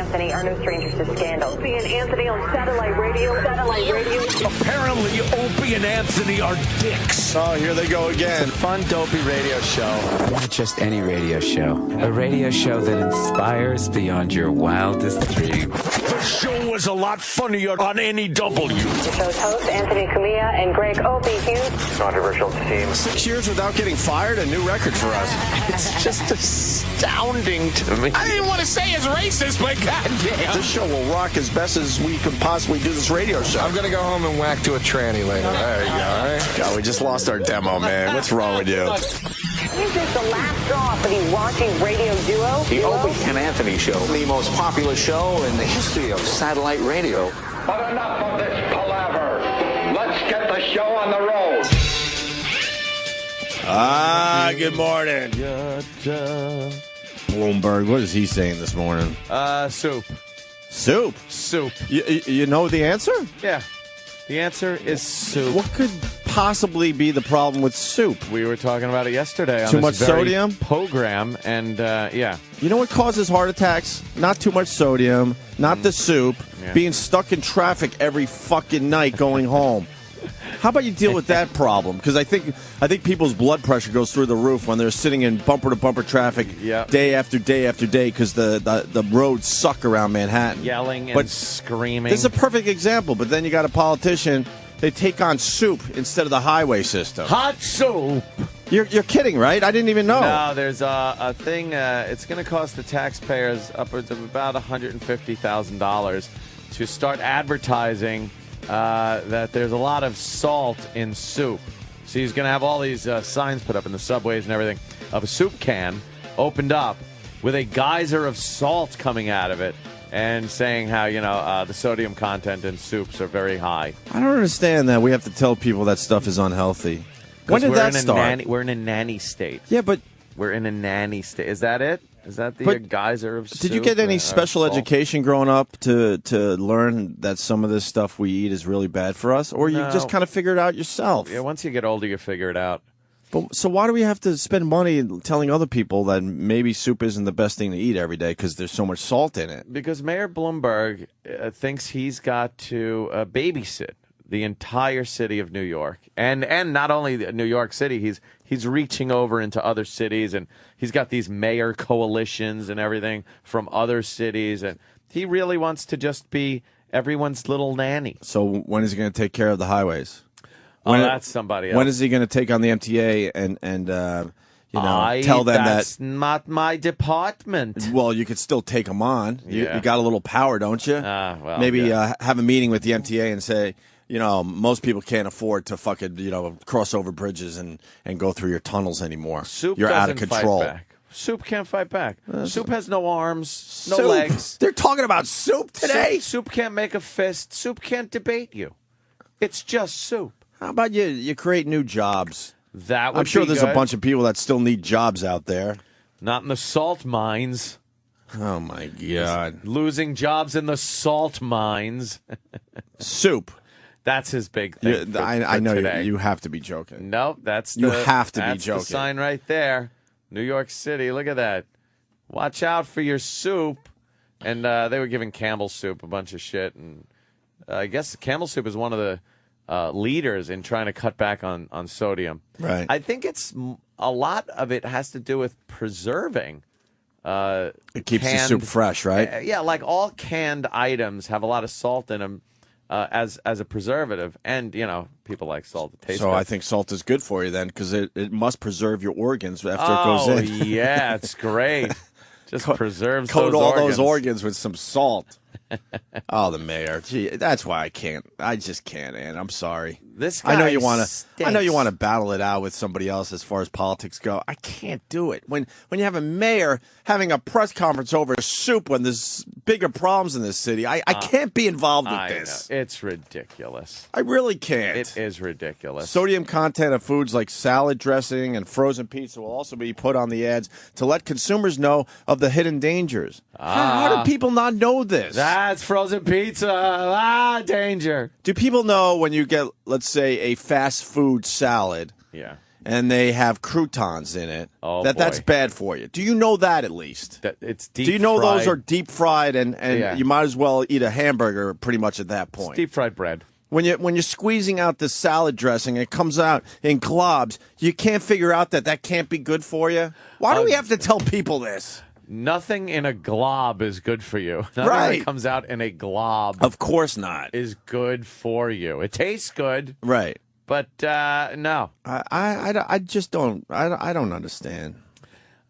Anthony are no strangers to scandal. Opie and Anthony on satellite radio. Apparently, Opie and Anthony are dicks. Oh, here they go again. It's a fun, dopey radio show. Not just any radio show. A radio show that inspires beyond your wildest dreams. The show was a lot funnier on any W. The show's hosts, Anthony Cumia and Greg Opie Hughes. Controversial team. 6 years without getting fired, a new record for us. It's just astounding to me. I didn't want to say it's racist, but goddamn. This show will rock as best as we could possibly do this radio show. I'm going to go home and whack to a tranny later. There you go, all right? God, we just lost our demo, man. What's wrong with you? Is this the last straw for the raunchy radio duo? The Opie and Anthony Show, the most popular show in the history of satellite radio. But enough of this palaver. Let's get the show on the road. Good morning. Bloomberg, what is he saying this morning? Soup. Soup? Soup. You know the answer? Yeah. The answer is soup. What could possibly be the problem with soup? We were talking about it yesterday on Too this much very sodium? program, and yeah. You know what causes heart attacks? Not too much sodium, not the soup, being stuck in traffic every fucking night going home. How about you deal with that problem? Because I think people's blood pressure goes through the roof when they're sitting in bumper-to-bumper traffic day after day after day because the roads suck around Manhattan. Yelling and screaming. This is a perfect example, but then you got a politician, they take on soup instead of the highway system. Hot soup! You're kidding, right? I didn't even know. No, there's a thing, it's going to cost the taxpayers upwards of about $150,000 to start advertising that there's a lot of salt in soup. So he's going to have all these signs put up in the subways and everything of a soup can opened up with a geyser of salt coming out of it and saying how, the sodium content in soups are very high. I don't understand that we have to tell people that stuff is unhealthy. When did that start? We're in a nanny state. Yeah, but... We're in a nanny state. Is that it? Is that the geyser of soup? Did you get any special education growing up to learn that some of this stuff we eat is really bad for us? Or you just kind of figure it out yourself? Yeah, once you get older, you figure it out. But so why do we have to spend money telling other people that maybe soup isn't the best thing to eat every day because there's so much salt in it? Because Mayor Bloomberg thinks he's got to babysit the entire city of New York. And not only New York City, he's reaching over into other cities, and he's got these mayor coalitions and everything from other cities, and he really wants to just be everyone's little nanny. So when is he going to take care of the highways? That's somebody else. When is he going to take on the MTA and tell them that's not my department. Well, you could still take them on. You got a little power, don't you? Maybe have a meeting with the MTA and say, most people can't afford to fucking, cross over bridges and go through your tunnels anymore. Soup You're out of doesn't control. Fight back. Soup can't fight back. Soup has no arms, no soup. legs. They're talking about soup today? Soup can't make a fist. Soup can't debate you. It's just soup. How about you create new jobs? That would I'm sure be there's good. a bunch of people that still need jobs out there. Not in the salt mines. Oh, my God. Losing jobs in the salt mines. Soup. That's his big thing. I know today. You have to be joking. Nope, you have to be joking. That's the sign right there. New York City, look at that. Watch out for your soup. And they were giving Campbell Soup a bunch of shit. And I guess Campbell Soup is one of the leaders in trying to cut back on sodium. Right. I think a lot of it has to do with preserving. It keeps the soup fresh, right? Yeah, like all canned items have a lot of salt in them. As a preservative, and people like salt. It tastes so good. I think salt is good for you then, because it must preserve your organs after it goes in. Oh yeah, it's great. Just preserves coat those all organs. those organs with some salt. Oh, the mayor. Gee, that's why I can't. I just can't, and I'm sorry. This guy I know you want stinks. to. I know you want to battle it out with somebody else as far as politics go. I can't do it when you have a mayor having a press conference over soup when there's bigger problems in this city. I can't be involved with this. Know. It's ridiculous. I really can't. It is ridiculous. Sodium content of foods like salad dressing and frozen pizza will also be put on the ads to let consumers know of the hidden dangers. How do people not know this? That's frozen pizza. Danger. Do people know when you get, let's say, a fast food salad? Yeah. and they have croutons in it, Oh, that's boy. bad for you. Do you know that at least? That it's deep Do you know fried. those are deep fried and Yeah. you might as well eat a hamburger pretty much at that point? Deep fried bread. When you're squeezing out the salad dressing, it comes out in globs. You can't figure out that can't be good for you. Why do we have to tell people this? Nothing in a glob is good for you. Nothing Right. that comes out in a glob Of course not. is good for you. It tastes good, Right. but no. I just don't. I don't understand.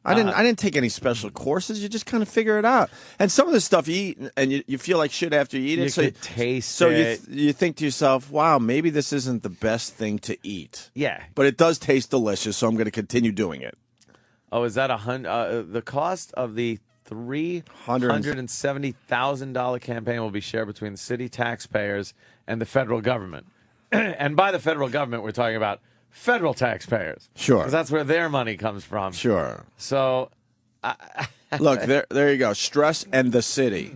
I didn't take any special courses. You just kind of figure it out. And some of the stuff you eat, and you feel like shit after you eat it. You So could taste so it. you think to yourself, "Wow, maybe this isn't the best thing to eat." Yeah. But it does taste delicious, so I'm going to continue doing it. Oh, is that the cost of the $370,000 campaign will be shared between the city taxpayers and the federal government. And by the federal government, we're talking about federal taxpayers. Sure. Because that's where their money comes from. Sure. So, Look, there you go. Stress and the city.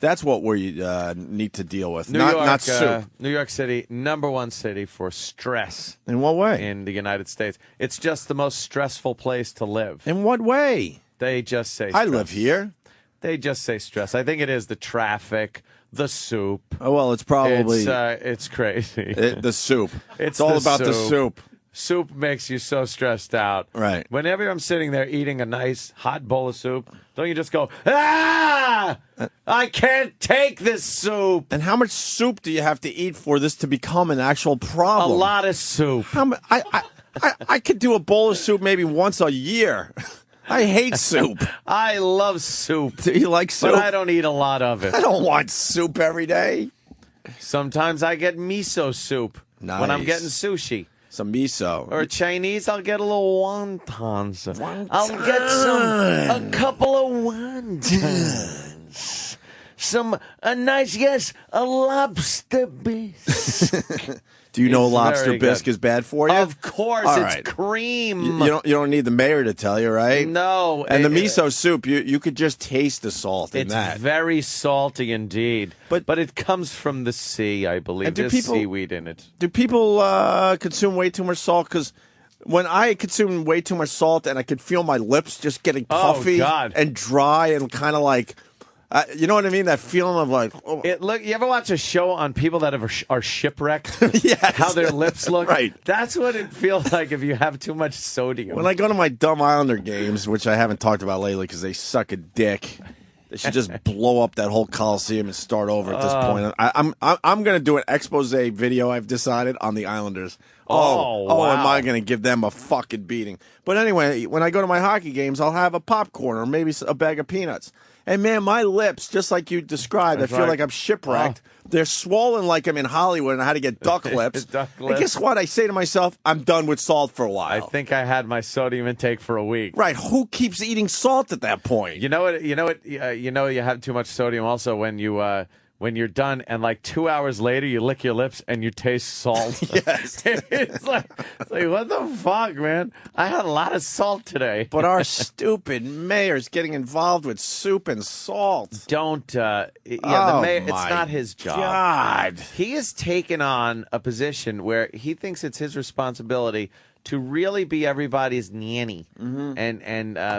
That's what we need to deal with. Not soup. New York City, #1 city for stress In what way? in the United States. It's just the most stressful place to live. In what way? They just say I stress. live here. They just say stress. I think it is the traffic, the soup. Oh well, it's probably It's crazy. the soup. It's all the about the soup. soup. Soup makes you so stressed out. Right. Whenever I'm sitting there eating a nice hot bowl of soup, don't you just go, ah! I can't take this soup. And how much soup do you have to eat for this to become an actual A problem? lot of soup. I could do a bowl of soup maybe once a year. I hate soup. I love soup. Do you like soup? But I don't eat a lot of it. I don't want soup every day. Sometimes I get miso soup when I'm Nice. getting sushi. Some miso. Or Chinese, I'll get a little wontons. I'll get a couple of wontons. A lobster bisque. Do you know It's lobster very bisque good. is bad for you? Of course, All it's right. cream. You don't need the mayor to tell you, right? No. And the miso soup, you could just taste the salt in It's that. very salty indeed. But it comes from the sea, I believe. And do There's people- seaweed in it. Do people consume way too much salt? Because when I consume way too much salt and I could feel my lips just getting puffy God. and dry and kind of like, you know what I mean? That feeling of like, oh. Look, you ever watch a show on people that are shipwrecked? Yes. How their lips look? Right. That's what it feels like if you have too much sodium. When I go to my dumb Islander games, which I haven't talked about lately because they suck a dick, they should just blow up that whole Coliseum and start over at this point. I'm going to do an expose video, I've decided, on the Islanders. Oh, wow. Am I going to give them a fucking beating? But anyway, when I go to my hockey games, I'll have a popcorn or maybe a bag of peanuts. And man, my lips, just like you described, I feel like I'm shipwrecked. They're swollen like I'm in Hollywood and I had to get duck lips. Duck And lips. guess what? I say to myself, I'm done with salt for a while. I think I had my sodium intake for a week. Right. Who keeps eating salt at that point? You know what? You have too much sodium also when you're done and like 2 hours later you lick your lips and you taste salt. Yes. it's like what the fuck, man? I had a lot of salt today. But our stupid mayor's getting involved with soup and salt. Don't the Oh, mayor, it's my not his job. God. He has taken on a position where he thinks it's his responsibility to really be everybody's nanny and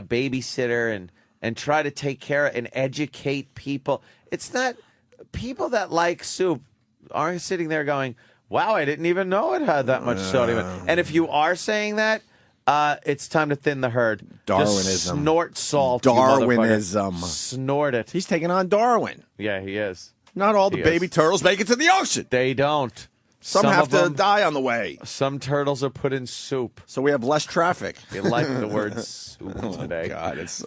babysitter and try to take care of and educate people. It's not people that like soup aren't sitting there going, wow, I didn't even know it had that much sodium. And if you are saying that, it's time to thin the herd. Darwinism. Just snort salt. you Darwinism. motherfucker. Snort it. He's taking on Darwin. Yeah, he is. Not all the He baby is. turtles make it to the ocean. They don't. Some have of to them- die on the way. Some turtles are put in soup. So we have less traffic. They like the word soup today. God, it's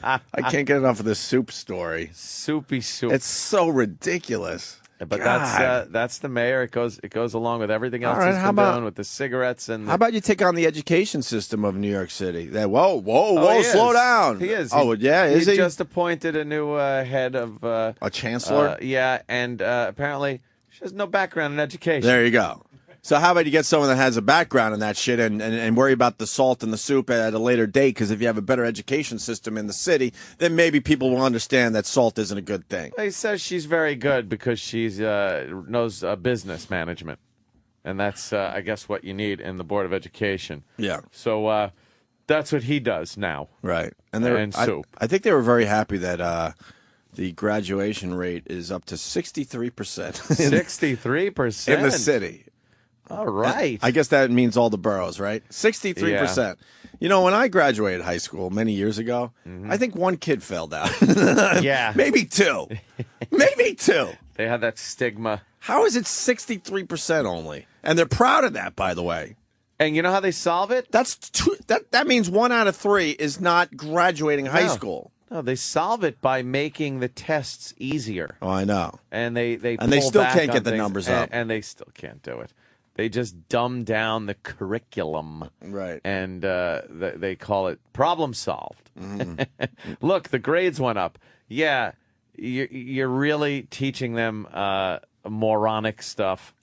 I can't get enough of this soup story. Soupy soup. It's so ridiculous. But God. that's the mayor. It goes along with everything else All right, he's how been about- doing with the cigarettes and. How about you take on the education system of New York City? Whoa, he slow is. down. He is. Oh, yeah, is he? just appointed a new head of A chancellor? yeah, and apparently she has no background in education. There you go. So how about you get someone that has a background in that shit and worry about the salt in the soup at a later date? Because if you have a better education system in the city, then maybe people will understand that salt isn't a good thing. He says she's very good because she's knows business management. And that's, I guess, what you need in the Board of Education. Yeah. So that's what he does now. Right. And soup. I think they were very happy that the graduation rate is up to 63%. 63%? In the city. All right. I guess that means all the boroughs, right? 63%. Yeah. You know, when I graduated high school many years ago, I think one kid failed out. Yeah. Maybe two. Maybe two. They had that stigma. How is it 63% only? And they're proud of that, by the way. And you know how they solve it? That means 1 out of 3 is not graduating high school. No, they solve it by making the tests easier. Oh, I know. And they still back can't on get the things, numbers up. And they still can't do it. They just dumb down the curriculum. Right. And they call it problem solved. Mm-hmm. Look, the grades went up. Yeah, you're really teaching them moronic stuff.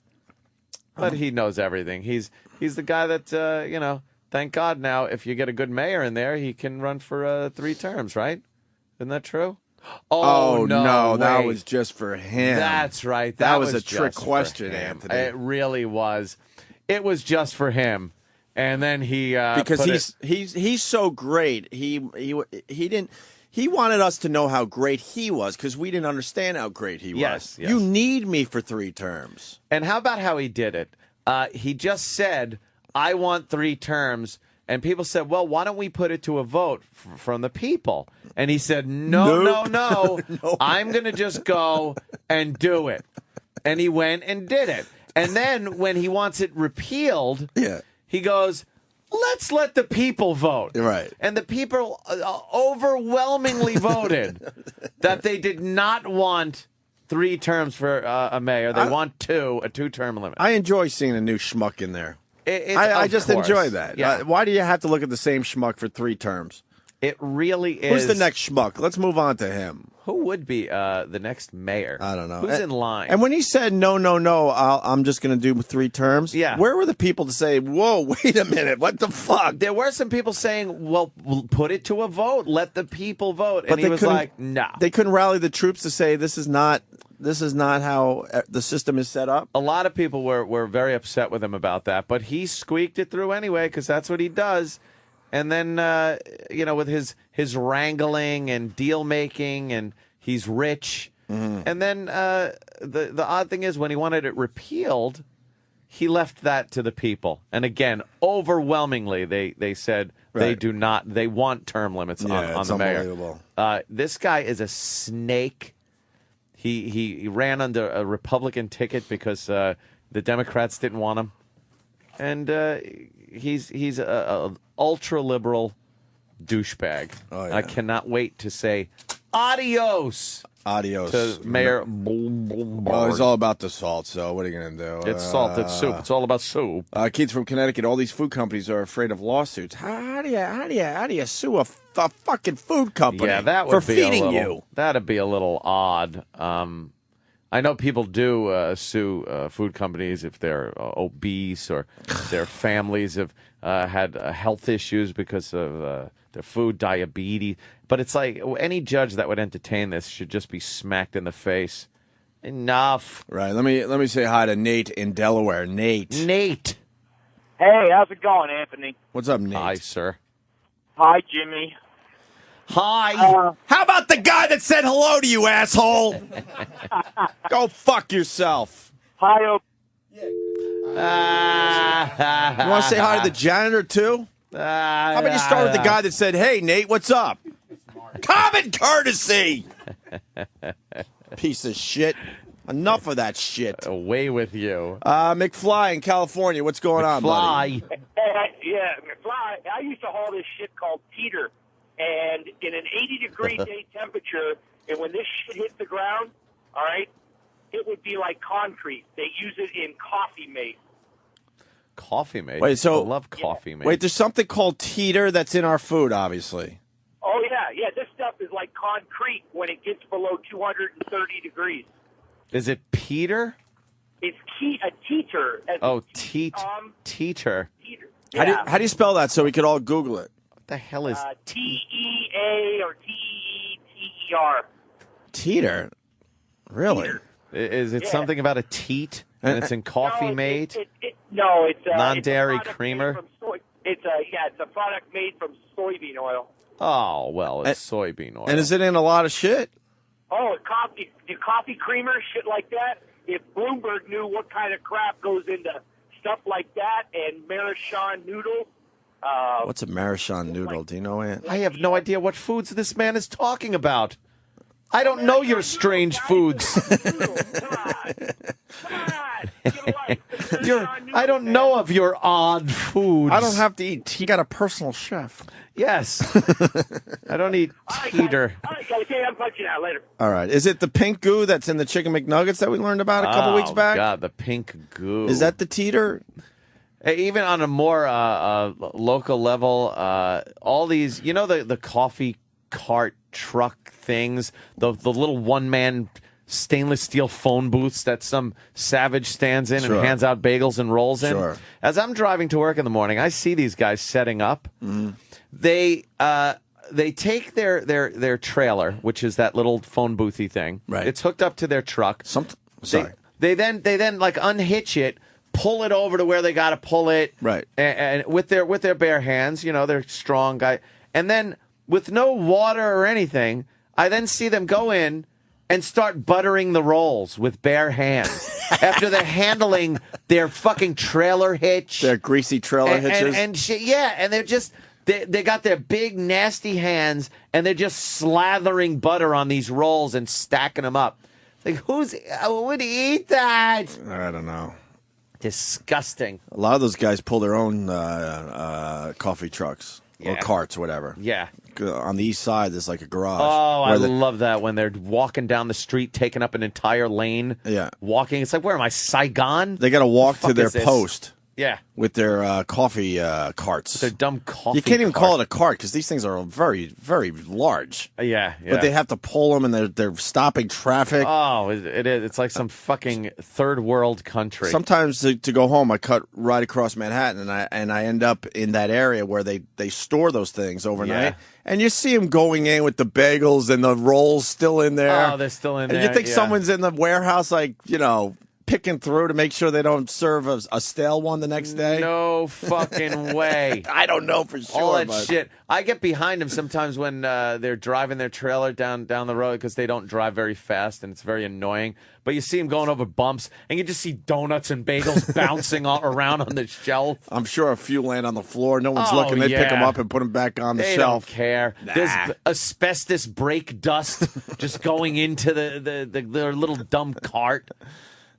But he knows everything. He's the guy that, thank God now, if you get a good mayor in there, he can run for 3 terms, right? Isn't that true? Oh, no, wait. that was just for him. That's right. That was a just trick for question, him. Anthony. It really was. It was just for him. And then he because he's so great. He didn't. He wanted us to know how great he was because we didn't understand how great he was. Yes. You need me for 3 terms. And how about how he did it? He just said, I want 3 terms. And people said, well, why don't we put it to a vote from the people? And he said, no. No. I'm going to just go and do it. And he went and did it. And then when he wants it repealed, he goes, let's let the people vote. Right. And the people overwhelmingly voted that they did not want 3 terms for a mayor. They want a 2-term limit. I enjoy seeing a new schmuck in there. I just enjoy that. Yeah. Why do you have to look at the same schmuck for 3 terms? It really is. Who's the next schmuck? Let's move on to him. Who would be the next mayor? I don't know. Who's in line? And when he said, no, I'm just going to do 3 terms, where were the people to say, whoa, wait a minute, what the fuck? There were some people saying, well, put it to a vote. Let the people vote. And he was like, no. They couldn't rally the troops to say this is not how the system is set up. A lot of people were very upset with him about that, but he squeaked it through anyway because that's what he does. And then, with his wrangling and deal making, and he's rich. Mm-hmm. And then the odd thing is, when he wanted it repealed, he left that to the people. And again, overwhelmingly, they said they do not. They want term limits on the mayor. Unbelievable. This guy is a snake. He ran under a Republican ticket because the Democrats didn't want him, and he's a ultra liberal douchebag. Oh, yeah. I cannot wait to say adios to Mayor Bloomberg. Well, it's all about the salt, so what are you going to do? It's salt, it's soup. It's all about soup. Keith from Connecticut, all these food companies are afraid of lawsuits. How do you sue a fucking food company for feeding you? That'd be a little odd. I know people do sue food companies if they're obese or their families have had health issues because of their food, diabetes. But it's like any judge that would entertain this should just be smacked in the face. Enough. Right. Let me say hi to Nate in Delaware. Nate. Hey, how's it going, Anthony? What's up, Nate? Hi, sir. Hi, Jimmy. Hi. How about the guy that said hello to you, asshole? Go fuck yourself. Hi, Opie. You want to say hi to the janitor, too? How about you start with the guy that said, hey, Nate, what's up? Common courtesy. Piece of shit. Enough of that shit. Away with you. McFly in California, what's going on, buddy? McFly. I used to haul this shit called Peter. And in an 80-degree day temperature, and when this shit hit the ground, all right, it would be like concrete. They use it in Coffee Mate. Coffee Mate? Wait, so, I love Coffee Mate. Wait, there's something called teeter that's in our food, obviously. Oh, yeah. This stuff is like concrete when it gets below 230 degrees. Is it Peter? It's a teeter. Oh, teeter. Yeah. How do you spell that so we could all Google it? What the hell is T-E-A or T-E-T-E-R? Teeter? Really? Teeter. Is it something about a teat? And it's in Coffee Mate? No, it's non-dairy it's a product creamer? made from it's a product made from soybean oil. Oh, well, it's soybean oil. And is it in a lot of shit? Oh, coffee creamer, shit like that. If Bloomberg knew what kind of crap goes into stuff like that and Maruchan noodles. What's a Maruchan noodle? Do you know it? I have no idea what foods this man is talking about. I don't know your strange foods. Come on. Get a life. I don't know of your odd foods. I don't have to eat. He got a personal chef. Yes. I don't eat teeter. All right, guys. Hey, I'm punching out later. All right. Is it the pink goo that's in the Chicken McNuggets that we learned about a couple weeks back? Oh, God, the pink goo. Is that the teeter? Even on a more local level, all these, the coffee cart truck things, the little one-man stainless steel phone booths that some savage stands in and hands out bagels and rolls in. Sure. As I'm driving to work in the morning, I see these guys setting up. Mm-hmm. They take their trailer, which is that little phone boothy thing. Right. It's hooked up to their truck. Sorry. They then like unhitch it, pull it over to where they got to pull it. Right. And with their bare hands, they're strong guy. And then with no water or anything, I then see them go in and start buttering the rolls with bare hands after they're handling their fucking trailer hitch. Their greasy trailer hitches. And shit, yeah, and they're just they got their big nasty hands and they're just slathering butter on these rolls and stacking them up. Like who would eat that? I don't know. Disgusting. A lot of those guys pull their own coffee trucks or carts or whatever. Yeah. On the east side, there's like a garage. Oh, I love that when they're walking down the street, taking up an entire lane. Yeah. Walking. It's like, where am I, Saigon? They got to walk to their post. Yeah. With their coffee carts. Their dumb coffee You can't even cart. call it a cart because these things are very, very large. Yeah. But they have to pull them and they're stopping traffic. Oh, it is. It's like some fucking third world country. Sometimes to go home, I cut right across Manhattan and I end up in that area where they store those things overnight. Yeah. And you see them going in with the bagels and the rolls still in there. Oh, they're still in there. And you think someone's in the warehouse, like, picking through to make sure they don't serve a stale one the next day? No fucking way. I don't know for sure. All that shit. I get behind them sometimes when they're driving their trailer down the road because they don't drive very fast and it's very annoying. But you see them going over bumps and you just see donuts and bagels bouncing around on the shelf. I'm sure a few land on the floor. No one's looking. They pick them up and put them back on the shelf. They don't care. Nah. There's asbestos brake dust just going into their little dumb cart.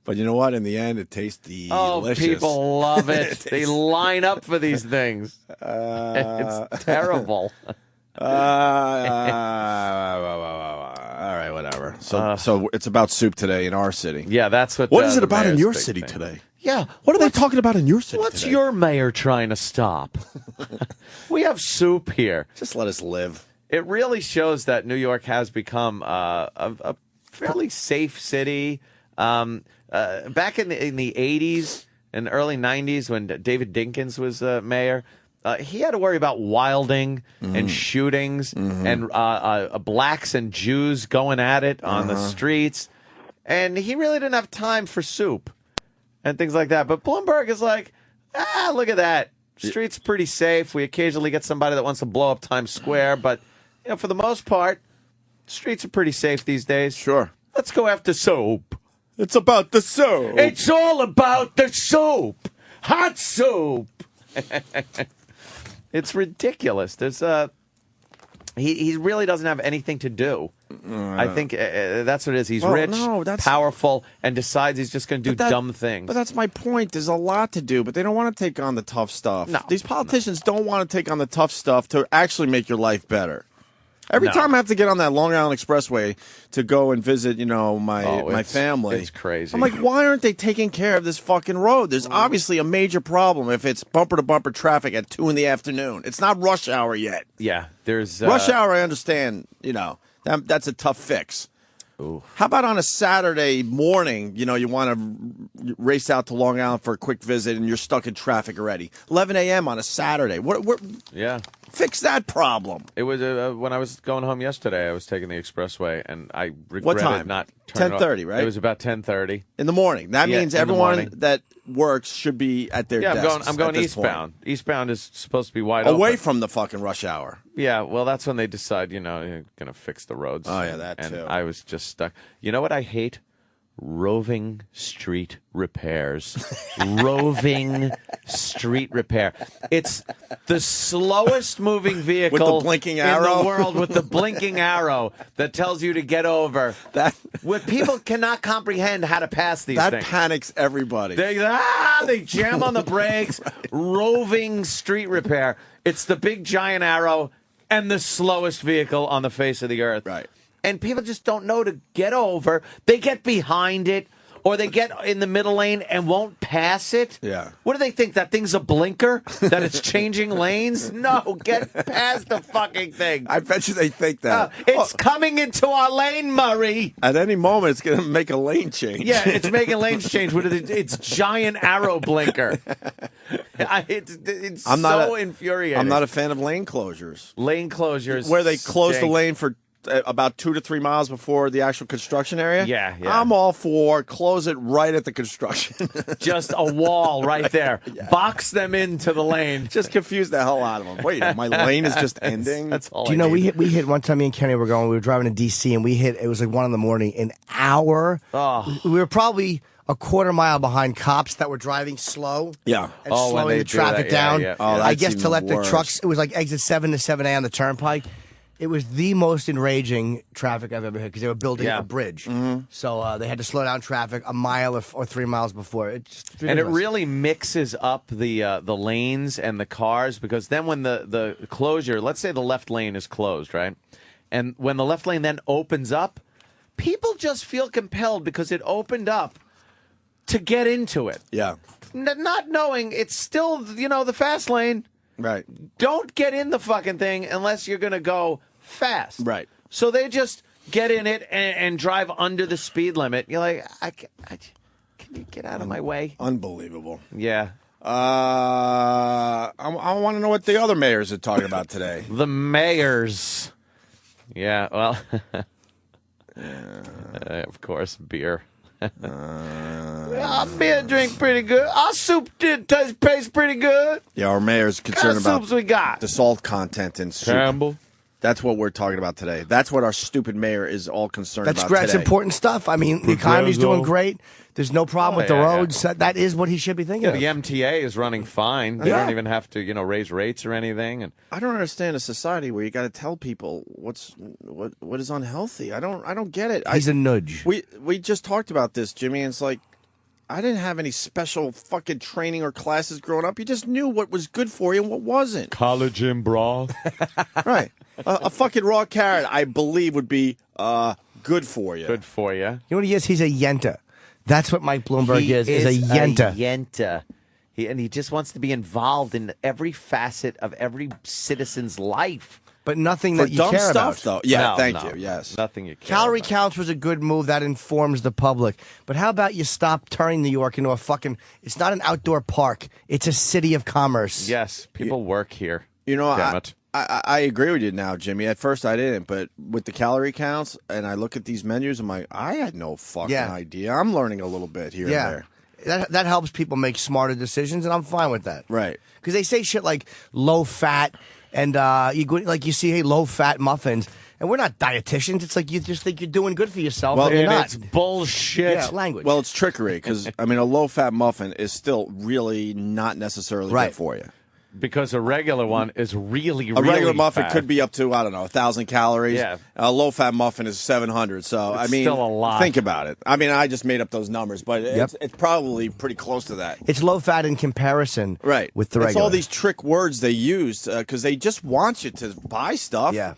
But you know what? In the end, it tastes delicious. Oh, people love it. They line up for these things. It's terrible. All right, whatever. So it's about soup today in our city. Yeah, that's what. What is it the about in mayor's your big city thing. today? Yeah, what are they talking about in your city What's today? your mayor trying to stop? We have soup here. Just let us live. It really shows that New York has become a fairly safe city. Back in the 80s and early 90s when David Dinkins was mayor, he had to worry about wilding and shootings and blacks and Jews going at it on the streets. And he really didn't have time for soup and things like that. But Bloomberg is like, look at that. Street's pretty safe. We occasionally get somebody that wants to blow up Times Square. But for the most part, streets are pretty safe these days. Sure. Let's go after soup. It's about the soup. It's all about the soup. Hot soup. It's ridiculous. There's he really doesn't have anything to do. I think that's what it is. He's rich, powerful, and decides he's just going to do dumb things. But that's my point. There's a lot to do, but they don't want to take on the tough stuff. No, these politicians don't want to take on the tough stuff to actually make your life better. Every time I have to get on that Long Island Expressway to go and visit, my family. It's crazy. I'm like, why aren't they taking care of this fucking road? There's obviously a major problem if it's bumper-to-bumper traffic at 2 in the afternoon. It's not rush hour yet. Yeah, there's... rush hour, I understand, that's a tough fix. Ooh. How about on a Saturday morning, you want to race out to Long Island for a quick visit and you're stuck in traffic already? 11 a.m. on a Saturday. What? Yeah. Fix that problem. It was when I was going home yesterday. I was taking the expressway, and I regretted What time? not turning 10:30, right? It was about 10:30 in the morning. That means everyone that works should be at their desks. I'm going eastbound. Eastbound is supposed to be wide open. Away from the fucking rush hour. Yeah, well, that's when they decide, you're going to fix the roads. Oh, yeah, that and too. I was just stuck. You know what I hate? Roving street repairs. Roving street repair. It's the slowest moving vehicle with the blinking arrow in the world, with the blinking arrow that tells you to get over. That where people cannot comprehend how to pass these that things. panics everybody. They jam on the brakes. Right. Roving street repair. It's the big giant arrow and the slowest vehicle on the face of the earth. Right. And people just don't know to get over. They get behind it, or they get in the middle lane and won't pass it. Yeah. What do they think? That thing's a blinker? That it's changing lanes? No, get past the fucking thing. I bet you they think that. It's coming into our lane, Murray. At any moment, it's going to make a lane change. Yeah, it's making lanes change with its giant arrow blinker. It's so infuriating. I'm not a fan of lane closures. Lane closures. Where they close the lane for about 2 to 3 miles before the actual construction area. Yeah. I'm all for close it right at the construction. Just a wall right there. Yeah. Box them into the lane. Just confuse the hell out of them. Wait, my lane is just ending. That's all. Do you know we hit one time? Me and Kenny we were driving to DC and we hit. It was like 1 a.m. An hour. Oh. We were probably a quarter mile behind cops that were driving slow. Yeah. And slowing the traffic down. Yeah. Oh, I guess to let the trucks. It was like exit 7 to 7A on the turnpike. It was the most enraging traffic I've ever hit because they were building a bridge. Mm-hmm. So they had to slow down traffic a mile or 3 miles before. It's and it really mixes up the lanes and the cars, because then when the closure, let's say the left lane is closed, right? And when the left lane then opens up, people just feel compelled because it opened up to get into it. Yeah. Not knowing it's still, the fast lane. Right. Don't get in the fucking thing unless you're going to go fast. Right. So they just get in it and drive under the speed limit. You're like, can you get out of my way? Unbelievable. Yeah. I want to know what the other mayors are talking about today. The mayors. Yeah, well, of course, beer. Beer drink pretty good. Our soup tastes pretty good. Yeah, our mayor's concerned about soups we got. The salt content in soup. Campbell. That's what we're talking about today. That's what our stupid mayor is all concerned about today. That's important stuff. I mean, the economy's doing great. There's no problem with the roads. Yeah. That is what he should be thinking of. The MTA is running fine. They don't even have to, raise rates or anything. And I don't understand a society where you got to tell people what is unhealthy. I don't get it. He's a nudge. We just talked about this, Jimmy, and it's like, I didn't have any special fucking training or classes growing up. You just knew what was good for you and what wasn't. Collagen broth. Right. A fucking raw carrot, I believe, would be good for you. Good for you. You know what he is? He's a yenta. That's what Mike Bloomberg is a yenta. Yenta. He just wants to be involved in every facet of every citizen's life. But nothing For that you dumb care stuff, about. though. Yeah, No, thank no. you. Yes. Nothing you care Calorie about. counts was a good move. That informs the public. But how about you stop turning New York into a fucking... It's not an outdoor park. It's a city of commerce. Yes, people work here. Damn it. I agree with you now, Jimmy. At first I didn't, but with the calorie counts, and I look at these menus, I'm like, I had no fucking idea. I'm learning a little bit here and there. That helps people make smarter decisions, and I'm fine with that. Right. Because they say shit like low fat, and you see, hey, low fat muffins, and we're not dietitians. It's like you just think you're doing good for yourself, and you're not. It's bullshit. Yeah, language. Well, it's trickery because, a low-fat muffin is still really not necessarily good for you. Because a regular one is really, A regular muffin fat. could be up to, 1,000 calories. Yeah. A low-fat muffin is 700. So, It's still a lot. Think about it. I just made up those numbers, but it's probably pretty close to that. It's low fat in comparison with the regular. It's all these trick words they used because they just want you to buy stuff. Yeah.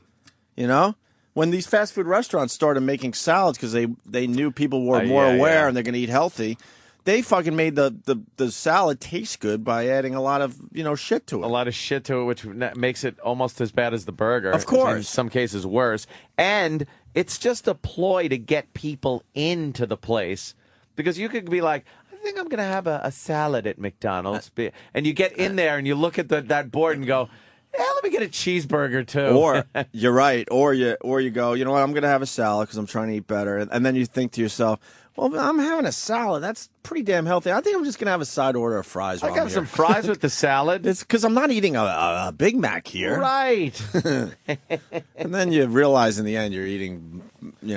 When these fast food restaurants started making salads because they knew people were more aware and they're going to eat healthy, they fucking made the salad taste good by adding a lot of shit to it. A lot of shit to it, which makes it almost as bad as the burger. Of course. In some cases worse. And it's just a ploy to get people into the place. Because you could be like, I think I'm going to have a salad at McDonald's. And you get in there and you look at that board and go, let me get a cheeseburger too. Or you're right. Or you go, you know what? I'm going to have a salad because I'm trying to eat better. And then you think to yourself, well, I'm having a salad. That's pretty damn healthy. I think I'm just going to have a side order of fries. I got some fries with the salad. It's because I'm not eating a Big Mac here. Right. And then you realize in the end you're eating,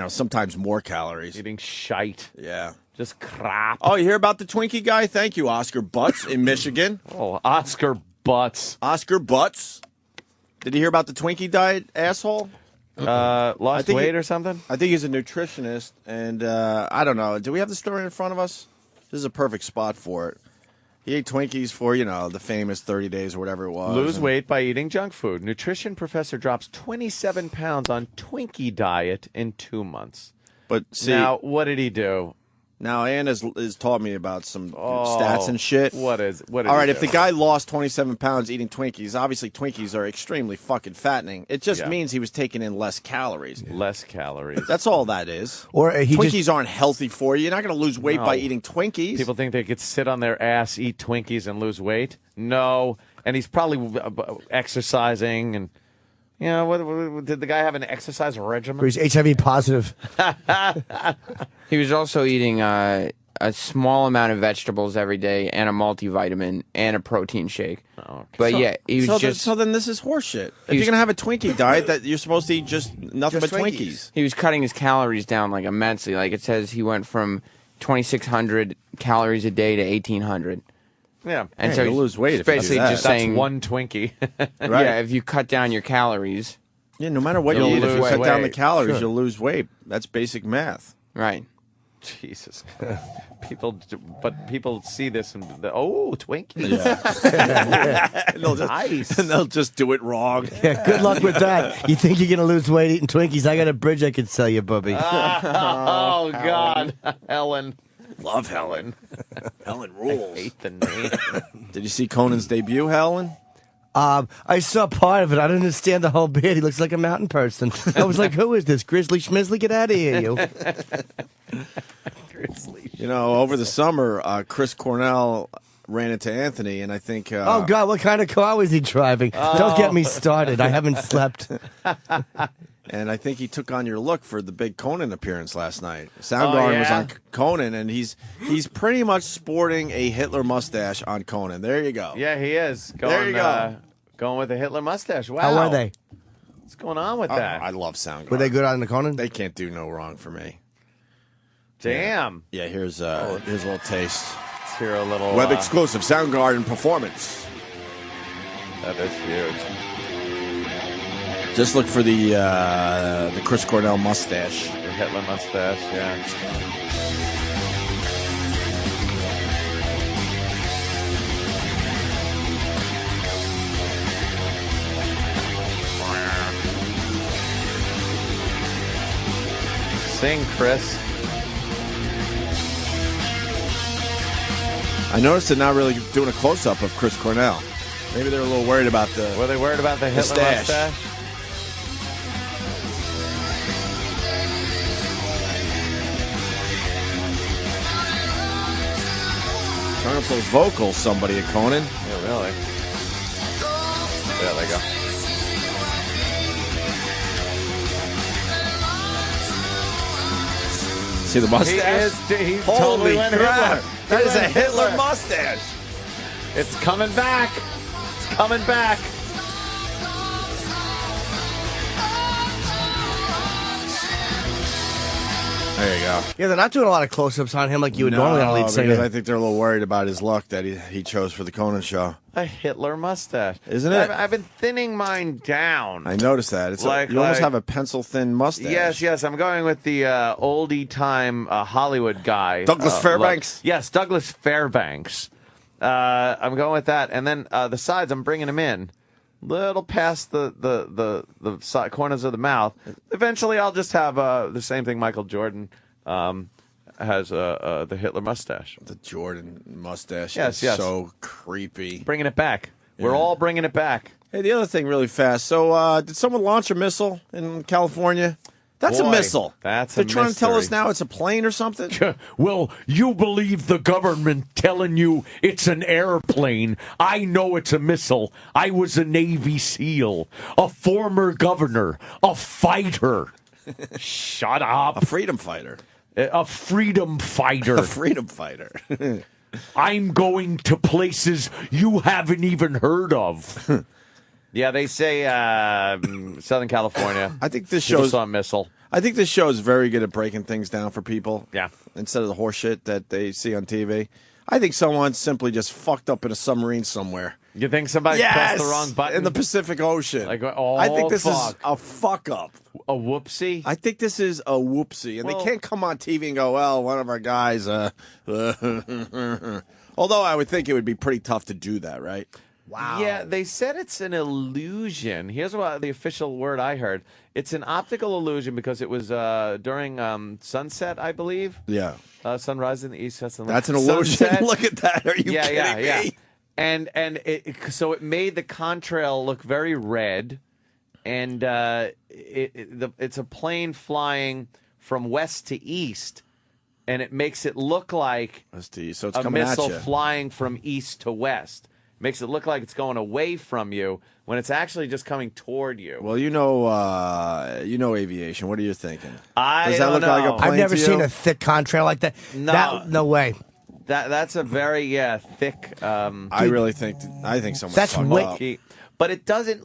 sometimes more calories. Eating shite. Yeah. Just crap. Oh, you hear about the Twinkie guy? Thank you, Oscar Butts in Michigan. Oh, Oscar Butts. Oscar Butts. Did you hear about the Twinkie diet, asshole? Lost weight or something? I think he's a nutritionist, and I don't know. Do we have the story in front of us? This is a perfect spot for it. He ate Twinkies for, the famous 30 days or whatever it was. Lose weight by eating junk food. Nutrition professor drops 27 pounds on Twinkie diet in 2 months. But see, now, what did he do? Now, Ann has taught me about some stats and shit. What did All right, if the guy lost 27 pounds eating Twinkies, obviously Twinkies are extremely fucking fattening. It just means he was taking in less calories. Less calories. That's all that is. Or Twinkies aren't healthy for you. You're not going to lose weight by eating Twinkies. People think they could sit on their ass, eat Twinkies, and lose weight. No. And he's probably exercising and... what did the guy have an exercise regimen? He's HIV positive. He was also eating a small amount of vegetables every day and a multivitamin and a protein shake. Oh, okay. But he was So then this is horseshit. If you're going to have a Twinkie diet, that you're supposed to eat just nothing but Twinkies. He was cutting his calories down like immensely. Like it says he went from 2,600 calories a day to 1,800. Yeah, and so you'll lose weight. Basically, just saying that's one Twinkie. Right. Yeah, if you cut down your calories. Yeah, no matter what you eat, if you cut down the calories, Sure. you'll lose weight. That's basic math. Right. Jesus. People see this and Twinkies. Yeah. And they'll just do it wrong. Yeah, good luck with that. You think you're going to lose weight eating Twinkies? I got a bridge I could sell you, Bubby. Oh, God. Helen. Love Helen. Helen rules. I hate the name. Did you see Conan's debut, Helen? I saw part of it. I don't understand the whole bit. He looks like a mountain person. I was like, who is this? Grizzly Schmizzly? Get out of here, you. Over the summer, Chris Cornell ran into Anthony, and I think... oh, God, what kind of car was he driving? Don't get me started. I haven't slept. And I think he took on your look for the big Conan appearance last night. Soundgarden was on Conan, and he's pretty much sporting a Hitler mustache on Conan. There you go. Yeah, he is. There you go. Going with a Hitler mustache. Wow. How are they? What's going on with that? I love Soundgarden. Were they good on the Conan? They can't do no wrong for me. Damn. Yeah, here's a little taste. Let's hear a little... Web exclusive Soundgarden performance. That is huge. Just look for the Chris Cornell mustache. The Hitler mustache, yeah. Sing, Chris. I noticed they're not really doing a close-up of Chris Cornell. Maybe they're a little worried about the... Were they worried about the Hitler mustache? Turn up those vocals, somebody at Conan. Yeah, really. There they go. See the mustache? He's Holy totally went crap. Hitler. That is a Hitler mustache. It's coming back. It's coming back. There you go. Yeah, they're not doing a lot of close-ups on him like you would normally on a lead singer. Because I think they're a little worried about his look that he chose for the Conan show. A Hitler mustache. Isn't it? I've been thinning mine down. I noticed that. It's you almost have a pencil-thin mustache. Yes. I'm going with the oldie-time Hollywood guy. Douglas Fairbanks? Look. Yes, Douglas Fairbanks. I'm going with that. And then the sides, I'm bringing him in. Little past the side corners of the mouth. Eventually, I'll just have the same thing Michael Jordan has the Hitler mustache. The Jordan mustache yes. so creepy. Bringing it back. Yeah. We're all bringing it back. Hey, the other thing really fast. So, did someone launch a missile in California? That's a missile. That's They're a trying to tell us mystery. now it's a plane or something? Well, you believe the government telling you it's an airplane. I know it's a missile. I was a Navy SEAL, a former governor, a fighter. Shut up. A freedom fighter. A freedom fighter. A freedom fighter. I'm going to places you haven't even heard of. Yeah, they say Southern California. I think this people shows saw a missile. I think this show is very good at breaking things down for people. Yeah. Instead of the horse shit that they see on TV. I think someone simply just fucked up in a submarine somewhere. You think somebody pressed the wrong button? In the Pacific Ocean. Like, I think this fuck. is a fuck up. A whoopsie? I think this is a whoopsie. And they can't come on TV and go, well, one of our guys. Although I would think it would be pretty tough to do that, right? Wow. Yeah, they said it's an illusion. Here's what the official word I heard. It's an optical illusion because it was during sunset, I believe. Yeah. Sunrise in the east. That's an illusion. Sunset. Look at that. Are you kidding me? Yeah. And so it made the contrail look very red, and it's a plane flying from west to east, and it makes it look like so it's a coming at missile you. flying from east to west. Makes it look like it's going away from you when it's actually just coming toward you. Well, you know aviation. What are you thinking? I Does that don't look like a know. plane I've never to you? seen a thick contrail like that. No. No way. That's a very thick. I really think someone. That's fucked way- up. But it doesn't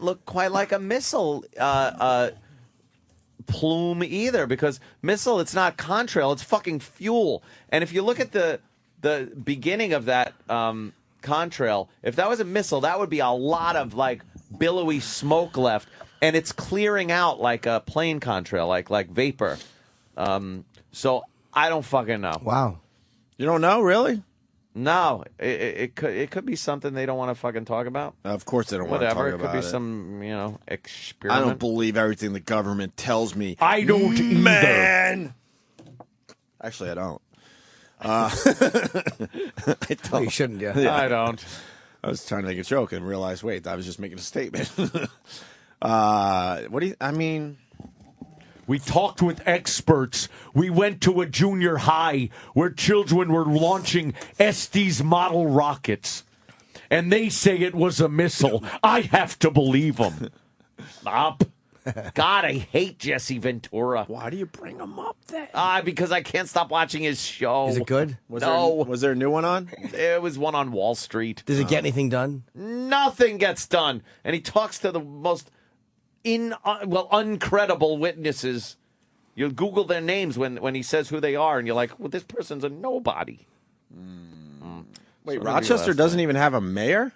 look quite like a missile plume either, because missile, it's not contrail, it's fucking fuel. And if you look at the beginning of that contrail, if that was a missile, that would be a lot of like billowy smoke left, and it's clearing out like a plane contrail, like vapor. So I don't fucking know. Wow. You don't know, really? No, it could be something they don't want to fucking talk about. Of course they don't want to talk Whatever, about it could be it. some experiment. I don't believe everything the government tells me. I don't Man. Actually, I don't. I don't. You shouldn't, yeah. I don't. I was trying to make a joke and realized, wait, I was just making a statement. What do you? I mean. We talked with experts. We went to a junior high where children were launching Estes model rockets. And they say it was a missile. I have to believe them. Stop. God, I hate Jesse Ventura. Why do you bring him up then? Because I can't stop watching his show. Is it good? Was there a new one on? It was one on Wall Street. Does it get anything done? Nothing gets done. And he talks to the most uncredible witnesses. You'll Google their names when he says who they are, and you're like, well, this person's a nobody. Wait, So Rochester doesn't even have a mayor?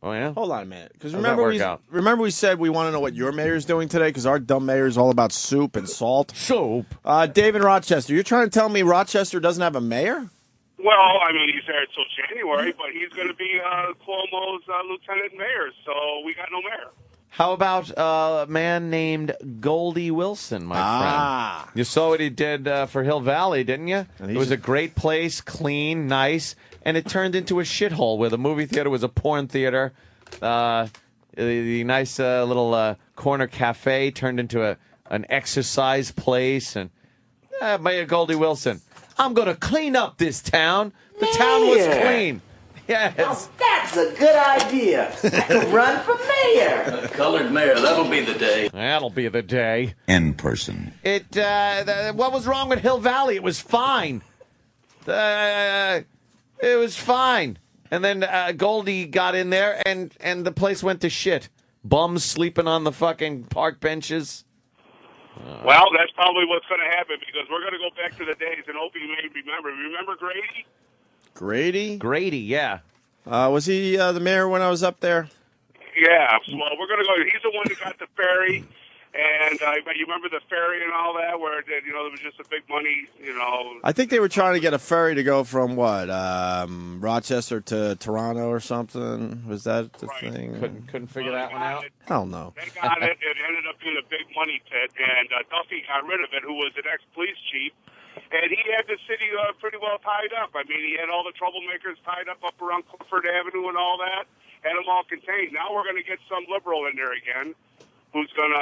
Oh, yeah? Hold on a minute. Because How's that work out? remember we said we want to know what your mayor's doing today? Because our dumb mayor is all about soup and salt. Soup? Dave in Rochester, you're trying to tell me Rochester doesn't have a mayor? Well, I mean, he's there until January, but he's going to be Cuomo's lieutenant mayor, so we got no mayor. How about a man named Goldie Wilson, my friend? You saw what he did for Hill Valley, didn't you? It was a great place, clean, nice, and it turned into a shithole where the movie theater was a porn theater. The nice little corner cafe turned into an exercise place. And Mayor Goldie Wilson, I'm going to clean up this town. The town was clean. Yes. Now that's a good idea. I could run for mayor. Colored mayor, that'll be the day. That'll be the day. In person. What was wrong with Hill Valley? It was fine. It was fine. And then Goldie got in there, and the place went to shit. Bums sleeping on the fucking park benches. Well, that's probably what's going to happen, because we're going to go back to the days, and Opie may remember. Remember Grady? Grady, yeah. Was he the mayor when I was up there? Yeah. Well, we're going to go. He's the one who got the ferry, and you remember the ferry and all that, where there was just a big money, I think they were trying to get a ferry to go from Rochester to Toronto or something. Was that the thing? Couldn't figure that one out. Hell no. They got it. It ended up being a big money pit, and Duffy got rid of it, who was an ex-police chief. And he had the city pretty well tied up. I mean, he had all the troublemakers tied up around Clifford Avenue and all that, had them all contained. Now we're going to get some liberal in there again. who's going to,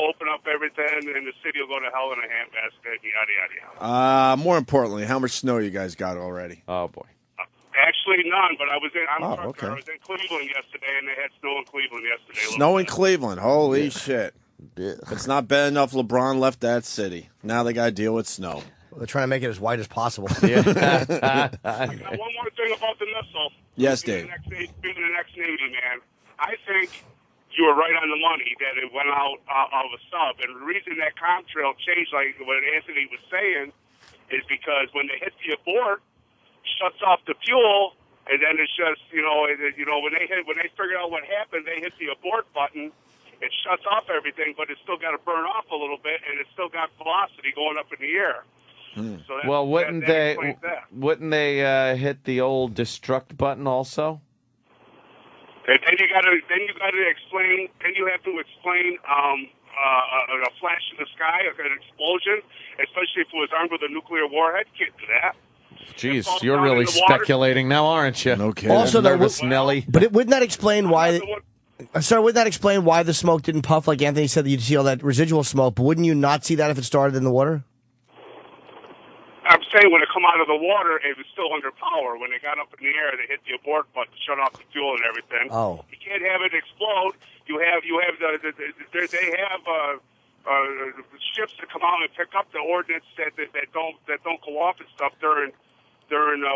open up everything, and the city will go to hell in a handbasket, yada, yada, yada. More importantly, how much snow you guys got already? Oh, boy. Actually, none, but I was okay. I was in Cleveland yesterday, and they had snow in Cleveland yesterday. Snow in Cleveland. Holy shit. It's not bad enough LeBron left that city. Now they got to deal with snow. Well, they're trying to make it as white as possible. I got one more thing about the missile. Yes, Dave. Being the next Navy, man, I think you were right on the money that it went out of a sub. And the reason that contrail changed, like what Anthony was saying, is because when they hit the abort, shuts off the fuel, and then it's just, when they figured out what happened, they hit the abort button. It shuts off everything, but it's still got to burn off a little bit, and it's still got velocity going up in the air. So Well, wouldn't they hit the old destruct button also? And then you got to explain. Then you have to explain a flash in the sky, an explosion, especially if it was armed with a nuclear warhead. Can't do that. Jeez, you're really speculating now, aren't you? Okay. Also, nervous Nelly. But wouldn't that explain why? Sorry, wouldn't that explain why the smoke didn't puff like Anthony said that you'd see all that residual smoke? But wouldn't you not see that if it started in the water? I'm saying when it come out of the water, it was still under power. When it got up in the air, they hit the abort button, shut off the fuel and everything. Oh. You can't have it explode. You have they have ships that come out and pick up the ordnance that don't go off and stuff during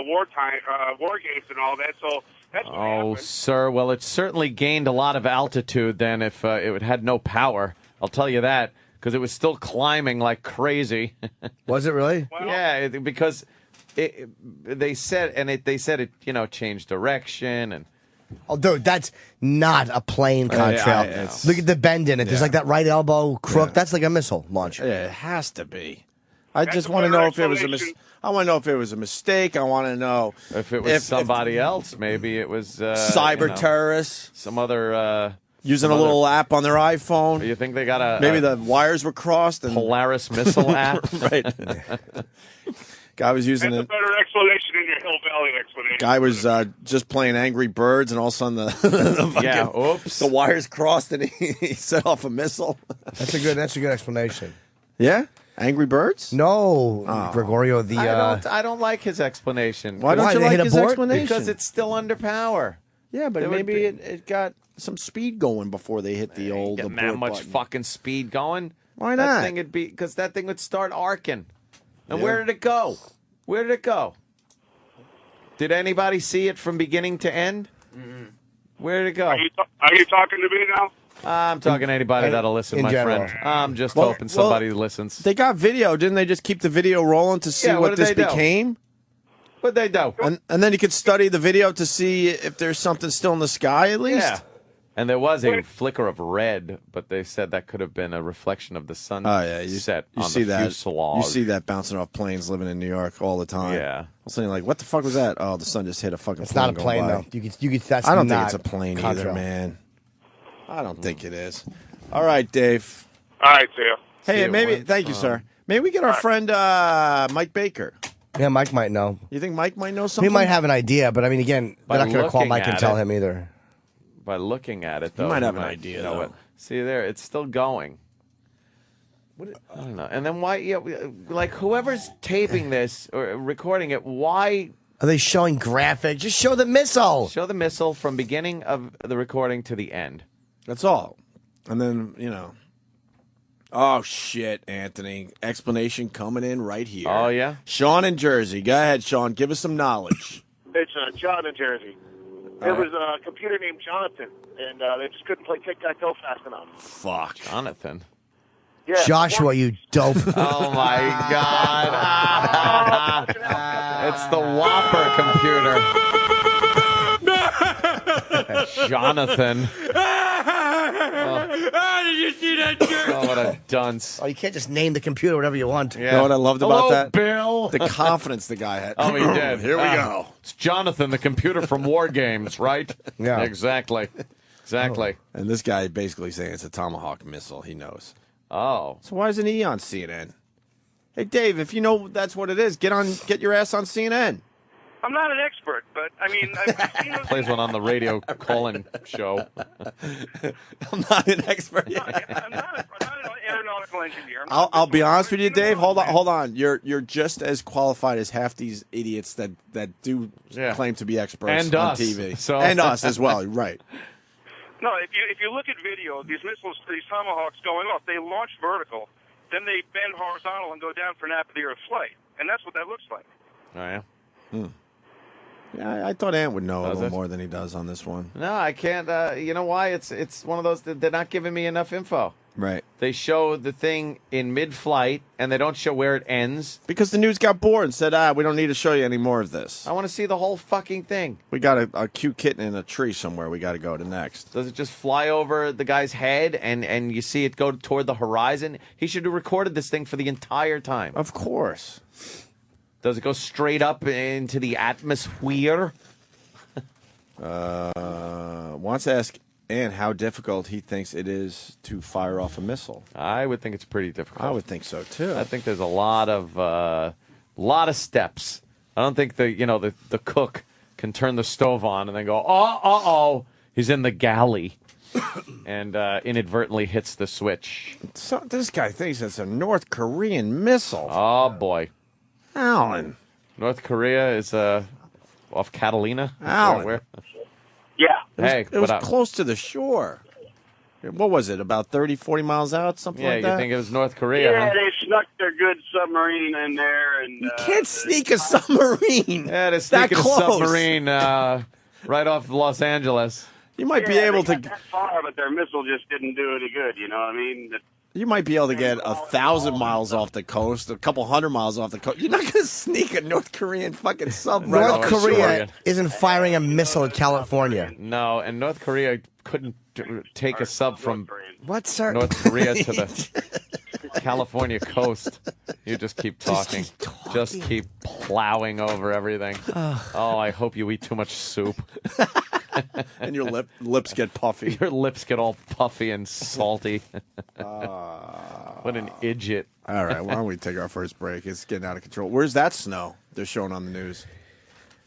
wartime, war games and all that. So that's what happened. Sir. Well, it certainly gained a lot of altitude then if it had no power. I'll tell you that, because it was still climbing like crazy. Was it really? Well, yeah, because they said it changed direction and. Oh, dude, that's not a plane contrail. Look at the bend in it. There's like that right elbow crook. That's like a missile launcher. Yeah, it has to be. I just want to know if it was I want to know if it was a mistake. I want to know if it was somebody else. Maybe it was cyber terrorists. Some other using a little app on their iPhone. You think they got maybe the wires were crossed and Polaris missile app? Right. Guy was using That's a better explanation than your Hill Valley explanation. Guy was just playing Angry Birds, and all of a sudden the wires crossed, and he set off a missile. That's a good explanation. Yeah, Angry Birds? No, Gregorio. I don't like his explanation. Why don't you like his explanation? Because it's still under power. Yeah, but maybe it got some speed going before they hit the old abort that much button. fucking speed going. Why not? That thing would be because that thing would start arcing. And where did it go? Where did it go? Did anybody see it from beginning to end? Mm-hmm. Where did it go? Are you talking to me now? I'm talking to anybody that'll listen, my friend. I'm just hoping somebody listens. They got video. Didn't they just keep the video rolling to see what this became? What'd they do? And then you could study the video to see if there's something still in the sky at least? Yeah. And there was a flicker of red, but they said that could have been a reflection of the sun set on see the fuselage. You see that bouncing off planes living in New York all the time. Yeah. I was thinking, like, what the fuck was that? Oh, the sun just hit a fucking It's plane. not a plane, though. That's I don't not think it's a plane contrail. either, man. I don't think it is. All right, Dave. All right, see ya. Hey, maybe. Thank you, sir. Maybe we get our friend Mike Baker. Yeah, Mike might know. You think Mike might know something? He might have an idea, but I mean, again, By they're not going to call looking Mike and at tell it. him either. By looking at it, though. You might have an idea, though. What? See there, it's still going. I don't know. And then why, like, whoever's taping this or recording it, why... Are they showing graphics? Just show the missile. Show the missile from beginning of the recording to the end. That's all. And then, Oh, shit, Anthony. Explanation coming in right here. Oh, yeah? Sean in Jersey. Go ahead, Sean. Give us some knowledge. It's John in Jersey. There was a computer named Jonathan, and they just couldn't play tic-tac-toe fast enough. Fuck. Jonathan. Yeah. Joshua, you dope. Oh, my God. It's the Whopper computer. Jonathan. Did you see that jerk? Oh, what a dunce. Oh, you can't just name the computer whatever you want. You know what I loved about that? Bill. The confidence the guy had. Oh, he did. Here we go. It's Jonathan, the computer from War Games, right? Yeah. Exactly. And this guy basically saying it's a Tomahawk missile. He knows. Oh. So why isn't he on CNN? Hey, Dave, if you know that's what it is, get your ass on CNN. I'm not an expert, but I mean, I've seen those. Plays one on the radio Colin show. I'm not an expert. I'm not an aeronautical engineer. I'll be honest with you, Dave. Hold on. You're just as qualified as half these idiots that do claim to be experts And on us. TV, So- and us as well. Right. No, if you look at video, these missiles, these Tomahawks going off, they launch vertical, then they bend horizontal and go down for an up-the-earth flight, and that's what that looks like. Oh, yeah? Yeah, I thought Ant would know a Does little it? more than he does on this one. No, I can't. You know why? It's one of those that they're not giving me enough info. Right. They show the thing in mid-flight, and they don't show where it ends. Because the news got bored and said, we don't need to show you any more of this. I want to see the whole fucking thing. We got a cute kitten in a tree somewhere we got to go to next. Does it just fly over the guy's head, and you see it go toward the horizon? He should have recorded this thing for the entire time. Of course. Does it go straight up into the atmosphere? Wants to ask Ant how difficult he thinks it is to fire off a missile. I would think it's pretty difficult. I would think so too. I think there's a lot of steps. I don't think the cook can turn the stove on and then go, oh, he's in the galley, and inadvertently hits the switch. So, this guy thinks it's a North Korean missile. Oh boy, Alan. North Korea is off Catalina. Alan. Where? Yeah. Hey, it was what up? close to the shore. What was it, about 30, 40 miles out, something Yeah, like that? you think it was North Korea? Yeah, huh? they snuck their good submarine in there, and You can't sneak a submarine. Yeah, they're That sneaking a close. submarine right off Los Angeles. You might be able they to. got that far, but their missile just didn't do any good. You know what I mean? You might be able to get 1,000 miles off the coast, a couple hundred miles off the coast. You're not going to sneak a North Korean fucking sub right North off the Korea shore. isn't firing a missile at California. No, and North Korea couldn't take a sub from What, sir? North Korea to the California coast. You just keep talking. Just keep plowing over everything. Oh, I hope you eat too much soup. And your lips get puffy. Your lips get all puffy and salty. What an idiot. All right, why don't we take our first break? It's getting out of control. Where's that snow they're showing on the news?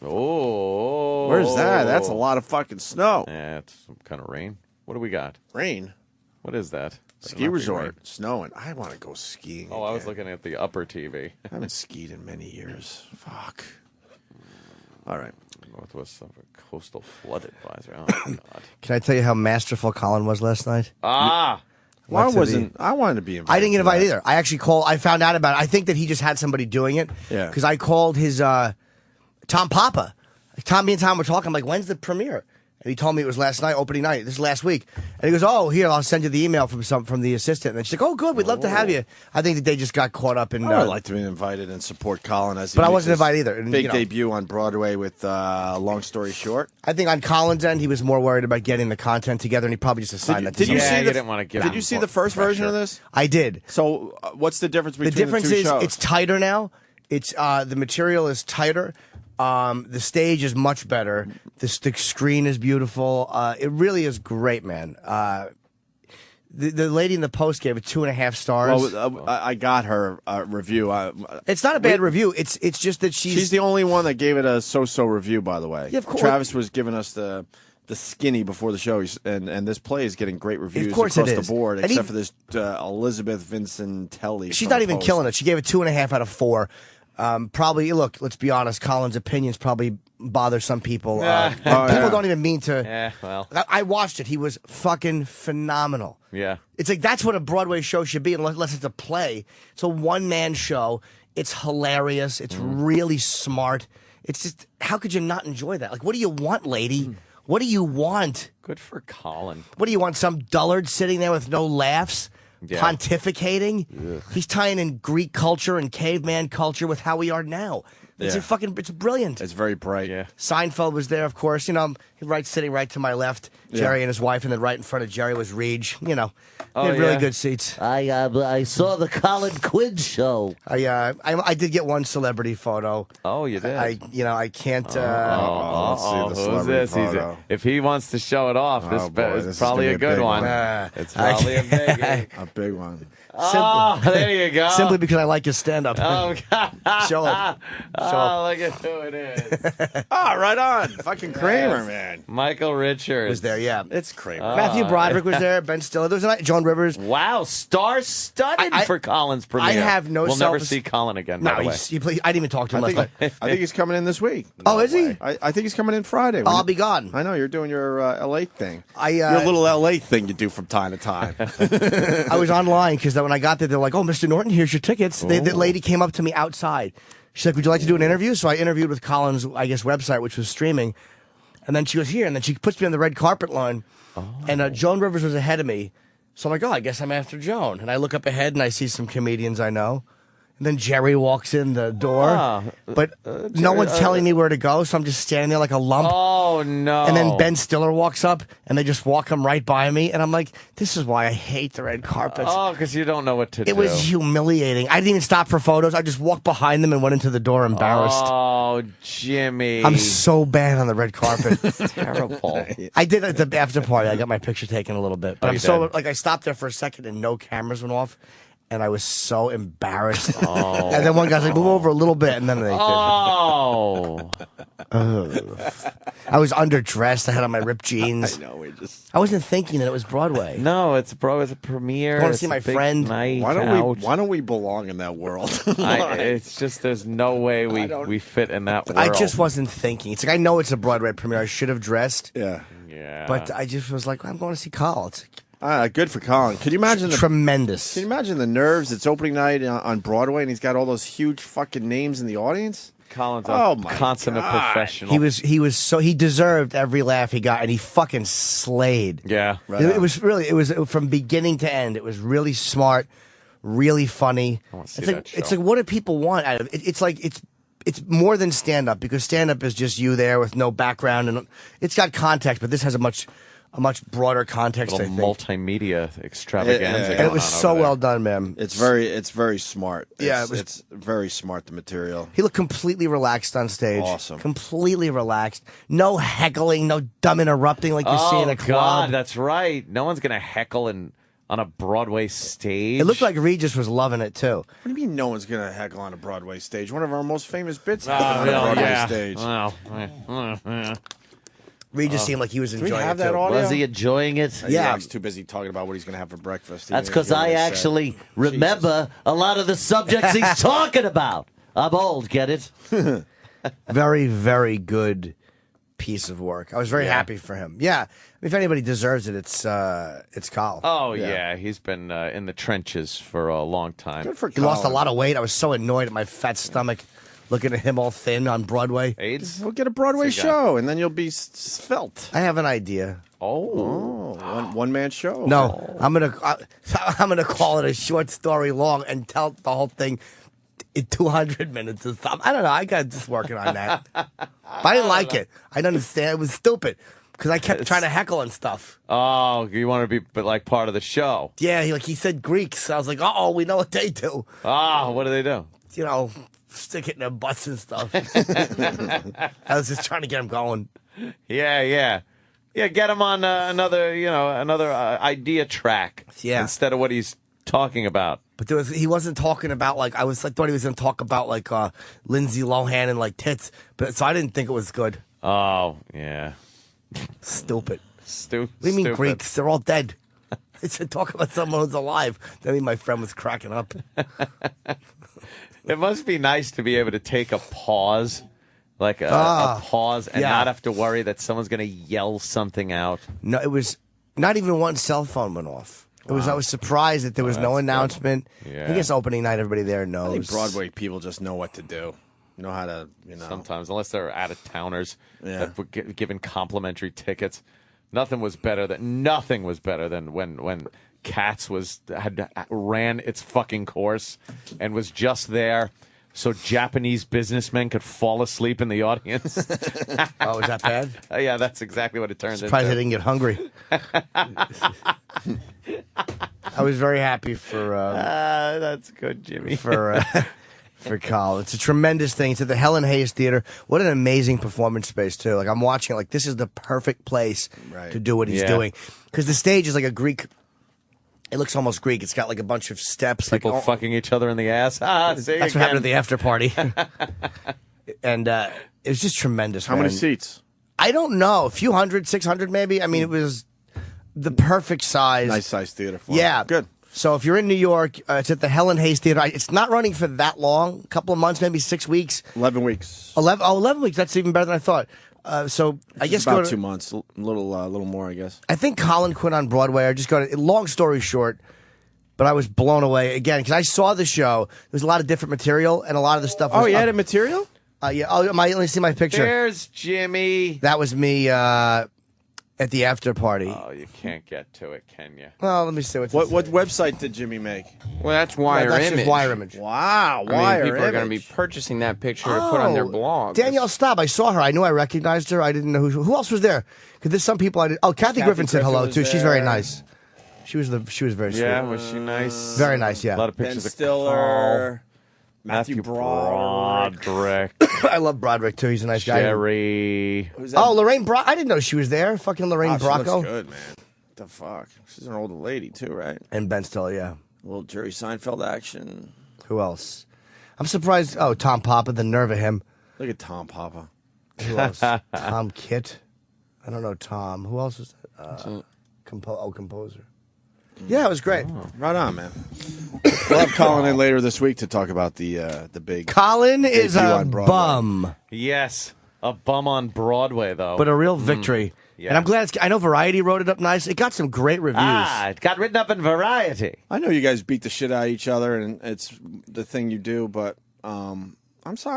Oh. Where's that? That's a lot of fucking snow. Yeah, it's some kind of rain. What do we got? Rain? What is that? Ski resort. Snowing. I want to go skiing. Oh, I was looking at the upper TV. I haven't skied in many years. Fuck. All right. Northwest Suffolk Coastal Flood Advisory. Oh, God. Can I tell you how masterful Colin was last night? Ah. Well, I wanted to be invited. I didn't get to invited that. either. I actually called. I found out about it. I think that he just had somebody doing it. Yeah. Because I called his Tom Papa. Me and Tom were talking. I'm like, when's the premiere? And he told me it was last night, opening night. This is last week. And he goes, oh, here, I'll send you the email from the assistant. And then she's like, oh, good, we'd love to have you. I think that they just got caught up in. I would like to be invited and support Colin as he But I makes wasn't his invited either. And, big you know. debut on Broadway with Long Story Short. I think on Colin's end, he was more worried about getting the content together, and he probably just assigned that to Did you somebody. see the? didn't want to give Did him you see the first pressure. version of this? I did. So, what's the difference The between difference the two is shows? it's tighter now. It's the material is tighter. The stage is much better. The screen is beautiful. It really is great, man. The lady in the post gave it 2.5 stars. Well, I got her review. It's not a bad review. It's just that She's the only one that gave it a so-so review, by the way. Yeah, of course. Travis was giving us the skinny before the show, and this play is getting great reviews Of course it across is. the board, And except for this Elizabeth Vincentelli. She's from not the even Post. killing it. She gave it 2.5 out of 4. Probably, look, let's be honest, Colin's opinions probably bother some people. People don't even mean to. Yeah, well. I watched it. He was fucking phenomenal. Yeah. It's like that's what a Broadway show should be, unless it's a play. It's a one-man show. It's hilarious. It's really smart. It's just, how could you not enjoy that? Like, what do you want, lady? What do you want? Good for Colin. What do you want? Some dullard sitting there with no laughs? Yeah. Pontificating? Ugh. He's tying in Greek culture and caveman culture with how we are now. It's Yeah. it's brilliant. It's very bright. Yeah. Seinfeld was there, of course. You know, sitting right to my left, Jerry and his wife, and then right in front of Jerry was Reggie. You know, they had really good seats. I saw the Colin Quinn show. I did get one celebrity photo. Oh, you did. I can't. Let's see the Who's celebrity this? photo. If he wants to show it off, this this is is probably gonna a be a good big one. one. It's probably a big. A big one. There you go. Simply because I like his stand-up. Oh, God. Show up. Look at who it is. Right on. Fucking Kramer, man. Michael Richards was there, yeah. It's Kramer. Matthew Broderick was there. Ben Stiller. There was Joan Rivers. Wow, star-studded for Colin's premiere. I have no We'll never see Colin again, by the way. I didn't even talk to him last night. I think he's coming in this week. Oh, is he? I think he's coming in Friday. I'll be gone. I know, you're doing your LA thing. Your your little LA thing you do from time to time. I was online because when I got there, they're like, "Oh, Mr. Norton, here's your tickets." The lady came up to me outside. She's like, "Would you like to do an interview?" So I interviewed with Colin's, I guess, website, which was streaming. And then she goes, "Here," and then she puts me on the red carpet line. And Joan Rivers was ahead of me. So I'm like, "Oh, I guess I'm after Joan." And I look up ahead and I see some comedians I know. And then Jerry walks in the door, but no one's telling me where to go, so I'm just standing there like a lump. Oh, no. And then Ben Stiller walks up, and they just walk him right by me, and I'm like, this is why I hate the red carpet. Oh, because you don't know what to do. It was humiliating. I didn't even stop for photos. I just walked behind them and went into the door embarrassed. Oh, Jimmy. I'm so bad on the red carpet. Terrible. I did at the after party. I got my picture taken a little bit. But Oh, I'm you so, did? I stopped there for a second, and no cameras went off. And I was so embarrassed. And then one guy's like, "Move over a little bit," and then they did. Oh. I was underdressed. I had on my ripped jeans. I know. I wasn't thinking that it was Broadway. No, it's a premiere. I want to It's see a my big friend. night Why out. don't we belong in that world? It's just there's no way we fit in that world. I just wasn't thinking. It's like I know it's a Broadway premiere. I should have dressed. Yeah. But I just was like, I'm going to see Colin. It's Good for Colin. Can you imagine tremendous? Can you imagine the nerves? It's opening night on Broadway, and he's got all those huge fucking names in the audience. Colin's a my consummate God. professional. He was he deserved every laugh he got, and he fucking slayed. Yeah. It was from beginning to end. It was really smart, really funny. I want to see It's that like show. it's like what do people want out of it? It's like it's more than stand up because stand up is just you there with no background and it's got context, but this has a much broader context. I Little think. multimedia extravaganza. And it was so well done, man. It's very smart. Yeah, it's very smart, the material. He looked completely relaxed on stage. Awesome. Completely relaxed. No heckling, no dumb interrupting like you see in a club. God, that's right. No one's gonna heckle on a Broadway stage. It looked like Regis was loving it too. What do you mean no one's going to heckle on a Broadway stage? One of our most famous bits Oh, happened on a Broadway yeah. stage. Well, Regis seemed like he was Do we enjoying have it that too. audio? Was he enjoying it? Yeah. He's too busy talking about what he's going to have for breakfast. He That's didn't because give I me a set. actually remember a lot of the subjects he's talking about. I'm old, get it? Very, very good piece of work. I was very happy for him. Yeah. If anybody deserves it, it's Colin. Oh yeah, he's been in the trenches for a long time. Good for He lost a Colin. lot of weight. I was so annoyed at my fat stomach looking at him all thin on Broadway. AIDS? We'll get a Broadway So you got- show, and then you'll be svelte. I have an idea. One man show. No, I'm gonna call it a short story long and tell the whole thing in 200 minutes or something. I don't know. I got just working on that. But I didn't like it. I didn't understand. It was stupid because I kept trying to heckle and stuff. Oh, you want to be like part of the show? Yeah, he said Greeks. I was like, oh, we know what they do. Ah, what do they do? You know, stick it in their butts and stuff. I was just trying to get him going. Yeah. Get him on another idea track. Yeah. Instead of what he's talking about. But he wasn't talking about thought he was going to talk about Lindsay Lohan and tits. But so I didn't think it was good. Oh yeah. Stupid. Stupid. What do you mean Greeks? They're all dead. I said talk about someone who's alive. Then my friend was cracking up. It must be nice to be able to take a pause, like a pause, and not have to worry that someone's going to yell something out. No, it was not even one cell phone went off. I was surprised that there was no announcement. Yeah. I guess opening night, everybody there knows. I think Broadway people just know what to do. Know how to, Sometimes, unless they're out of towners Yeah. that were given complimentary tickets. Nothing was better than when Cats ran its fucking course and was just there so Japanese businessmen could fall asleep in the audience. Oh, is that bad? Yeah, that's exactly what it turned into. Surprised I didn't get hungry. I was very happy for. That's good, Jimmy. For Colin. It's a tremendous thing. It's at the Helen Hayes Theater. What an amazing performance space, too. Like, I'm watching it, like, this is the perfect place to do what he's doing. Because the stage is like a Greek. It looks almost Greek. It's got like a bunch of steps. People like, fucking each other in the ass. That's what happened at the after party. And it was just tremendous. How many seats? I don't know. A few hundred, 600 maybe. I mean, it was the perfect size. Nice size theater for Yeah. it. Good. So if you're in New York, it's at the Helen Hayes Theater. It's not running for that long. A couple of months, maybe 6 weeks. 11 weeks. 11 weeks. That's even better than I thought. So I guess about 2 months, a little more, I guess. I think Colin, Quinn on Broadway. I just got it. Long story short, but I was blown away again because I saw the show. There's a lot of different material, and a lot of the stuff. Oh, you added material? Yeah. Oh, let me see my picture. There's Jimmy. That was me at the after party. Oh, you can't get to it, can you? Well, let me see What website did Jimmy make? Well, that's Wire that's Image. just Wire Image. Wow, I mean, people are going to be purchasing that picture to put on their blog. Danielle Staub, I saw her. I knew I recognized her. I didn't know who else was there. Because there's some people I did. Oh, Kathy Griffin said hello too. She's very nice. She was very sweet. Yeah, was she nice? Very nice. Yeah. A lot of Ben pictures of Stiller, Carl, Matthew Broderick. I love Broderick too. He's a nice guy. Jerry. Oh, Lorraine Bracco. I didn't know she was there. Fucking Lorraine She Bracco. looks good, man. What the fuck? She's an older lady too, right? And Ben Stiller, yeah. A little Jerry Seinfeld action. Who else? I'm surprised. Oh, Tom Papa. The nerve of him. Look at Tom Papa. Who else? Tom Kitt. I don't know Tom. Who else was that? Composer. Yeah, it was great. Right on, man. We'll have Colin in later this week to talk about the big. Colin is debut a on Broadway. bum, Yes, a bum on Broadway though, but a real victory. Yeah. And I'm glad. I know Variety wrote it up nice. It got some great reviews. it got written up in Variety. I know you guys beat the shit out of each other, and it's the thing you do, but I'm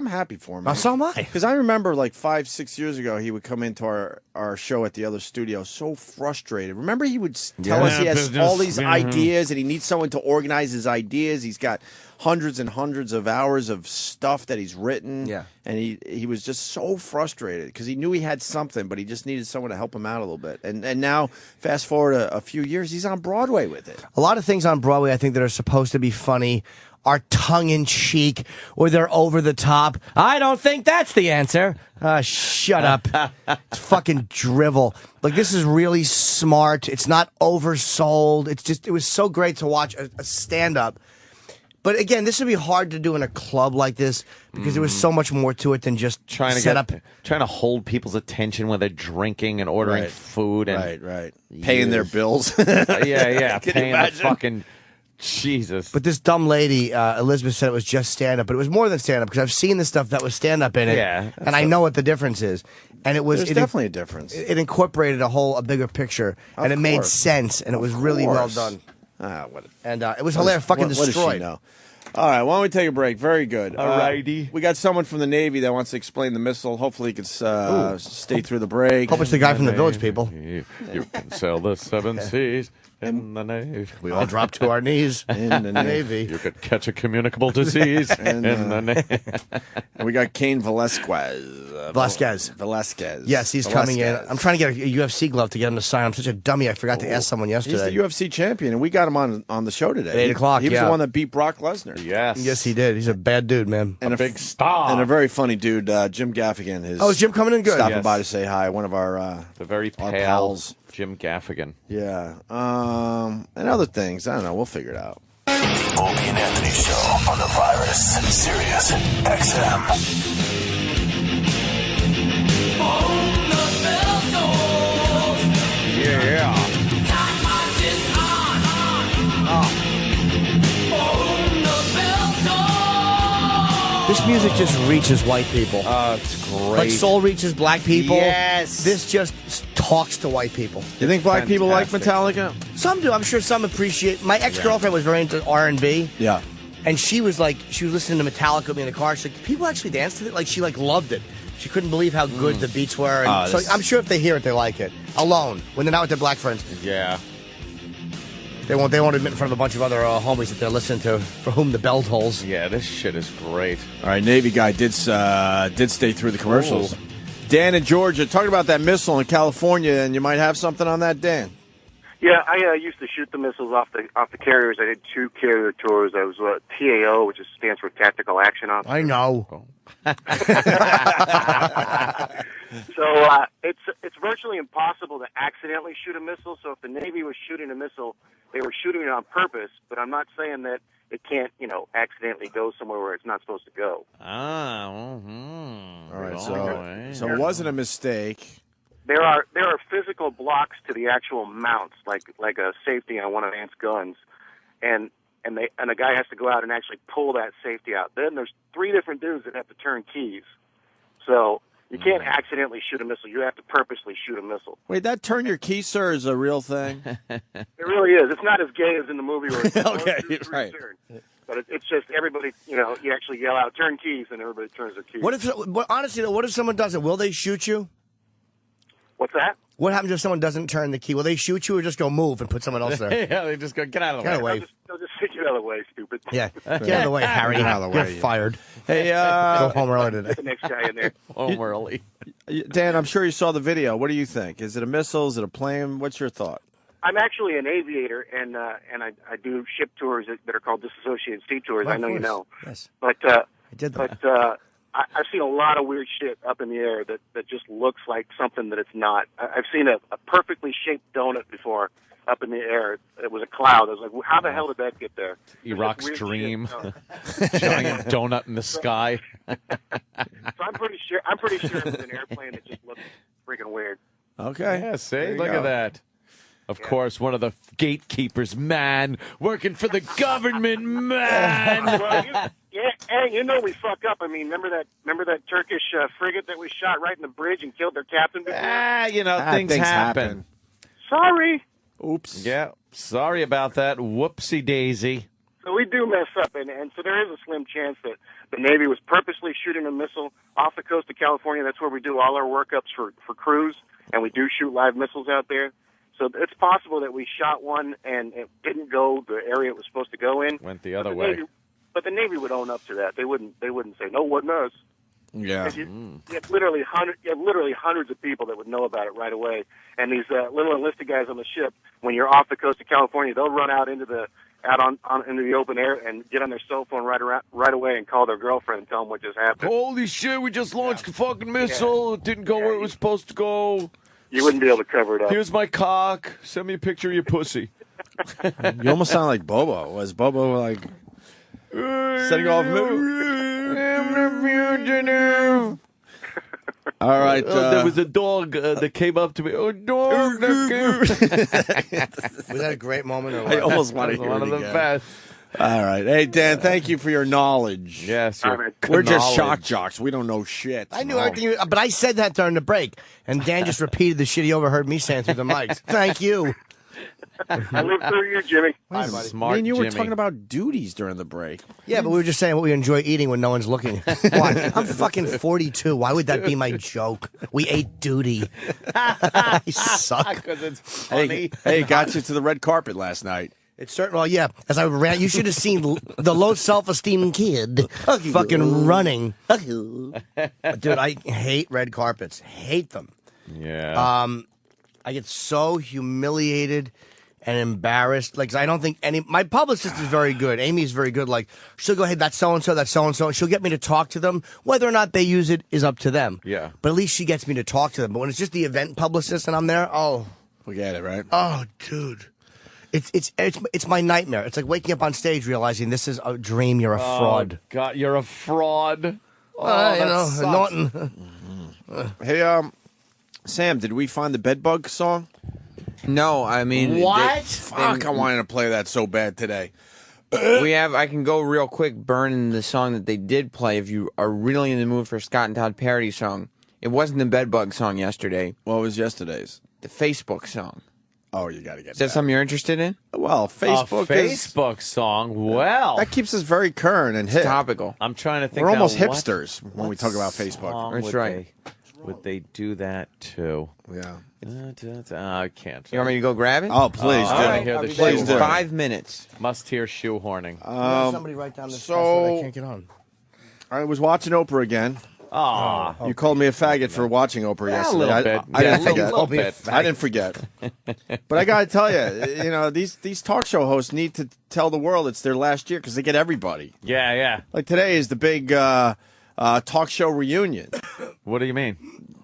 happy for him. Oh, so am I. Because I remember like 5-6 years ago, he would come into our show at the other studio so frustrated. Remember, he would tell us he has all these ideas and he needs someone to organize his ideas. He's got hundreds and hundreds of hours of stuff that he's written. Yeah. And he was just so frustrated because he knew he had something, but he just needed someone to help him out a little bit. And now, fast forward a few years, he's on Broadway with it. A lot of things on Broadway, I think, that are supposed to be funny are tongue-in-cheek or they're over the top. I don't think that's the answer. Shut up. It's fucking drivel. Like, this is really smart. It's not oversold. It was so great to watch a stand-up. But again, this would be hard to do in a club like this because there was so much more to it than just Trying to hold people's attention when they're drinking and ordering food and Right. Paying their bills. yeah, Can you paying the imagine? fucking Jesus. But this dumb lady, Elizabeth, said it was just stand-up, but it was more than stand-up because I've seen the stuff that was stand-up in it, and I know what the difference is. And it was There's definitely a difference. It incorporated a bigger picture, and it made sense, and it was really well done. And it was hilarious, fucking what does she destroyed. know? All right, why don't we take a break? Very good. All righty. We got someone from the Navy that wants to explain the missile. Hopefully he can stay through the break. Hope it's the guy from the Village People. You can sail the 7 seas in the Navy. We all drop to our knees in the Navy. You could catch a communicable disease in the Navy. And we got Cain Velasquez. Velasquez. Yes, he's coming in. I'm trying to get a UFC glove to get him to sign. I'm such a dummy. I forgot to ask someone yesterday. He's the UFC champion, and we got him on the show today. At 8 o'clock, He was the one that beat Brock Lesnar. Yes, he did. He's a bad dude, man. And a big star. And a very funny dude, Jim Gaffigan. Is Jim coming in good? Stopping by to say hi. One of our the very our pale pals. Jim Gaffigan. Yeah. And other things. I don't know. We'll figure it out. Opie and Anthony Show on the Virus. Sirius XM. Yeah. This music just reaches white people. It's great. Like soul reaches black people. Yes. This just talks to white people. You think black people like Fantastic. Metallica? Some do. I'm sure some appreciate. My ex-girlfriend was very into R&B. Yeah. And she was listening to Metallica with me in the car. She's like, people actually danced to it? Like, she loved it. She couldn't believe how good the beats were. And so I'm sure if they hear it, they like it. Alone, when they're not with their black friends. Yeah. They won't admit in front of a bunch of other homies that they're listening to, for whom the bell tolls. Yeah, this shit is great. All right, Navy guy did stay through the commercials. Ooh. Dan in Georgia, talking about that missile in California, and you might have something on that, Dan. Yeah, I used to shoot the missiles off the carriers. I did 2 carrier tours. I was TAO, which stands for Tactical Action Officer. I know. So it's virtually impossible to accidentally shoot a missile. So if the Navy was shooting a missile, they were shooting it on purpose. But I'm not saying that it can't, accidentally go somewhere where it's not supposed to go. All right, so it wasn't a mistake. There are physical blocks to the actual mounts, like a safety on one of Ant's guns, and a guy has to go out and actually pull that safety out. Then there's 3 different dudes that have to turn keys. So you can't accidentally shoot a missile. You have to purposely shoot a missile. Wait, that turn your key, sir, is a real thing? It really is. It's not as gay as in the movie where it's okay, right. Turn. But it's just everybody, you actually yell out, turn keys, and everybody turns their keys. Honestly, though, what if someone does it? Will they shoot you? What's that? What happens if someone doesn't turn the key? Will they shoot you or just go move and put someone else there? Yeah, they just go, get out of the way. They'll just say, get out of the way, stupid. Yeah, get out of the way, Harry. Get out of the way. You're fired. Hey, go home early today. Get the next guy in there. Home early. Dan, I'm sure you saw the video. What do you think? Is it a missile? Is it a plane? What's your thought? I'm actually an aviator, and I do ship tours that are called disassociated sea tours. Well, I know you know. Yes. But I did that. But I've seen a lot of weird shit up in the air that just looks like something that it's not. I've seen a perfectly shaped donut before up in the air. It was a cloud. I was like, how the hell did that get there? Iraq's dream. Giant donut in the sky. So I'm pretty sure it was an airplane that just looked freaking weird. Okay. Yeah, see? Look at that. Of course, one of the gatekeepers, man, working for the government, man. Well, hey, we fuck up. I mean, remember that Turkish frigate that we shot right in the bridge and killed their captain before? Things happen. Sorry. Oops. Yeah, sorry about that. Whoopsie daisy. So we do mess up, and so there is a slim chance that the Navy was purposely shooting a missile off the coast of California. That's where we do all our workups for crews, and we do shoot live missiles out there. So it's possible that we shot one and it didn't go the area it was supposed to go in. Went the other way. But the Navy would own up to that. They wouldn't say, no, it wasn't us. Yeah. You have literally hundreds of people that would know about it right away. And these little enlisted guys on the ship, when you're off the coast of California, they'll run out into the open air and get on their cell phone right away and call their girlfriend and tell them what just happened. Holy shit! We just launched a fucking missile. Yeah. It didn't go where it was supposed to go. You wouldn't be able to cover it up. Here's my cock. Send me a picture of your pussy. You almost sound like Bobo. Was Bobo like setting off? All right. There was a dog that came up to me. Oh, dog! Was that a great moment? Or what? I almost want to hear one of the best. All right. Hey, Dan, thank you for your knowledge. Yes, we're just shock jocks. We don't know shit. I knew everything, but I said that during the break, and Dan just repeated the shit he overheard me saying through the mics. Thank you. I lived through you, Jimmy. Smart Me and you were Jimmy. talking about duties during the break. Yeah, but we were just saying what we enjoy eating when no one's looking. Why? I'm fucking 42. Why would that be my joke? We ate duty. I suck. Because it's funny. Hey, got you to the red carpet last night. It's certain. Well, yeah. As I ran, you should have seen the low self-esteem kid fucking running. Dude, I hate red carpets. Hate them. Yeah. I get so humiliated and embarrassed. Like, I don't think my publicist is very good. Amy's very good. Like, she'll go, hey, that's so-and-so, that's so-and-so. And she'll get me to talk to them. Whether or not they use it is up to them. Yeah. But at least she gets me to talk to them. But when it's just the event publicist and I'm there, forget it, right? Oh, dude. It's my nightmare. It's like waking up on stage realizing this is a dream. You're a fraud. Oh, God, you're a fraud. Oh, Norton. Hey, Sam, did we find the bedbug song? No, I mean... What? Fuck, I wanted to play that so bad today. I can go real quick, burn the song that they did play if you are really in the mood for a Scott and Todd parody song. It wasn't the bedbug song yesterday. What was yesterday's? The Facebook song. Oh, you got to get Is that something you're interested in? Well, Facebook Facebook song. Well, that keeps us very current and hip. Topical. I'm trying to think. We're almost hipsters when we talk about Facebook. That's right. Would they do that too? Yeah. I can't. You want me to go grab it? Oh, please do. I want to hear the Please do. 5 minutes. Must hear shoehorning. Somebody write down this password. I can't get on. I was watching Oprah again. Aw. You called me a faggot for watching Oprah yesterday. A little bit. I didn't Yeah, forget. a little bit. I didn't forget. But I got to tell you, these talk show hosts need to tell the world it's their last year because they get everybody. Yeah. Like today is the big talk show reunion. What do you mean?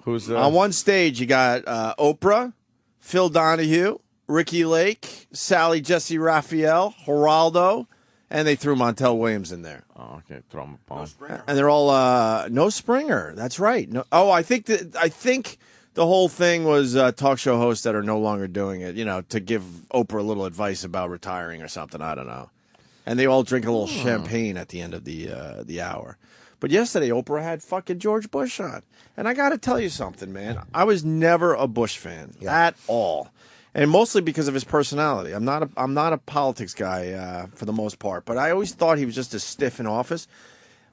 Who's on one stage? You got Oprah, Phil Donahue, Ricky Lake, Sally Jesse Raphael, Geraldo, and they threw Montel Williams in there. Oh, okay, throw him a bone. And they're all no Springer. That's right. No. Oh, I think the whole thing was talk show hosts that are no longer doing it. To give Oprah a little advice about retiring or something. I don't know. And they all drink a little champagne at the end of the hour. But yesterday, Oprah had fucking George Bush on, and I got to tell you something, man. I was never a Bush fan at all, and mostly because of his personality. I'm not a politics guy for the most part, but I always thought he was just as stiff in office.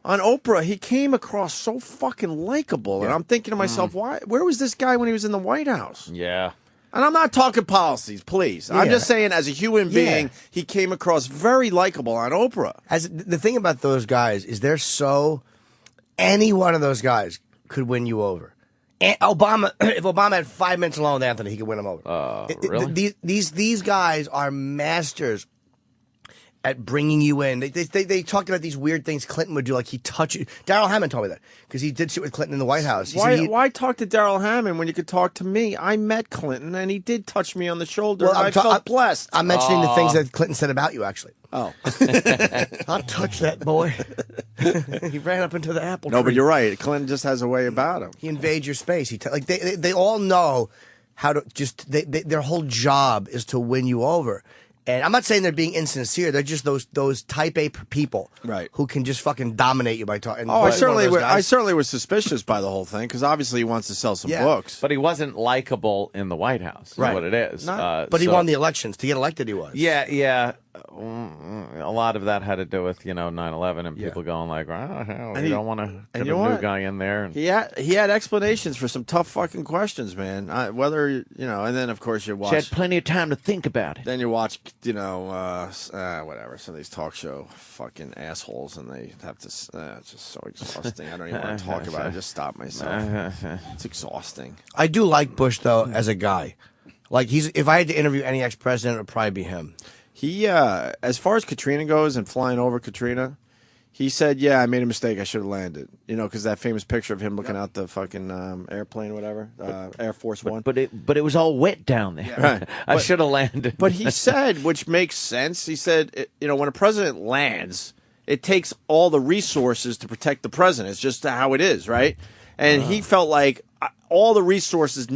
On Oprah, he came across so fucking likable, and I'm thinking to myself, where was this guy when he was in the White House? Yeah. And I'm not talking policies, please. I'm just saying, as a human being, he came across very likable on Oprah. As the thing about those guys is they're so. Any one of those guys could win you over. And Obama, if Obama had 5 minutes alone with Anthony, he could win him over. Really? These guys are masters at bringing you in. They talked about these weird things Clinton would do, like he touch you. Darrell Hammond told me that because he did shit with Clinton in the White House. Why talk to Darrell Hammond when you could talk to me? I met Clinton, and he did touch me on the shoulder. Well, I felt blessed. I'm mentioning the things that Clinton said about you, actually. Oh. I'll touch that boy. He ran up into the apple tree. No, but you're right. Clinton just has a way about him. He invades your space. They all know how to just their whole job is to win you over. And I'm not saying they're being insincere. They're just those type A people, right? Who can just fucking dominate you by talking. Oh, I certainly was suspicious by the whole thing because obviously he wants to sell some books. But he wasn't likable in the White House. Is what it is. But he won the elections. To get elected, he was. Yeah. A lot of that had to do with 9/11 and people going like, you don't want to get a new guy in there. And he had explanations for some tough fucking questions, man. And then of course you watch. She had plenty of time to think about it. Then you watch, whatever. Some of these talk show fucking assholes, and they have to. It's just so exhausting. I don't even want to talk about it. I just stop myself. It's exhausting. I do like Bush though as a guy. Like if I had to interview any ex-president, it would probably be him. He, as far as Katrina goes and flying over Katrina, he said, I made a mistake. I should have landed. Because that famous picture of him looking out the fucking airplane, whatever, Air Force One. But it was all wet down there. Right. I should have landed. But he said, which makes sense, he said, when a president lands, it takes all the resources to protect the president. It's just how it is, right? And he felt like all the resources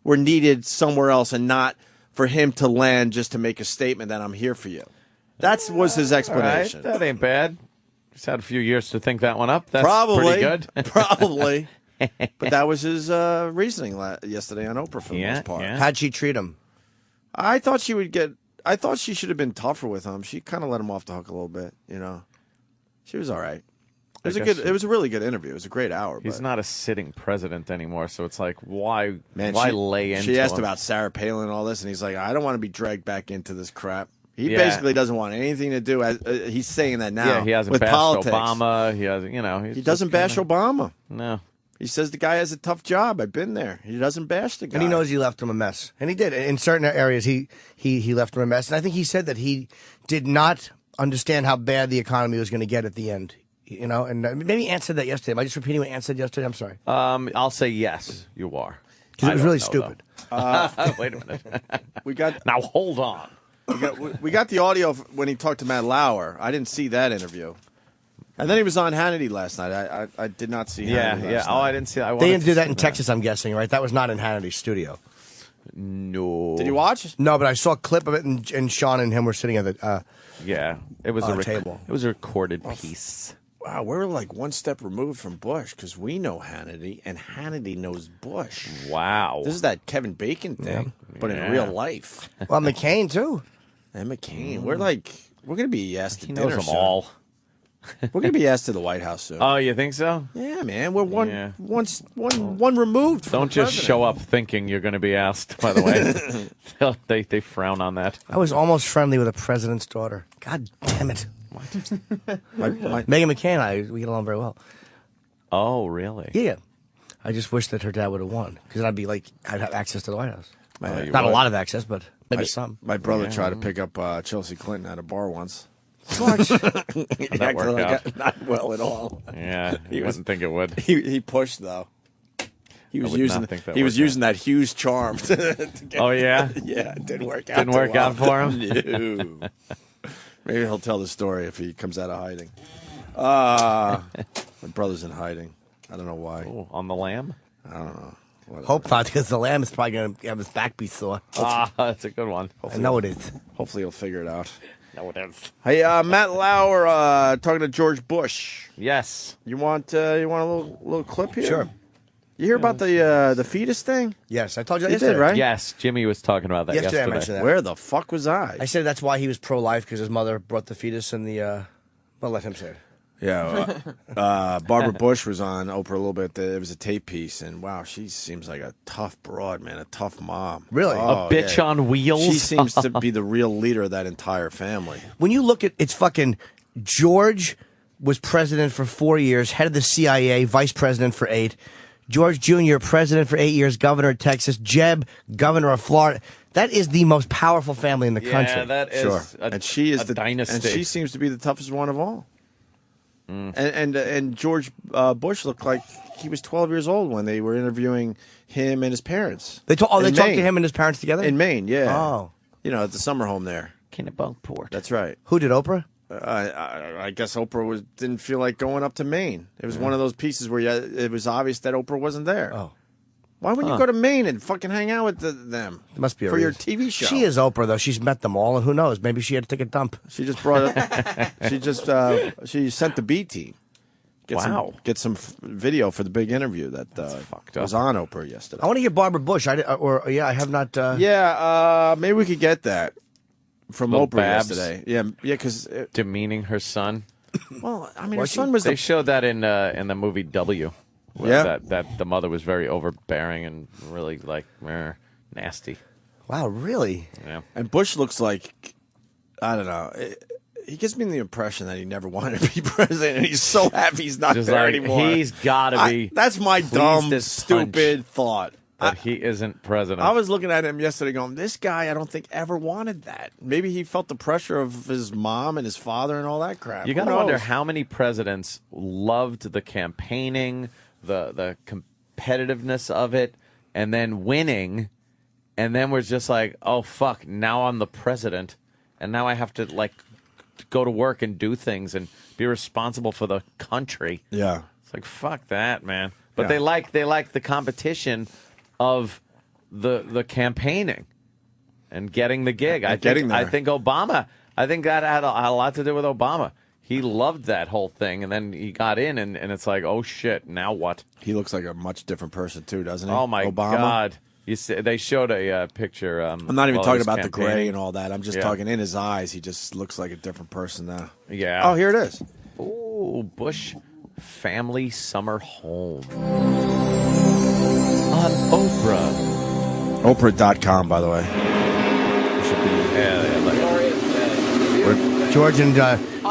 were needed somewhere else and not for him to land just to make a statement that I'm here for you. That was his explanation. Right, that ain't bad. Just had a few years to think that one up. That's probably pretty good. Probably. But that was his reasoning yesterday on Oprah for the most part. Yeah. How'd she treat him? I thought she should have been tougher with him. She kind of let him off the hook a little bit, She was all right. It was a really good interview. It was a great hour. He's not a sitting president anymore, so it's like, why lay into She asked him? about Sarah Palin and all this, and he's like, I don't want to be dragged back into this crap. He basically doesn't want anything to do. He's saying that now. Yeah, he hasn't with bashed politics. Obama. He has, he doesn't bash Obama. No. He says the guy has a tough job. I've been there. He doesn't bash the guy. And he knows he left him a mess. And he did. In certain areas, he left him a mess. And I think he said that he did not understand how bad the economy was going to get at the end. And maybe Ant said that yesterday. Am I just repeating what Ant said yesterday? I'm sorry. I'll say yes, you are. Because it was really stupid. Wait a minute. Now hold on. We got the audio when he talked to Matt Lauer. I didn't see that interview. And then he was on Hannity last night. I did not see Hannity last night. Oh, I didn't see that. They didn't do that in Texas, I'm guessing, right? That was not in Hannity's studio. No. Did you watch? No, but I saw a clip of it, and Sean and him were sitting at the it was a table. It was a recorded piece. Wow, we're like one step removed from Bush because we know Hannity and Hannity knows Bush. Wow. This is that Kevin Bacon thing, but in real life. Well, McCain, too. And McCain. We're going to be asked to He dinner knows them soon. all. We're gonna be asked to the White House soon. Oh, you think so? Yeah, man. We're one removed from Don't the just president. show up thinking you're going to be asked, by the way. they frown on that. I was almost friendly with the president's daughter. God damn it. Megan McCain, we get along very well. Oh, really? Yeah. I just wish that her dad would have won, because I'd have access to the White House. Man, Not a lot of access, but maybe some. My brother tried to pick up Chelsea Clinton at a bar once. Smart. That worked out. Not well at all. Yeah, you wouldn't think it would. He pushed though. He was would using not think that he was worked using that Hughes charm. To get, Oh, yeah? Yeah, it didn't work out. Didn't too work well. out for him? No. Maybe he'll tell the story if he comes out of hiding. My brother's in hiding. I don't know why. Ooh, on the lamb? I don't know. Whatever. Hope not, because the lamb is probably going to have his back be sore. That's a good one. I know it is. Hopefully he'll figure it out. No, it is. Hey, Matt Lauer talking to George Bush. Yes. You want a little clip here? Sure. You hear about the fetus thing? Yes, I told you You yesterday. did, right? Yes, Jimmy was talking about that Yesterday I yesterday. mentioned that. Where the fuck was I? I said that's why he was pro-life, because his mother brought the fetus in the... Well, let him say it. Yeah, Barbara Bush was on Oprah a little bit. It was a tape piece, and wow, she seems like a tough broad, man, a tough mom. Really? Oh, A bitch on wheels? She seems to be the real leader of that entire family. When you look at it's fucking George was president for 4 years, head of the CIA, vice president for 8. George Jr., president for 8 years, governor of Texas. Jeb, governor of Florida. That is the most powerful family in the country. Yeah, that is Sure, and she is a dynasty. and she seems to be the toughest one of all. And George Bush looked like he was 12 years old when they were interviewing him and his parents. They talked to Maine. him and his parents together? In Maine, yeah. Oh. You know, at the summer home there. Kennebunkport. That's right. Who did, Oprah? I guess Oprah didn't feel like going up to Maine. It was one of those pieces where it was obvious that Oprah wasn't there. Oh. Why wouldn't you go to Maine and fucking hang out with them? There must be a for your reason. TV show. She is Oprah, though. She's met them all, and who knows? Maybe she had to take a dump. She just brought it. she sent the B team. Get some video for the big interview that was on Oprah yesterday. I want to get Barbara Bush. I have not. Maybe we could get that from Little Oprah Babs. yesterday. Yeah, because Demeaning her son. well, I mean, her son was They showed that in the movie W. Yeah. That the mother was very overbearing and really nasty. Wow, really? Yeah. And Bush looks like, I don't know. He gives me the impression that he never wanted to be president, and he's so happy he's not Just there like, anymore. he's got to be. That's my pleased dumb, as stupid thought. But he isn't president. I was looking at him yesterday going, this guy I don't think ever wanted that. Maybe he felt the pressure of his mom and his father and all that crap. You got Who to wonder knows? how many presidents loved the campaigning, the competitiveness of it, and then winning, and then was just like, oh, fuck, now I'm the president, and now I have to, go to work and do things and be responsible for the country. Yeah. It's like, fuck that, man. But Yeah. they like the competition of the campaigning and getting the gig. I think Obama, I think that had a lot to do with Obama. He loved that whole thing, and then he got in, and it's like, oh, shit, now what? He looks like a much different person, too, doesn't he? Oh, my Obama? God. You see, they showed a picture. I'm not even while he talking was about the gray campaigning. and all that. I'm just talking in his eyes. He just looks like a different person now. Yeah. Oh, here it is. Ooh, Bush family summer home. On Oprah. Oprah.com, by the way. George and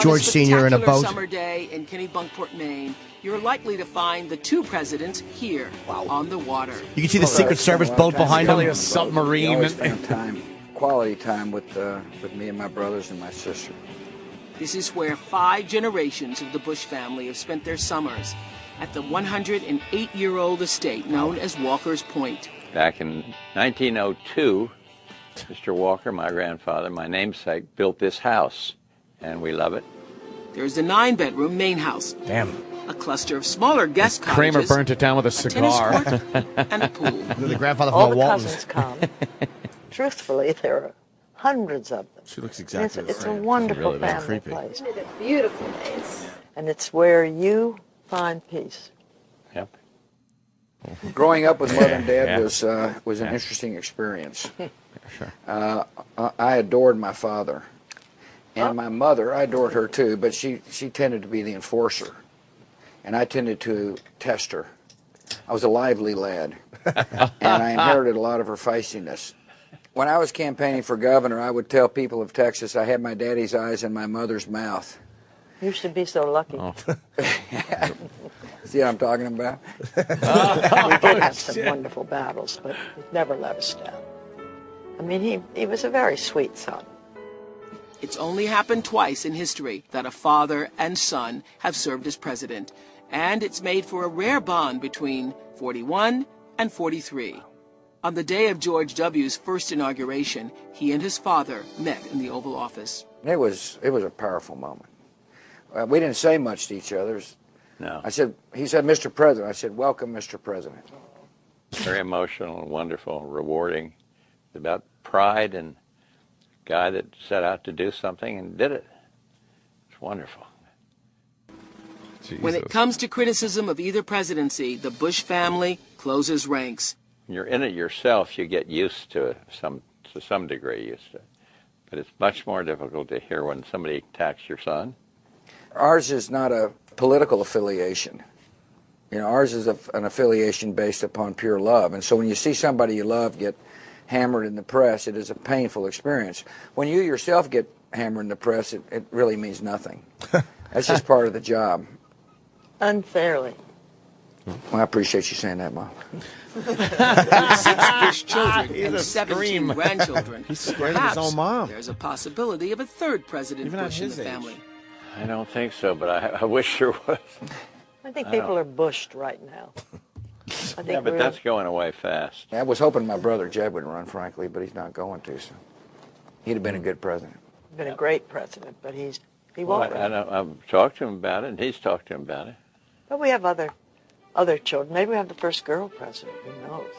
George Sr. in a boat. Summer day in Kennebunkport, Maine. You're likely to find the two presidents here on the water. You can see the Secret Service boat behind Probably him. a submarine. We always spend time, quality time with me and my brothers and my sister. This is where 5 generations of the Bush family have spent their summers at the 108-year-old estate known as Walker's Point. Back in 1902, Mr. Walker, my grandfather, my namesake, built this house, and we love it. There's a 9-bedroom main house. Damn. A cluster of smaller guest Kramer cottages. burnt it down with a cigar. Tennis court and a pool. The grandfather All from the the cousins Waltons. come. Truthfully, there are hundreds of them. She looks And exactly the it's a same. wonderful Really, really family creepy. place. It's a beautiful place. And it's where you find peace. Yep. Growing up with mother and dad Yeah. was an interesting experience. Sure. I adored my father, And my mother, I adored her too, but she tended to be the enforcer. And I tended to test her. I was a lively lad. And I inherited a lot of her feistiness. When I was campaigning for governor, I would tell people of Texas I had my daddy's eyes in my mother's mouth. You should be so lucky. See what I'm talking about? We did have some wonderful battles, but he never let us down. I mean, he was a very sweet son. It's only happened twice in history that a father and son have served as president, and it's made for a rare bond between 41 and 43. On the day of George W.'s first inauguration, he and his father met in the Oval Office. It was a powerful moment. We didn't say much to each other. No. He said, Mr. President. I said, welcome, Mr. President. Very emotional and wonderful, rewarding. It's about pride and a guy that set out to do something and did it. It's wonderful. When it comes to criticism of either presidency, the Bush family closes ranks. When you're in it yourself, you get used to it, to some degree used to it. But it's much more difficult to hear when somebody attacks your son. Ours is not a political affiliation. You know, ours is an affiliation based upon pure love. And so when you see somebody you love get hammered in the press, it is a painful experience. When you yourself get hammered in the press, it really means nothing. That's just part of the job. Unfairly. Well, I appreciate you saying that, Mom. With 6 Bush children He's and a 17 scream. grandchildren, He's scared of perhaps his own mom. there's a possibility of a third President Even at Bush in his the age. family. I don't think so, but I wish there was. I think people are bushed right now. I think Yeah, but that's going away fast. I was hoping my brother Jeb would run, frankly, but he's not going to. So he'd have been a good president. been a great president, but he Well, won't. I've talked to him about it, and he's talked to him about it. But we have other children. Maybe we have the first girl president. Who knows?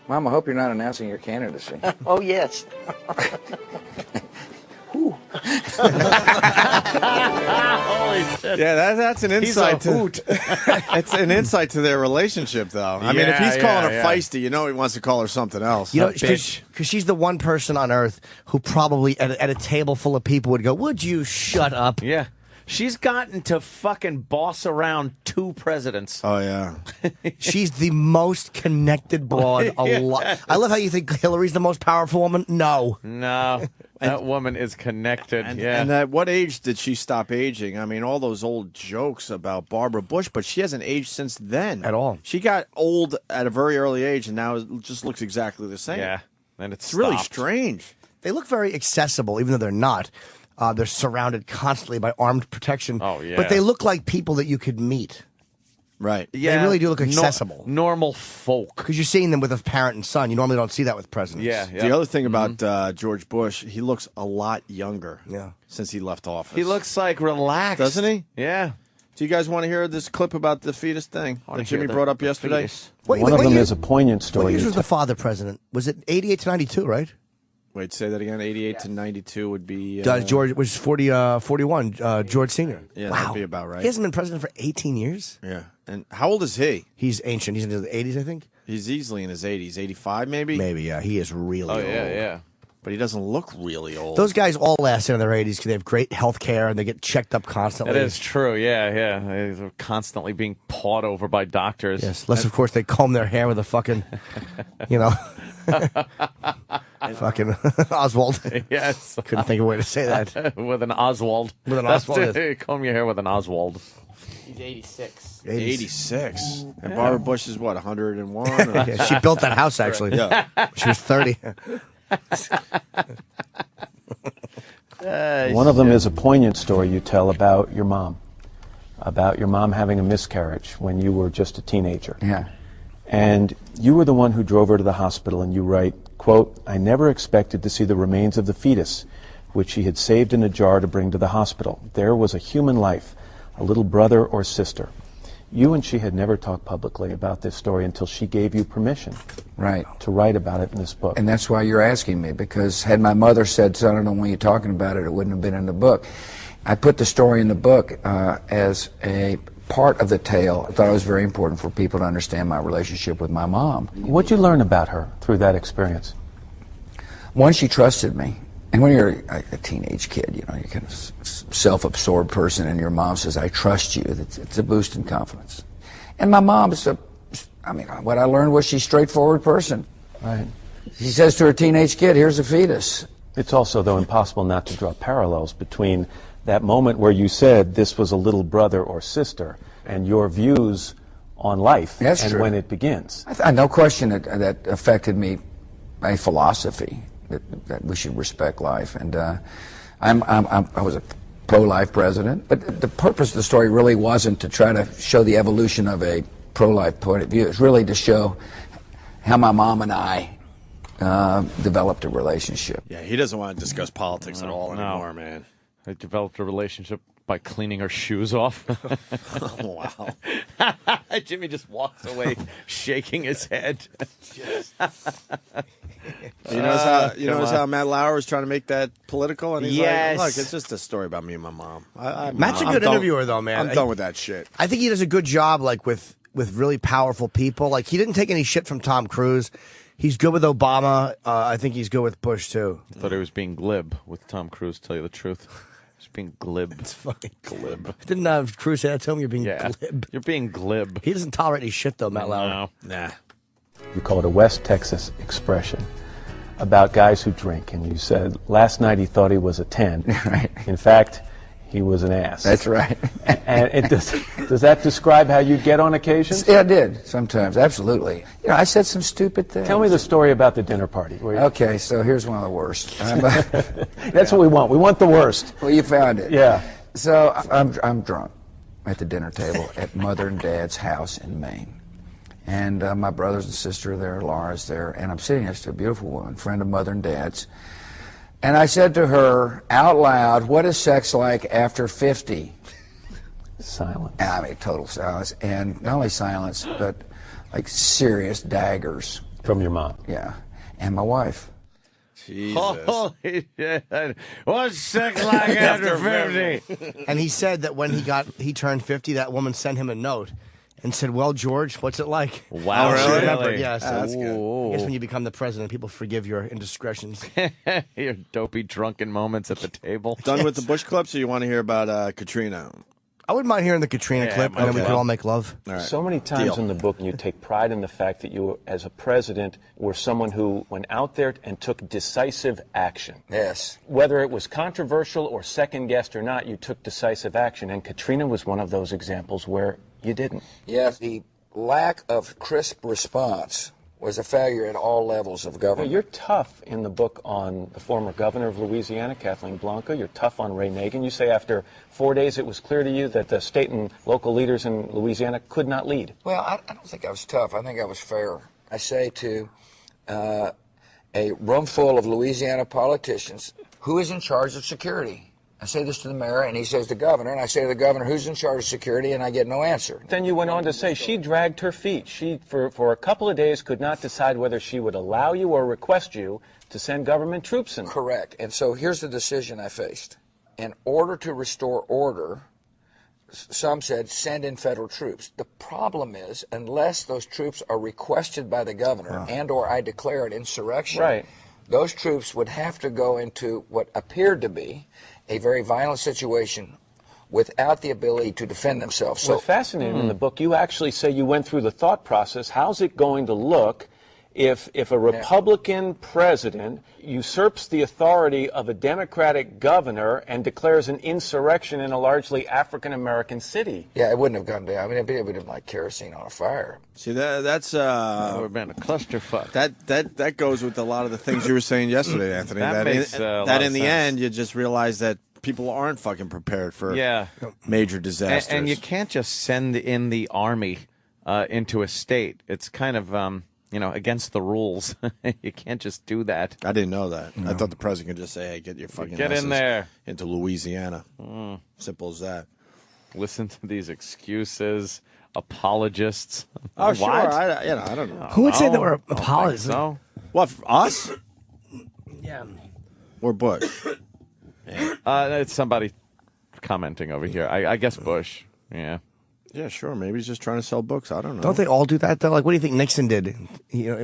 Mom, I hope you're not announcing your candidacy. Oh, yes. Holy shit. Yeah, that's an He's insight a to hoot. it's an insight to their relationship, though. I mean, if he's calling her feisty, you know he wants to call her something else. You know, Bitch. because she's the one person on earth who probably at a table full of people would go, "Would you shut up?" Yeah. She's gotten to fucking boss around 2 presidents. Oh, yeah. She's the most connected broad alive. I love how you think Hillary's the most powerful woman. No. That woman is connected. And at what age did she stop aging? I mean, all those old jokes about Barbara Bush, but she hasn't aged since then. At all. She got old at a very early age, and now it just looks exactly the same. Yeah. And It's really strange. They look very accessible, even though they're not. They're surrounded constantly by armed protection. Oh, yeah. But they look like people that you could meet. Right. They really do look accessible. Normal folk. Because you're seeing them with a parent and son. You normally don't see that with presidents. Yeah. The other thing about George Bush, he looks a lot younger since he left office. He looks like relaxed. Doesn't he? Yeah. Do you guys want to hear this clip about the fetus thing that Jimmy brought up yesterday? One of them is a poignant story. What years was the father president? Was it 88 to 92, right? Wait, say that again. 88 to 92 would be... George was 41, George Sr. Yeah, wow. that'd be about right. He hasn't been president for 18 years? Yeah. And how old is he? He's ancient. He's in his 80s, I think. He's easily in his 80s. 85, maybe? Maybe, yeah. He is really old. yeah. But he doesn't look really old. Those guys all last in their 80s because they have great health care and they get checked up constantly. That is true. Yeah. They're constantly being pawed over by doctors. Yes. Unless, of course, they comb their hair with a fucking, fucking Oswald. Yes. Couldn't think of a way to say that. With an Oswald. With an Oswald. Comb your hair with an Oswald. He's 86. 86. And Barbara Bush is what, 101? Yeah, she built that house, actually. Yeah. She was 30. One of them is a poignant story you tell about your mom having a miscarriage when you were just a teenager. Yeah. And you were the one who drove her to the hospital, and you write, quote, "I never expected to see the remains of the fetus, which she had saved in a jar to bring to the hospital. There was a human life, a little brother or sister. You and she had never talked publicly about this story until she gave you permission to write about it in this book." And that's why you're asking me, because had my mother said, "Son, I don't want you talking about it," it wouldn't have been in the book. I put the story in the book as a part of the tale. I thought it was very important for people to understand my relationship with my mom. What'd you learn about her through that experience? One, she trusted me. And when you're a teenage kid, you know, you're kind of self-absorbed person, and your mom says, I trust you. It's a boost in confidence. And my mom is what I learned was she's a straightforward person. Right. She says to her teenage kid, here's a fetus. It's also, though, impossible not to draw parallels between that moment where you said this was a little brother or sister and your views on life and true. when it begins. No question that affected me, my philosophy that we should respect life. And I was a pro-life president, but the purpose of the story really wasn't to try to show the evolution of a pro-life point of view. It's really to show how my mom and I developed a relationship. Yeah, he doesn't want to discuss politics at all anymore, man. They developed a relationship by cleaning her shoes off. Oh, wow. Jimmy just walks away shaking his head. You notice how Matt Lauer is trying to make that political? And he's like, look, it's just a story about me and my mom. Matt's a good interviewer, though, man. I'm done with that shit. I think he does a good job, like, with really powerful people. Like, he didn't take any shit from Tom Cruise. He's good with Obama. I think he's good with Bush, too. I thought he was being glib with Tom Cruise, to tell you the truth. He's being glib. It's fucking glib. Didn't Cruise say that to him? You're being glib. You're being glib. He doesn't tolerate any shit, though, Matt Lauer. No. Nah. You call it a West Texas expression about guys who drink, and you said last night he thought he was a 10. Right. In fact, he was an ass. That's right. And does that describe how you get on occasion? Yeah, I did sometimes, absolutely. You know, I said some stupid things. Tell me the story about the dinner party. Okay, so here's one of the worst. That's what we want. We want the worst. Well, you found it. Yeah. So I'm drunk at the dinner table at Mother and Dad's house in Maine. And my brothers and sister are there, Laura's there, and I'm sitting next to a beautiful woman, friend of Mother and Dad's. And I said to her out loud, what is sex like after 50? Silence. And I mean, total silence. And not only silence, but like serious daggers. From your mom? Yeah. And my wife. Jesus. Holy shit. What's sex like after 50? And he said that when he turned 50, that woman sent him a note and said, well, George, what's it like? Wow, She really? remembered, yeah. So That's good. I guess when you become the president, people forgive your indiscretions. Your dopey drunken moments at the table. Done with the Bush clips, or you want to hear about Katrina? I wouldn't mind hearing the Katrina clip, and then we could all make love. All right. So many times Deal. in the book, you take pride in the fact that you, as a president, were someone who went out there and took decisive action. Yes. Whether it was controversial or second-guessed or not, you took decisive action, and Katrina was one of those examples where you didn't. Yes, the lack of crisp response was a failure at all levels of government. You're tough in the book on the former governor of Louisiana, Kathleen Blanco. You're tough on Ray Nagin. You say after 4 days it was clear to you that the state and local leaders in Louisiana could not lead. Well, I don't think I was tough. I think I was fair. I say to a room full of Louisiana politicians, who is in charge of security? I say this to the mayor, and he says the governor, and I say to the governor, who's in charge of security, and I get no answer. Then you went on to say she dragged her feet. She, for a couple of days, could not decide whether she would allow you or request you to send government troops in. Correct. And so here's the decision I faced. In order to restore order, some said send in federal troops. The problem is, unless those troops are requested by the governor and or I declare an insurrection, right, those troops would have to go into what appeared to be a very violent situation without the ability to defend themselves. So, what's fascinating in the book, you actually say you went through the thought process. How's it going to look if a Republican president usurps the authority of a Democratic governor and declares an insurrection in a largely African-American city? Yeah, it wouldn't have gone down. I mean, it would have been like kerosene on a fire. See, that's that would have been a clusterfuck. That goes with a lot of the things you were saying yesterday, Anthony. that in the end, you just realize that people aren't fucking prepared for major disasters. And you can't just send in the army into a state. It's kind of against the rules. You can't just do that. I didn't know that. No. I thought the president could just say, hey, get your fucking get in there into Louisiana. Simple as that. Listen to these excuses. Apologists. Oh, sure. I don't know. Who would say that we're apologists? No. What, us? Yeah. Or Bush? It's somebody commenting over here. I guess Bush. Yeah. Yeah, sure. Maybe he's just trying to sell books. I don't know. Don't they all do that, though? Like, what do you think Nixon did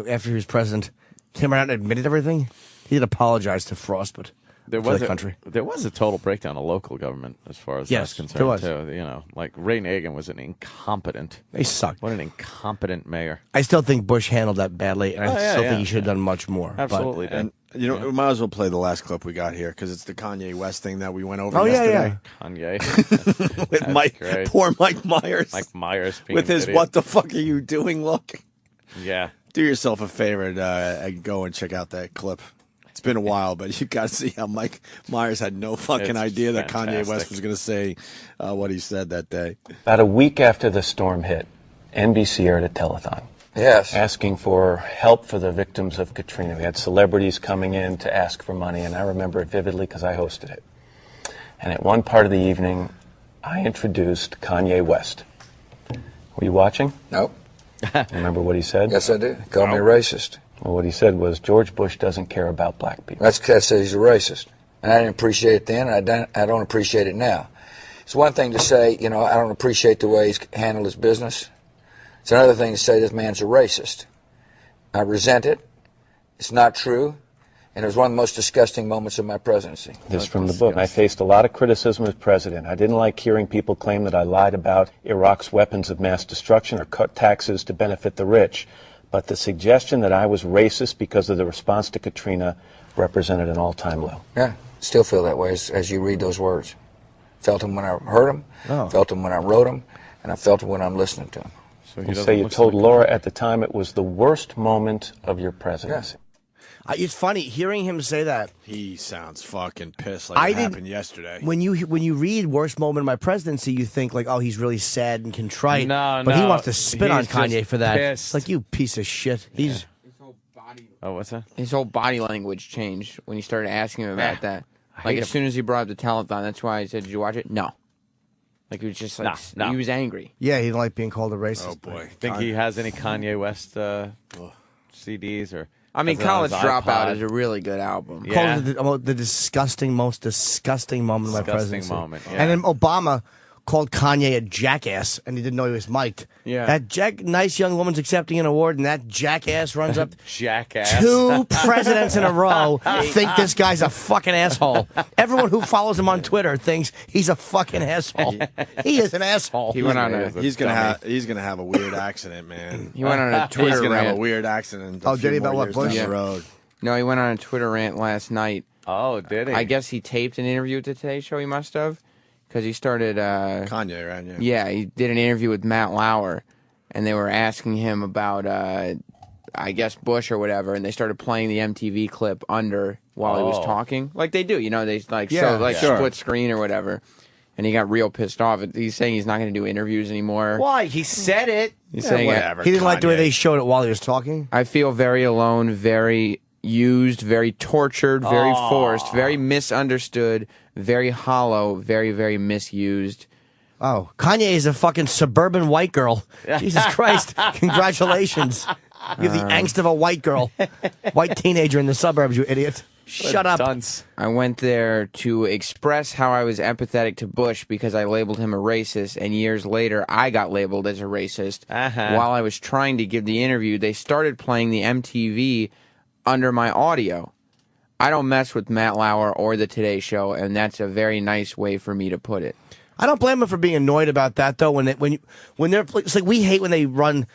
after he was president? Came around and admitted everything? He did apologize to Frost, but There for was the country. There was a total breakdown of local government as far as Yes, that's there concerned, was. too. You know, like Ray Nagin was an incompetent. He sucked. What an incompetent mayor. I still think Bush handled that badly, and I Oh, still yeah, think he should have done much more. Absolutely. And you know, we might as well play the last clip we got here because it's the Kanye West thing that we went over Oh, yeah, yesterday. Kanye. With That's Mike, great. poor Mike Myers. Mike Myers being with his an idiot. "What the fuck are you doing?" look. Yeah. Do yourself a favor and go and check out that clip. It's been a while, but you got to see how Mike Myers had no fucking It's idea that Kanye West fantastic. was going to say what he said that day. About a week after the storm hit, NBC aired a telethon. Yes. Asking for help for the victims of Katrina. We had celebrities coming in to ask for money, and I remember it vividly because I hosted it. And at one part of the evening, I introduced Kanye West. Were you watching? Nope. Remember what he said? Yes, I do. Call me racist. Well, what he said was, George Bush doesn't care about black people. That says he's a racist. And I didn't appreciate it then, and I don't appreciate it now. It's one thing to say, you know, I don't appreciate the way he's handled his business. It's another thing to say this man's a racist. I resent it. It's not true. And it was one of the most disgusting moments of my presidency. This from the book. I faced a lot of criticism as president. I didn't like hearing people claim that I lied about Iraq's weapons of mass destruction or cut taxes to benefit the rich. But the suggestion that I was racist because of the response to Katrina represented an all-time low. Yeah, still feel that way as you read those words. Felt them when I heard them, felt them when I wrote them, and I felt them when I'm listening to them. You say you told Laura at the time it was the worst moment of your presidency. It's funny hearing him say that. He sounds fucking pissed like it happened yesterday. When you read worst moment of my presidency, you think like, oh, he's really sad and contrite. No, but he no, wants to spit on he's Kanye just for that. pissed. It's like, you piece of shit. He's Oh, what's that? His whole body language changed when you started asking him about that. Like, hate as soon as he brought up the telethon, that's why I said, did you watch it? No. Like, he was just like, No. he was angry. Yeah, he didn't like being called a racist. Oh boy. Think he has any Kanye West CDs or? I mean, has it on College his Dropout iPod? is a really good album. Yeah. Called it the most disgusting moment of my Disgusting presidency. moment, yeah. And then Obama called Kanye a jackass, and he didn't know he was mic'd. Yeah. That nice young woman's accepting an award, and that jackass runs up. Jackass. 2 presidents in a row think this guy's a fucking asshole. Everyone who follows him on Twitter thinks he's a fucking asshole. He is an asshole. He went on a He's gonna have a weird accident, man. He went on a Twitter He's gonna have a rant. weird accident. Oh, did he? About what, Bush? Down the road. No, he went on a Twitter rant last night. Oh, did he? I guess he taped an interview at the Today Show. He must have, because he started. Kanye, right? Yeah. Yeah, he did an interview with Matt Lauer, and they were asking him about, I guess, Bush or whatever, and they started playing the MTV clip under while he was Oh. talking, like they do. You know, they like Yeah, show split screen or whatever. And he got real pissed off. He's saying he's not going to do interviews anymore. Why? He said it. He's saying whatever. He didn't like the way Kanye. they showed it while he was talking. I feel very alone, very used, very tortured, very forced, very misunderstood, very hollow, very, very misused. Oh, Kanye is a fucking suburban white girl. Jesus Christ. Congratulations. You have the angst of a white girl. White teenager in the suburbs, you idiot. Shut up. Dunce. I went there to express how I was empathetic to Bush because I labeled him a racist, and years later I got labeled as a racist. While I was trying to give the interview, they started playing the MTV under my audio. I don't mess with Matt Lauer or the Today Show, and that's a very nice way for me to put it. I don't blame him for being annoyed about that, though. When they're it's like we hate when they run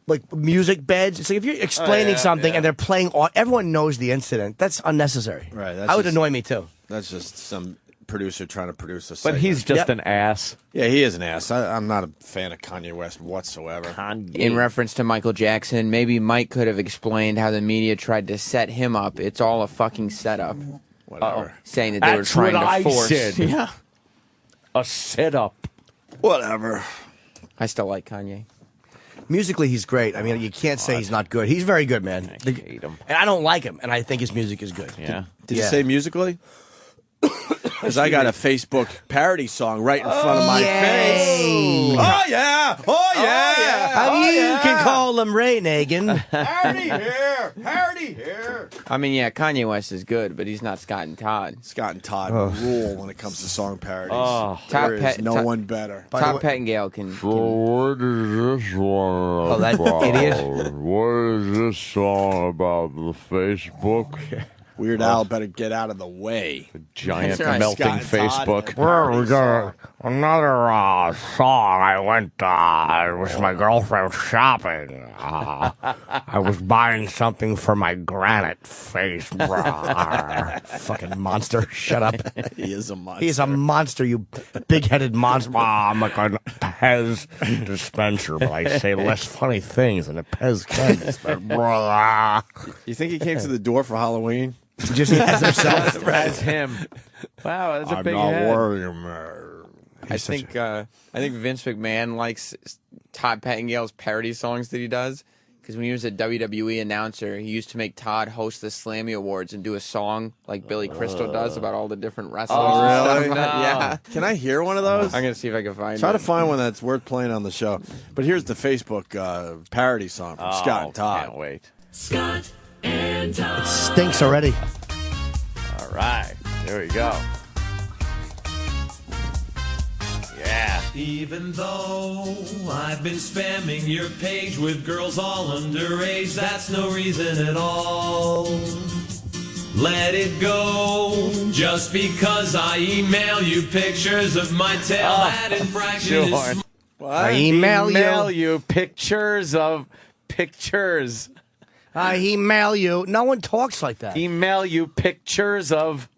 like music beds. It's like if you're explaining something and they're playing, everyone knows the incident. That's unnecessary. Right. That would annoy me too. That's just some producer trying to produce a But segment. he's just an ass. Yeah, he is an ass. I'm not a fan of Kanye West whatsoever. In reference to Michael Jackson, maybe Mike could have explained how the media tried to set him up. It's all a fucking setup. Whatever. Saying that they That's were trying what to I force. said. Yeah. A setup. Whatever. I still like Kanye. Musically, he's great. I mean, you can't say he's not good. He's very good, man. I hate him. And I don't like him, and I think his music is good. Yeah. Did you say musically? Because I got a Facebook parody song right in front of my face. Oh, yeah. Oh, yeah. You can call him Ray Nagin. Parody here. Parody here. I mean, yeah, Kanye West is good, but he's not Scott and Todd. Scott and Todd rule when it comes to song parodies. Oh. There is no one better. Tom Pettingale can. What is this one Oh, that about? idiot. What is this song about? The Facebook? Weird Al better get out of the way. Giant That's right, melting Scott Todd. Facebook. Well, we got another song. I went with my girlfriend shopping. I was buying something for my granite face. Fucking monster. Shut up. He is a monster. He is a monster, you big-headed monster. I'm like a Pez dispenser, but I say less funny things than a Pez can dispenser. You think he came to the door for Halloween? Just as himself. As him. Wow, that's a I'm big not head. worried. I think Vince McMahon likes Todd Pettingale's parody songs that he does. Because when he was a WWE announcer, he used to make Todd host the Slammy Awards and do a song like Billy Crystal does about all the different wrestlers. Oh, and really? stuff. Yeah. Can I hear one of those? I'm going to see if I can find Try it. to find one that's worth playing on the show. But here's the Facebook parody song from Scott and Todd. Can't wait. Scott and Todd. It stinks already. All right. Here we go. Yeah. Even though I've been spamming your page with girls all underage, that's no reason at all. Let it go. Just because I email you pictures of my tail, that infraction Sure. is... I email you pictures of pictures. I email you. No one talks like that. Email you pictures of...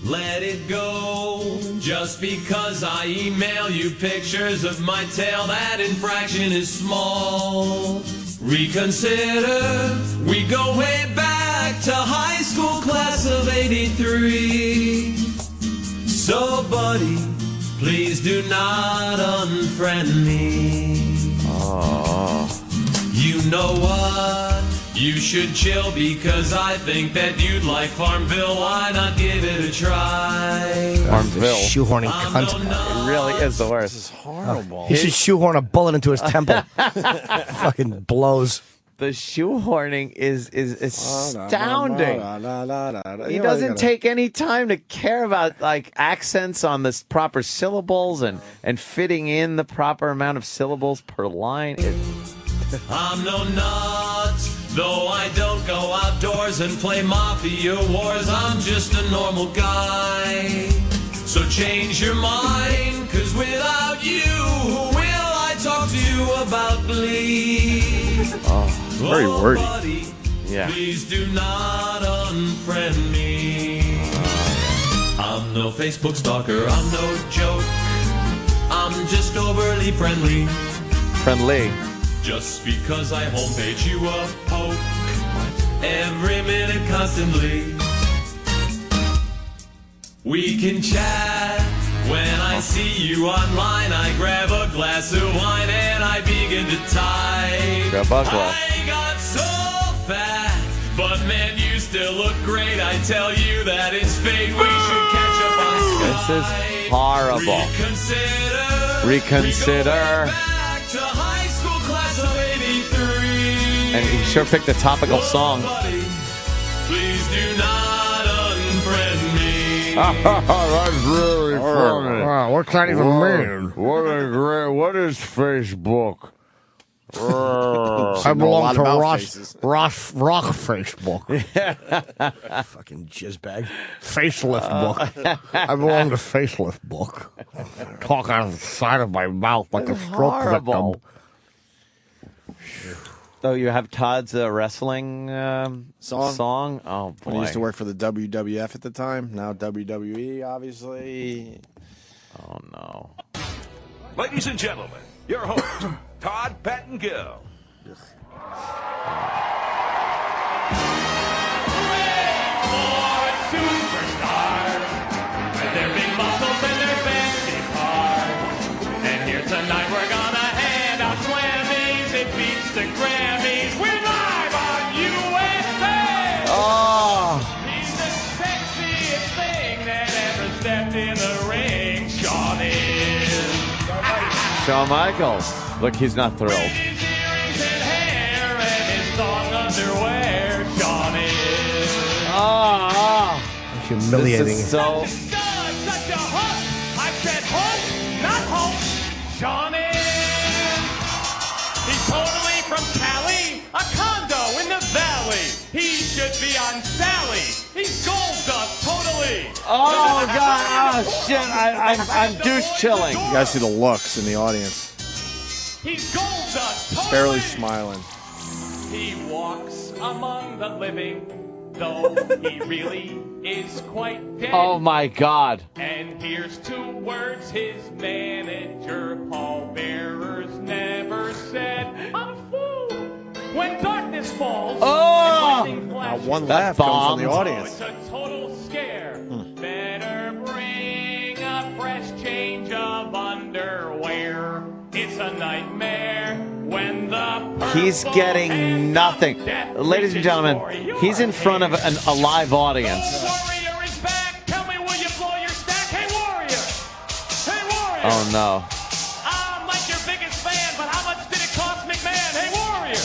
Let it go. Just because I email you pictures of my tail, that infraction is small. Reconsider. We go way back to high school class of 83. So, buddy, please do not unfriend me. Oh. You know what? You should chill because I think that you'd like Farmville. Why not give it a try? Farmville. Shoehorning cunt. It really is the worst. This is horrible. He should shoehorn a bullet into his temple. Fucking blows. The shoehorning is astounding. He doesn't take any time to care about like accents on the proper syllables and fitting in the proper amount of syllables per line. I'm no nut, though I don't go outdoors and play Mafia Wars. I'm just a normal guy. So change your mind, cause without you, who will I talk to you about Glee? Oh, very wordy. Buddy, yeah. Please do not unfriend me. I'm no Facebook stalker, I'm no joke. I'm just overly friendly. Friendly. Just because I homepage you a poke every minute constantly. We can chat when I see you online. I grab a glass of wine and I begin to type. Grab a glass. I got so fat, but man, you still look great. I tell you that it's fate. We should catch up on Skype. This is horrible. Reconsider. To high school class of 83. And he sure picked a topical song. Please do not unfriend me. That's really funny. Wow, what's that even mean? What is Facebook? I belong to Rock Facebook. Fucking jizzbag. Facelift book. I belong to Facelift book. Talk out of the side of my mouth like a stroke victim. So you have Todd's wrestling song? Oh, boy. When he used to work for the WWF at the time. Now WWE, obviously. Oh, no. Ladies and gentlemen, your host, Todd Pettingill. Superstars with their big muscles and their fancy cars. And here tonight we're gonna hand out Slammies. It beats the Grammys. We're live on USA. Oh. He's the sexiest thing that ever stepped in the ring. Shawn is. Shawn Michaels. Look, he's not thrilled. His earrings and hair and his thong underwear. Shawn is. Oh. Humiliating. This is so... Such a hook. I said hook, not hope. Shawn is. He's totally from Cali, a condo in the valley. He should be on Sally. Lee. Oh, God. Oh, shit. I'm douche chilling. You guys see the looks in the audience. He's gold dust. Totally. Barely smiling. He walks among the living, though he really is quite dead. Oh, my God. And here's 2 words his manager, Paul Bearers, never said. I'm fool. When darkness falls, Oh! and lightning Now flashes, one laugh comes from the audience. it's a total scare. Better bring a fresh change of underwear. It's a nightmare when the He's getting nothing. Ladies and gentlemen, he's in front of a live audience. Warrior is back. Tell me, will you blow your stack? Hey, Warrior. Hey, Warrior. Oh, no. I'm like your biggest fan, but how much did it cost McMahon? Hey, Warrior.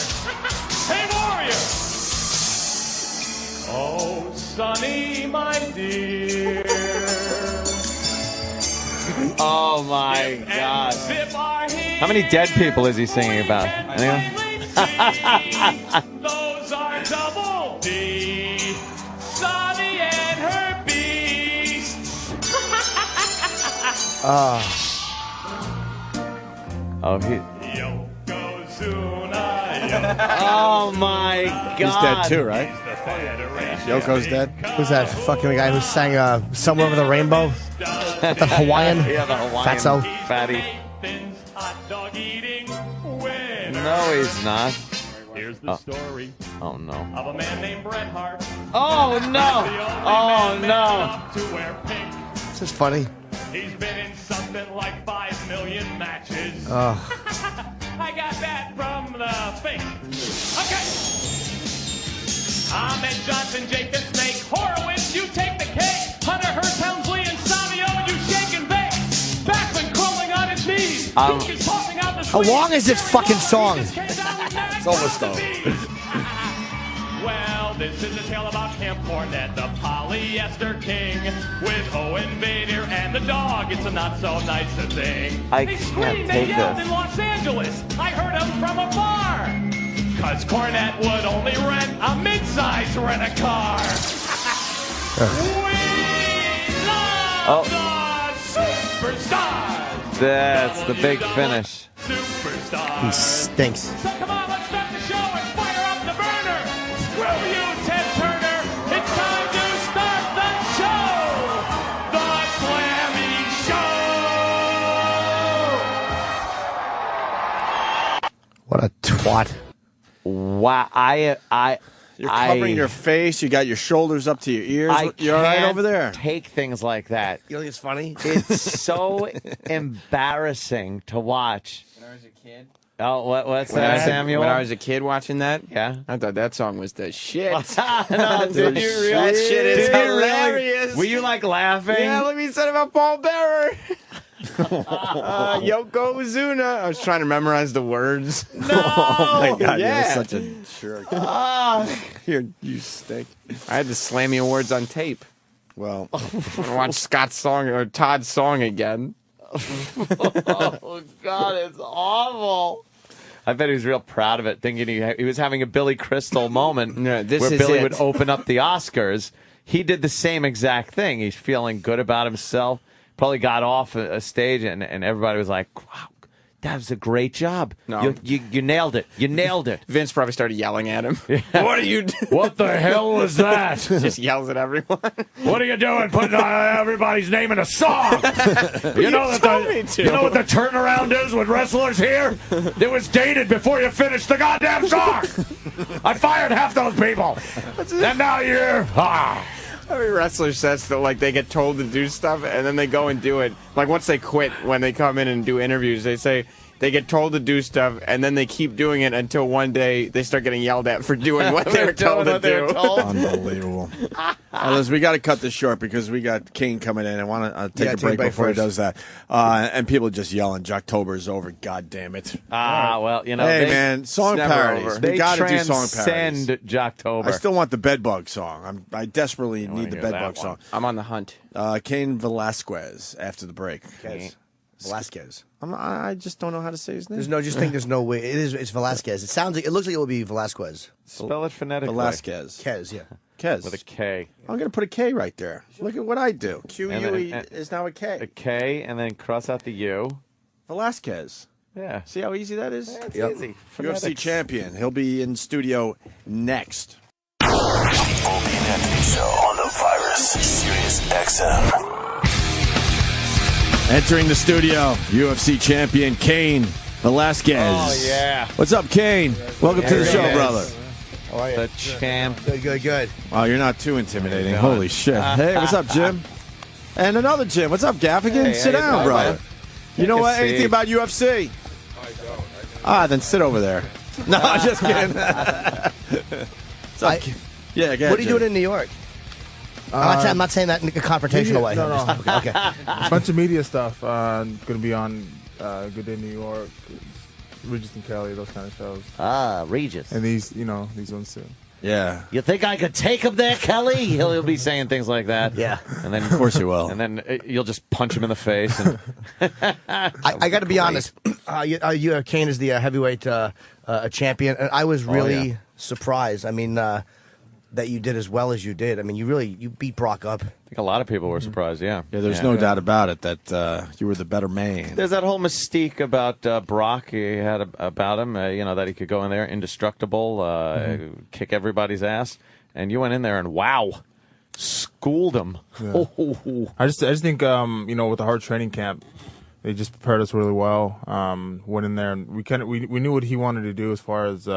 Hey, Warrior. Oh, Sonny, my dear. Oh, my God. How many dead people is he singing about? Anyone? Those are Double D. Sonny and her beast. Oh, he. Oh, my God. He's dead too, right? Yoko's dead. Who's that fucking guy who sang Somewhere Over the Rainbow? The Hawaiian? Yeah, the Hawaiian Fatso. fatty. No, he's not. Here's the story Oh, no. of a man named Bret Hart. Oh, no. Oh, no. To wear pink. This is funny. He's been in something like 5 million matches. Oh. I got that from the fake. Okay. Ahmed Johnson, Jake the Snake, Horowitz, you take the cake. Hunter Hearst, Helmsley, and Savio, you shake and bake. Backman crawling on his knees. Duke is tossing out the How long is this fucking song? It's almost over. Well, this is a tale about Camp Cornette, the polyester king, with Owen Bader and the dog. It's a not so nice a thing. I They can't screamed, take they yelled this. in Los Angeles. I heard them from afar. Cause Cornette would only rent a mid-size rent-a-car. We love the superstars. That's the big finish. Superstars. He stinks. So come on, let's start the show and fire up the burner. Screw you, Ted Turner. It's time to start the show. The Slammy Show. What a twat. Wow, You're covering your face. You got your shoulders up to your ears. You're all right can't over there. Take things like that. You think it's funny? It's so embarrassing to watch. When I was a kid. Oh, what's that, Samuel? When I was a kid watching that, yeah, I thought that song was the shit. No, did you really? That shit is Did you really? hilarious. Were you like laughing? Yeah, look what you said about Paul Bearer. Yokozuna. I was trying to memorize the words. No! Oh my God, Yeah. you're such a jerk. You stink. I had the Slammy Awards on tape. Well, watch Scott's song or Todd's song again. Oh God, it's awful. I bet he was real proud of it, thinking he was having a Billy Crystal moment this where is Billy it. would open up the Oscars. He did the same exact thing. He's feeling good about himself. Probably got off a stage and everybody was like, wow, that was a great job. No. You nailed it. You nailed it. Vince probably started yelling at him. What are you doing? What the hell was that? Just yells at everyone. What are you doing putting everybody's name in a song? You know what the turnaround is with wrestlers here? It was dated before you finished the goddamn song. I fired half those people. And now you're... Every wrestler says that, like, they get told to do stuff and then they go and do it. Like, once they quit, when they come in and do interviews, they say they get told to do stuff and then they keep doing it until one day they start getting yelled at for doing what they were told to do. Unbelievable. Listen, we got to cut this short because we got Cain coming in. I want to take a break before he does that. And people just yelling, Jocktober's over. God damn it. Well, you know. Hey, man, song parodies. We got to do song parodies. Transcend Jocktober. I still want the Bedbug song. I desperately need the Bedbug song. I'm on the hunt. Cain Velasquez after the break. Velasquez. I just don't know how to say his name. There's no way. It's Velasquez. It looks like it would be Velasquez. Spell it phonetically. Velasquez. Kez, yeah. Kez. With a K. I'm going to put a K right there. Look at what I do. Q-U-E is now a K. A K, and then cross out the U. Velasquez. Yeah. See how easy that is? Yeah, it's easy. UFC champion. He'll be in studio next. Opie and Anthony Show on the Virus, Sirius XM. Entering the studio, UFC champion Cain Velasquez. Oh, yeah. What's up, Cain? Welcome to the show, brother. How are you? The champ. Good. Wow, you're not too intimidating. Holy shit. Hey, what's up, Jim? And another Jim. What's up, Gaffigan? Hey, sit down, brother. You know what? Anything about UFC? Then sit over there. No, I'm just kidding. What's up? Yeah, go ahead, What are you Jim. doing in New York? I'm not saying that in a confrontational way. No. Okay. A bunch of media stuff. Going to be on Good Day New York, Regis and Kelly, those kind of shows. Regis. And these ones too. Yeah. You think I could take him there, Kelly? He'll be saying things like that. Yeah. And then, Of course you will. And then you'll just punch him in the face. And I got to be honest. Cain is the heavyweight champion, and I was really surprised. I mean, that you did as well as you did. I mean, you beat Brock up. I think a lot of people were surprised, yeah. Yeah, there's no doubt about it that you were the better man. There's that whole mystique about Brock he had about him, that he could go in there indestructible, kick everybody's ass. And you went in there and, wow, schooled him. Yeah. I just think, with the hard training camp, they just prepared us really well. Went in there and we knew what he wanted to do as far as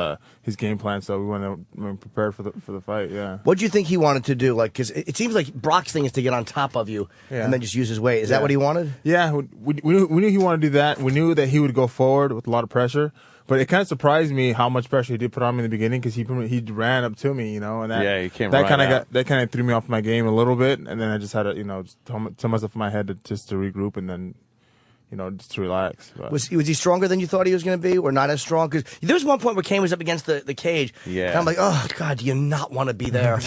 his game plan, so we went prepared for the fight. Yeah. What do you think he wanted to do? Like, because it seems like Brock's thing is to get on top of you and then just use his weight. Is that what he wanted? Yeah, we knew he wanted to do that. We knew that he would go forward with a lot of pressure. But it kind of surprised me how much pressure he did put on me in the beginning because he ran up to me, and that he came that right kind of threw me off my game a little bit, and then I just had to just tell myself in my head to regroup and then. Just to relax. But. Was he stronger than you thought he was going to be, or not as strong? Because there was one point where Cain was up against the cage. Yeah. And I'm like, oh, God, do you not want to be there?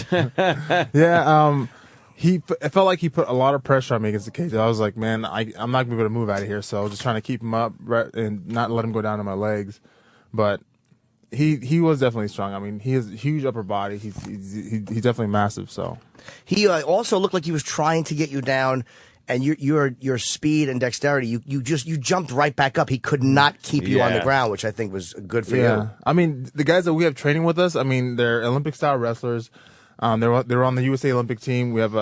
Yeah. It felt like he put a lot of pressure on me against the cage. I was like, man, I'm not going to be able to move out of here. So I was just trying to keep him up and not let him go down to my legs. But he was definitely strong. I mean, he has a huge upper body. He's definitely massive. So he also looked like he was trying to get you down. And your speed and dexterity, you jumped right back up. He could not keep you on the ground, which I think was good for you. I mean, the guys that we have training with us, I mean, they're Olympic style wrestlers. They're on the USA Olympic team. We have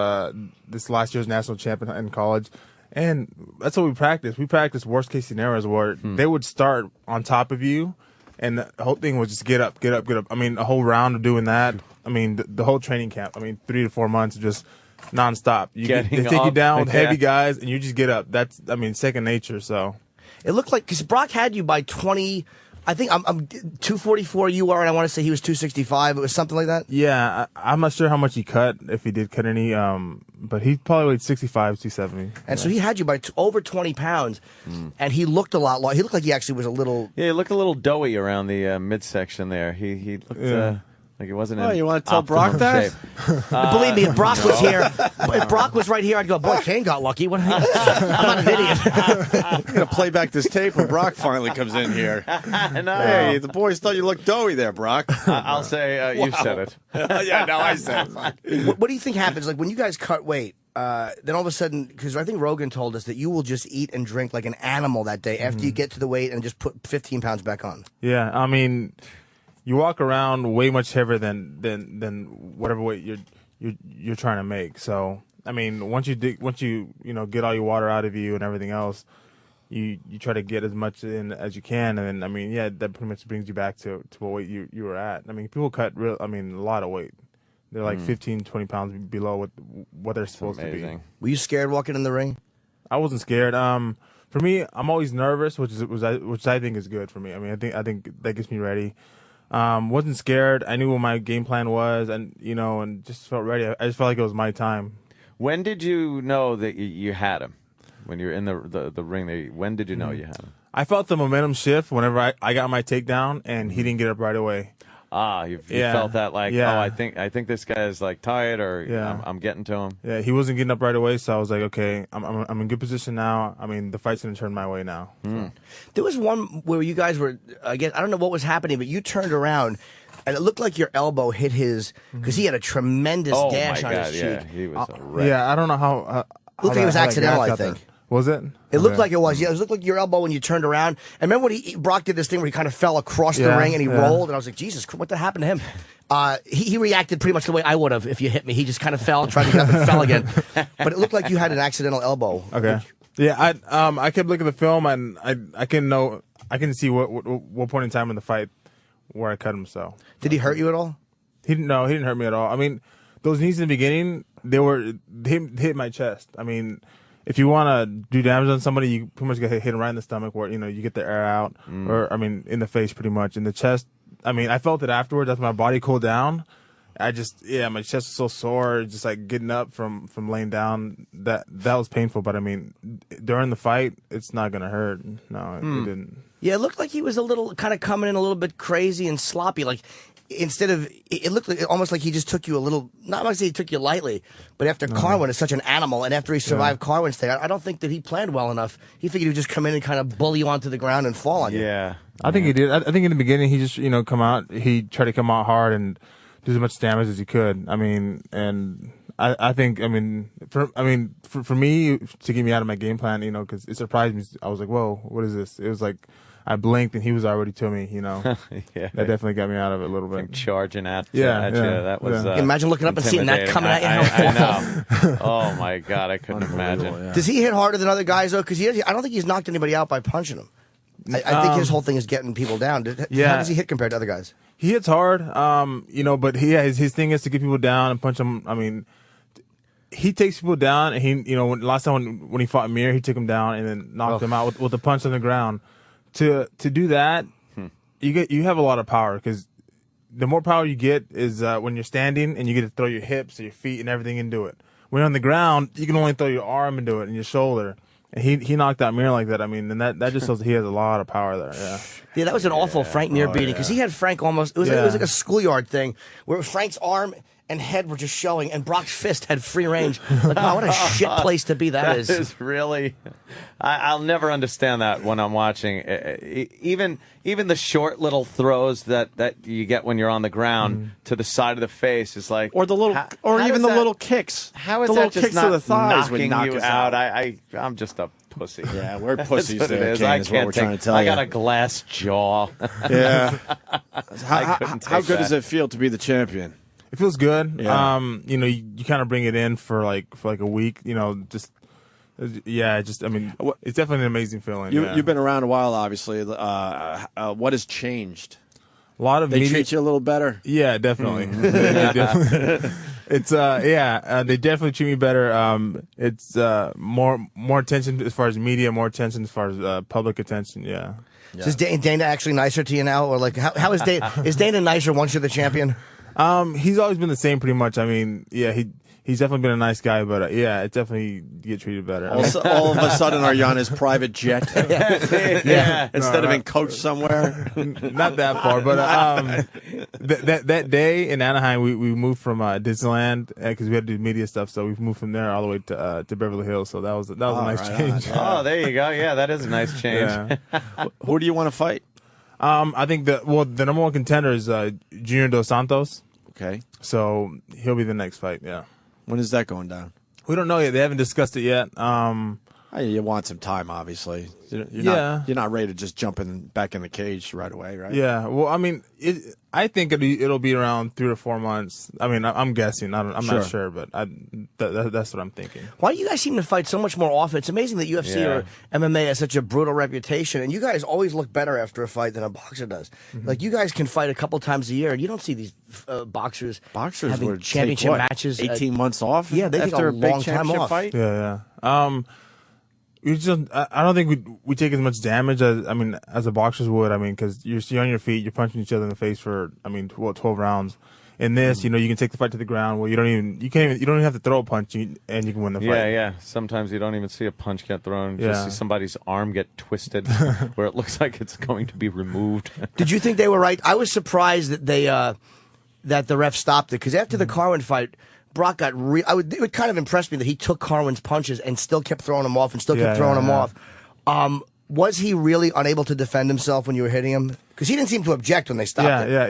this last year's national champion in college, and that's what we practice. We practice worst case scenarios where they would start on top of you, and the whole thing was just get up. I mean, a whole round of doing that. I mean, the whole training camp. I mean, 3 to 4 months of just. Non-stop. They take you down with heavy guys, and you just get up. That's, second nature. So it looked like because Brock had you by 20. I think I'm 244. You are, and I want to say he was 265. It was something like that. Yeah, I'm not sure how much he cut, if he did cut any. But he probably weighed 65, 270. And so he had you by over 20 pounds, and he looked a lot. He looked like he actually was a little. Yeah, he looked a little doughy around the midsection there. He looked. Yeah. Like he wasn't. Oh, you want to tell Brock that? Believe me, if Brock was here, if Brock was right here, I'd go, boy, Cain got lucky. I'm not an idiot. I'm going to play back this tape when Brock finally comes in here. No. Hey, the boys thought you looked doughy there, Brock. I'll say you said it. Yeah, no, I said it. What do you think happens? Like when you guys cut weight, then all of a sudden, because I think Rogan told us that you will just eat and drink like an animal that day after you get to the weight and just put 15 pounds back on. Yeah, I mean. You walk around way much heavier than whatever weight you're trying to make. So I mean, once you get all your water out of you and everything else, you try to get as much in as you can, and then that pretty much brings you back to what weight you were at. I mean, people cut a lot of weight. They're like 15, 20 pounds below what they're supposed to be. Were you scared walking in the ring? I wasn't scared. For me, I'm always nervous, which I think is good for me. I mean, I think that gets me ready. Wasn't scared. I knew what my game plan was, and and just felt ready. I just felt like it was my time. When did you know that you had him? When you were in the ring, when did you know you had him? I felt the momentum shift whenever I got my takedown, and he didn't get up right away. You felt that like, I think this guy is like tired, or I'm getting to him. Yeah, he wasn't getting up right away, so I was like, okay, I'm in good position now. I mean, the fight's gonna turn my way now. So. There was one where you guys were, again, I don't know what was happening, but you turned around, and it looked like your elbow hit his, because he had a tremendous gash on his cheek. Yeah, he was a wreck. Yeah, I don't know how. It looked like it was accidental, I think. Was it? It looked like it was. Yeah, it looked like your elbow when you turned around. And remember when Brock did this thing where he kind of fell across the ring and he rolled, and I was like, Jesus, what happened to him? He reacted pretty much the way I would have if you hit me. He just kind of fell, tried to get up and fell again. But it looked like you had an accidental elbow. Okay. Yeah, I kept looking at the film, and I can see what point in time in the fight where I cut him. So did he hurt you at all? He didn't hurt me at all. I mean, those knees in the beginning, they hit my chest. I mean, if you want to do damage on somebody, you pretty much get hit right in the stomach, where you get the air out, or I mean, in the face, pretty much. In the chest, I mean, I felt it afterwards. After my body cooled down, my chest was so sore, just like getting up from laying down. That was painful. But I mean, during the fight, it's not gonna hurt. No, it didn't. Yeah, it looked like he was a little kind of coming in a little bit crazy and sloppy. Like instead of, it looked like, almost like he just took you a little. Not like he took you lightly, but after Carwin is such an animal, and after he survived Carwin's thing, I don't think that he planned well enough. He figured he would just come in and kind of bully you onto the ground and fall on you. Yeah, I think he did. I think in the beginning he just come out. He tried to come out hard and do as much damage as he could. I mean, and I think for me to get me out of my game plan, because it surprised me. I was like, whoa, what is this? It was like I blinked and he was already to me. That definitely got me out of it a little bit. Charging at you. That was. Imagine looking up and seeing that coming at you. I know. Oh my God, I couldn't imagine. Yeah. Does he hit harder than other guys though? Because I don't think he's knocked anybody out by punching him. I think his whole thing is getting people down. How does he hit compared to other guys? He hits hard, but his thing is to get people down and punch them. I mean, he takes people down, and last time when he fought Mir, he took him down and then knocked him out with a punch on the ground. To do that, you have a lot of power, because the more power you get is when you're standing and you get to throw your hips or your feet and everything into it. When you're on the ground, you can only throw your arm into it and your shoulder. And he knocked out Mir like that. I mean, and that just shows that he has a lot of power there. Yeah. Yeah, that was an awful Frank Mir beating, because he had Frank almost. It was like a schoolyard thing where Frank's arm and head were just showing, and Brock's fist had free range. Like, wow, what a shit place to be that is. That is really. I'll never understand that when I'm watching. Even the short little throws that you get when you're on the ground to the side of the face is like, or the little, little kicks. How is the that little just kicks not to the thighs knocking knock you us out? I'm just a pussy. Yeah, we're pussies there, is. Cain, I is can't what we're take, trying to tell you. I got a glass jaw. Yeah. How good that. does it feel to be the champion? It feels good. Yeah. You kind of bring it in for like a week. I mean, it's definitely an amazing feeling. You've been around a while, obviously. What has changed? A lot of they media treat you a little better. Yeah, definitely. Definitely. It's they definitely treat me better. It's more attention as far as media, more attention as far as public attention. Yeah. So is Dana actually nicer to you now, or like how is Dana? Is Dana nicer once you're the champion? He's always been the same, pretty much. I mean, he's definitely been a nice guy, but it definitely get treated better. Also, all of a sudden, are you on his private jet? Instead of being coached somewhere. Not that far, but that day in Anaheim, we moved from Disneyland because we had to do media stuff, so we moved from there all the way to Beverly Hills. So that was a nice change. Oh, there you go. Yeah, that is a nice change. Yeah. Who do you want to fight? I think the number one contender is Junior Dos Santos. Okay. So he'll be the next fight, yeah. When is that going down? We don't know yet. They haven't discussed it yet. You want some time, obviously. You're not ready to just jump back in the cage right away, right? Yeah. Well, I mean, I think it'll be around 3 to 4 months. I mean, I'm guessing. I'm not sure, but that's what I'm thinking. Why do you guys seem to fight so much more often? It's amazing that UFC or MMA has such a brutal reputation, and you guys always look better after a fight than a boxer does. Mm-hmm. Like, you guys can fight a couple times a year, and you don't see these boxers having would championship matches. 18 months off? Yeah, they take after a long time off. Fight? Yeah. I don't think we take as much damage as the boxers would. I mean, because you're on your feet, you're punching each other in the face for 12 rounds, in this, you know, you can take the fight to the ground. Well, you don't even have to throw a punch, and you can win the fight. Yeah. Sometimes you don't even see a punch get thrown. You just see somebody's arm get twisted where it looks like it's going to be removed. Did you think they were right? I was surprised that they that the ref stopped it, because after the Carwin fight, Brock got it kind of impressed me that he took Carwin's punches and still kept throwing them off and still kept throwing them off. Was he really unable to defend himself when you were hitting him? Because he didn't seem to object when they stopped it. Yeah.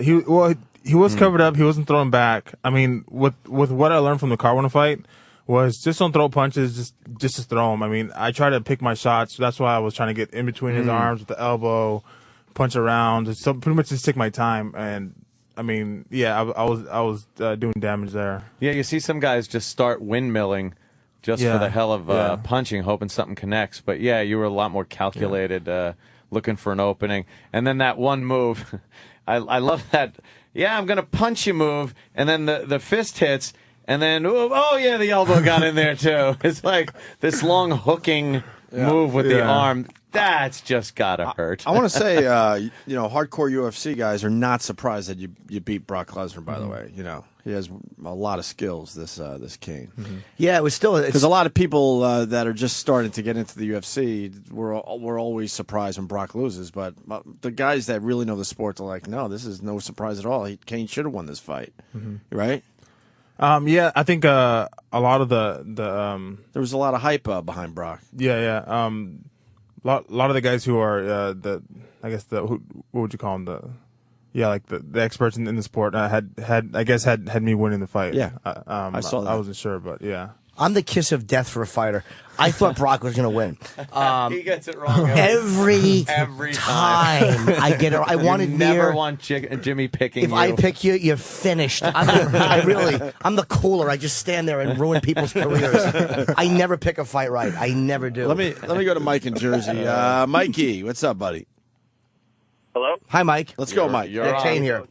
He was covered up. He wasn't throwing back. I mean, with what I learned from the Carwin fight was just don't throw punches, just to throw them. I mean, I try to pick my shots. So that's why I was trying to get in between his arms with the elbow, punch around. So pretty much just take my time. And I mean, I was doing damage there. Yeah, you see some guys just start windmilling just for the hell of punching, hoping something connects. But yeah, you were a lot more calculated, looking for an opening. And then that one move, I love that. Yeah, I'm going to punch you move. And then the fist hits. And then, the elbow got in there too. It's like this long hooking move with the arm. That's just got to hurt. I want to say, hardcore UFC guys are not surprised that you beat Brock Lesnar, by the way. You know, he has a lot of skills, this Cain. Yeah, it was still... Because a lot of people that are just starting to get into the UFC were always surprised when Brock loses, but the guys that really know the sport are like, no, this is no surprise at all. Cain should have won this fight, right? I think a lot of the there was a lot of hype behind Brock. A lot of the guys who are what would you call them, the experts in the sport had me winning the fight. I saw that. I wasn't sure, but yeah. I'm the kiss of death for a fighter. I thought Brock was going to win. He gets it wrong every time. I get it. I wanted you never Mir. want Jimmy picking If you. I pick you, you're finished. I'm the cooler. I just stand there and ruin people's careers. I never pick a fight right. I never do. Let me go to Mike in Jersey. Mikey, what's up, buddy? Hello? Hi, Mike. Let's go, Mike. Cain here.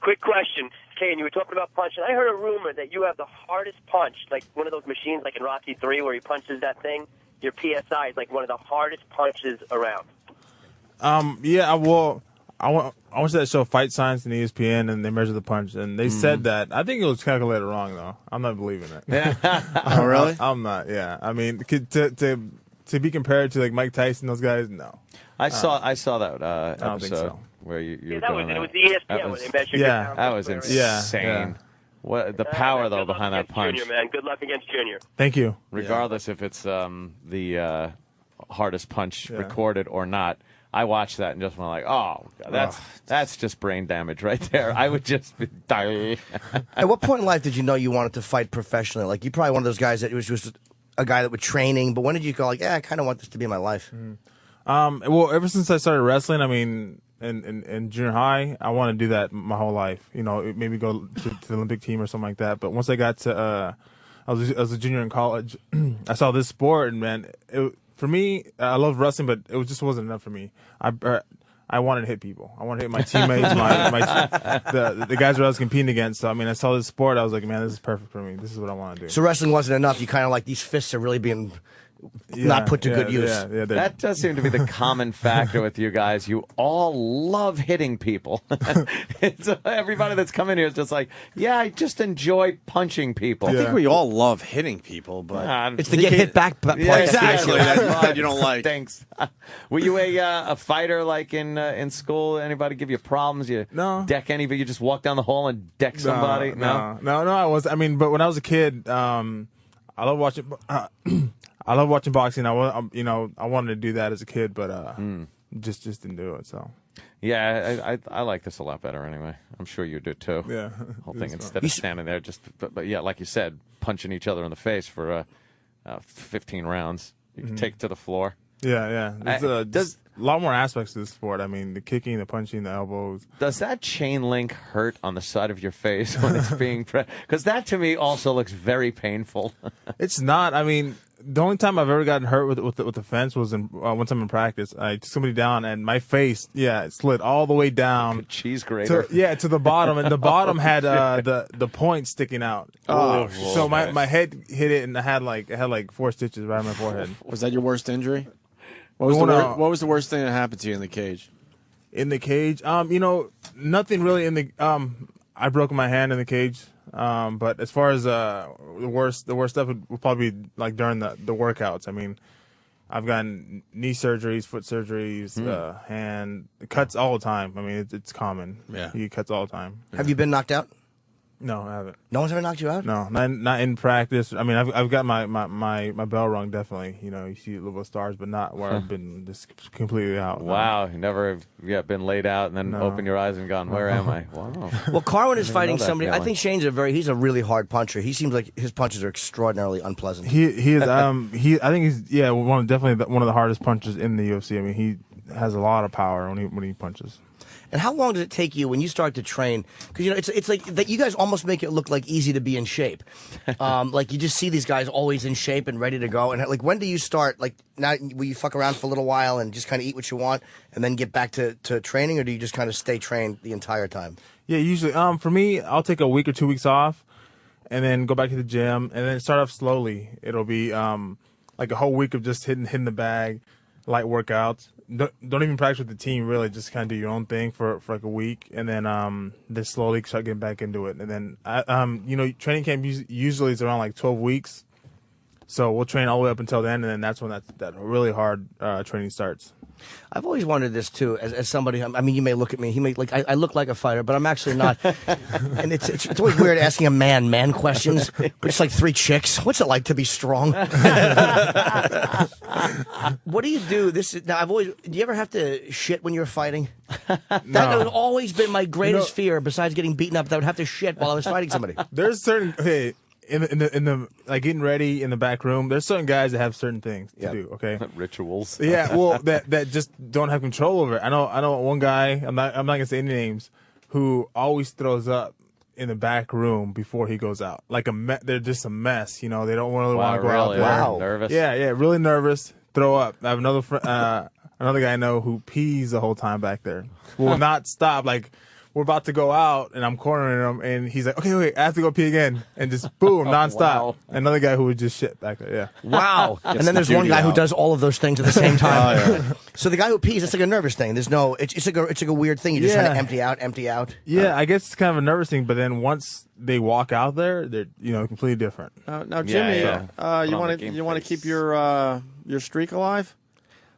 Quick question. Cain, you were talking about punching. I heard a rumor that you have the hardest punch, like one of those machines like in Rocky 3 where he punches that thing. Your PSI is like one of the hardest punches around. Well, I went to that show Fight Science and ESPN, and they measured the punch, and they said that. I think it was calculated wrong, though. I'm not believing it. Oh, really? I'm not, yeah. I mean, to be compared to like Mike Tyson, those guys, no. I saw that I don't episode think so. where you were that doing was, that. It was the ESPN where they measured your power. That was insane. Yeah. What the power though behind that punch? Junior, man. Good luck against Junior. Thank you. Regardless if it's the hardest punch recorded or not, I watched that and just went like, oh, God, that's just brain damage right there. I would just be dying. At what point in life did you know you wanted to fight professionally? Like, you're probably one of those guys that was just a guy that was training, but when did you go like, I kind of want this to be my life? Well, ever since I started wrestling, I mean, in junior high, I want to do that my whole life. You know, maybe go to the Olympic team or something like that. But once I got to, I was a junior in college, I saw this sport, and man, for me, I love wrestling, but it just wasn't enough for me. I wanted to hit people. I wanted to hit my teammates, the guys that I was competing against. So, I mean, I saw this sport. I was like, man, this is perfect for me. This is what I want to do. So wrestling wasn't enough. You kind of like, these fists are really being not put to good use. That does seem to be the common factor with you guys. You all love hitting people. Everybody that's come in here is just like, I just enjoy punching people. I think we all love hitting people, but it's the get hit back part. Exactly. That you don't like. Thanks. Were you a fighter like in school? Anybody give you problems? You deck anybody? You just walk down the hall and deck somebody? No, I was. I mean, but when I was a kid, I love watching. I love watching boxing. I wanted to do that as a kid, but just didn't do it. So, I like this a lot better anyway. I'm sure you do too. Yeah, whole thing instead of standing there but like you said, punching each other in the face for 15 rounds. You can take it to the floor. Yeah. There's a lot more aspects to the sport. I mean, the kicking, the punching, the elbows. Does that chain link hurt on the side of your face when it's being pressed? Because that to me also looks very painful. It's not. I mean, the only time I've ever gotten hurt with the fence was one time in practice. I took somebody down and my face, it slid all the way down. Cheese grater. To the bottom, and the bottom had the point sticking out. So my head hit it, and I had like 4 stitches right on my forehead. Was that your worst injury? What was the worst thing that happened to you in the cage? In the cage, nothing really in the. I broke my hand in the cage. But as far as the worst stuff would probably be like during the workouts. I mean, I've gotten knee surgeries, foot surgeries, hand cuts all the time. I mean, it's common. Yeah, you get cuts all the time. Have you been knocked out? No, I haven't. No one's ever knocked you out? No, not in practice. I mean, I've got my bell rung, definitely. You know, you see little stars, but not where I've been just completely out. Wow, you never have been laid out and then open your eyes and gone, where am I? Wow. Well, Carwin is I didn't fighting know that somebody. I feeling. think Shane's he's a really hard puncher. He seems like his punches are extraordinarily unpleasant. He is I think he's definitely one of the hardest punchers in the UFC. I mean, he has a lot of power when he punches. And how long does it take you when you start to train? Because you know it's like that. You guys almost make it look like easy to be in shape. Like you just see these guys always in shape and ready to go. And like, when do you start? Like, now will you fuck around for a little while and just kind of eat what you want and then get back to training, or do you just kind of stay trained the entire time? Yeah, usually. For me, I'll take a week or 2 weeks off, and then go back to the gym, and then start off slowly. It'll be like a whole week of just hitting the bag, light workouts. Don't even practice with the team, really. Just kind of do your own thing for like a week, and then slowly start getting back into it. And then training camp usually is around like 12 weeks, so we'll train all the way up until then, and then that's when that really hard training starts. I've always wondered this too, as somebody. I mean, you may look at me. He may like I look like a fighter, but I'm actually not. And it's always weird asking a man questions. We're just like three chicks. What's it like to be strong? What do you do? Do you ever have to shit when you're fighting? That has always been my greatest fear. Besides getting beaten up, that I would have to shit while I was fighting somebody. There's certain in the like getting ready in the back room, there's certain guys that have certain things to do. Okay, rituals. Yeah, well, that just don't have control over it. I know one guy. I'm not gonna say any names, who always throws up in the back room before he goes out. Like they're just a mess. You know, they don't really want to go out there. Wow, nervous. Yeah, really nervous. Throw up. I have another another guy I know who pees the whole time back there. Will not stop. Like, we're about to go out, and I'm cornering him, and he's like, okay, wait, I have to go pee again. And just boom, nonstop. Wow. Another guy who would just shit back there, yeah. Wow. And then there's one guy who does all of those things at the same time. So the guy who pees, it's like a nervous thing. It's like a weird thing. You're just trying to empty out. Yeah, I guess it's kind of a nervous thing, but then once they walk out there, they're completely different. Now, Jimmy, you want to keep your streak alive?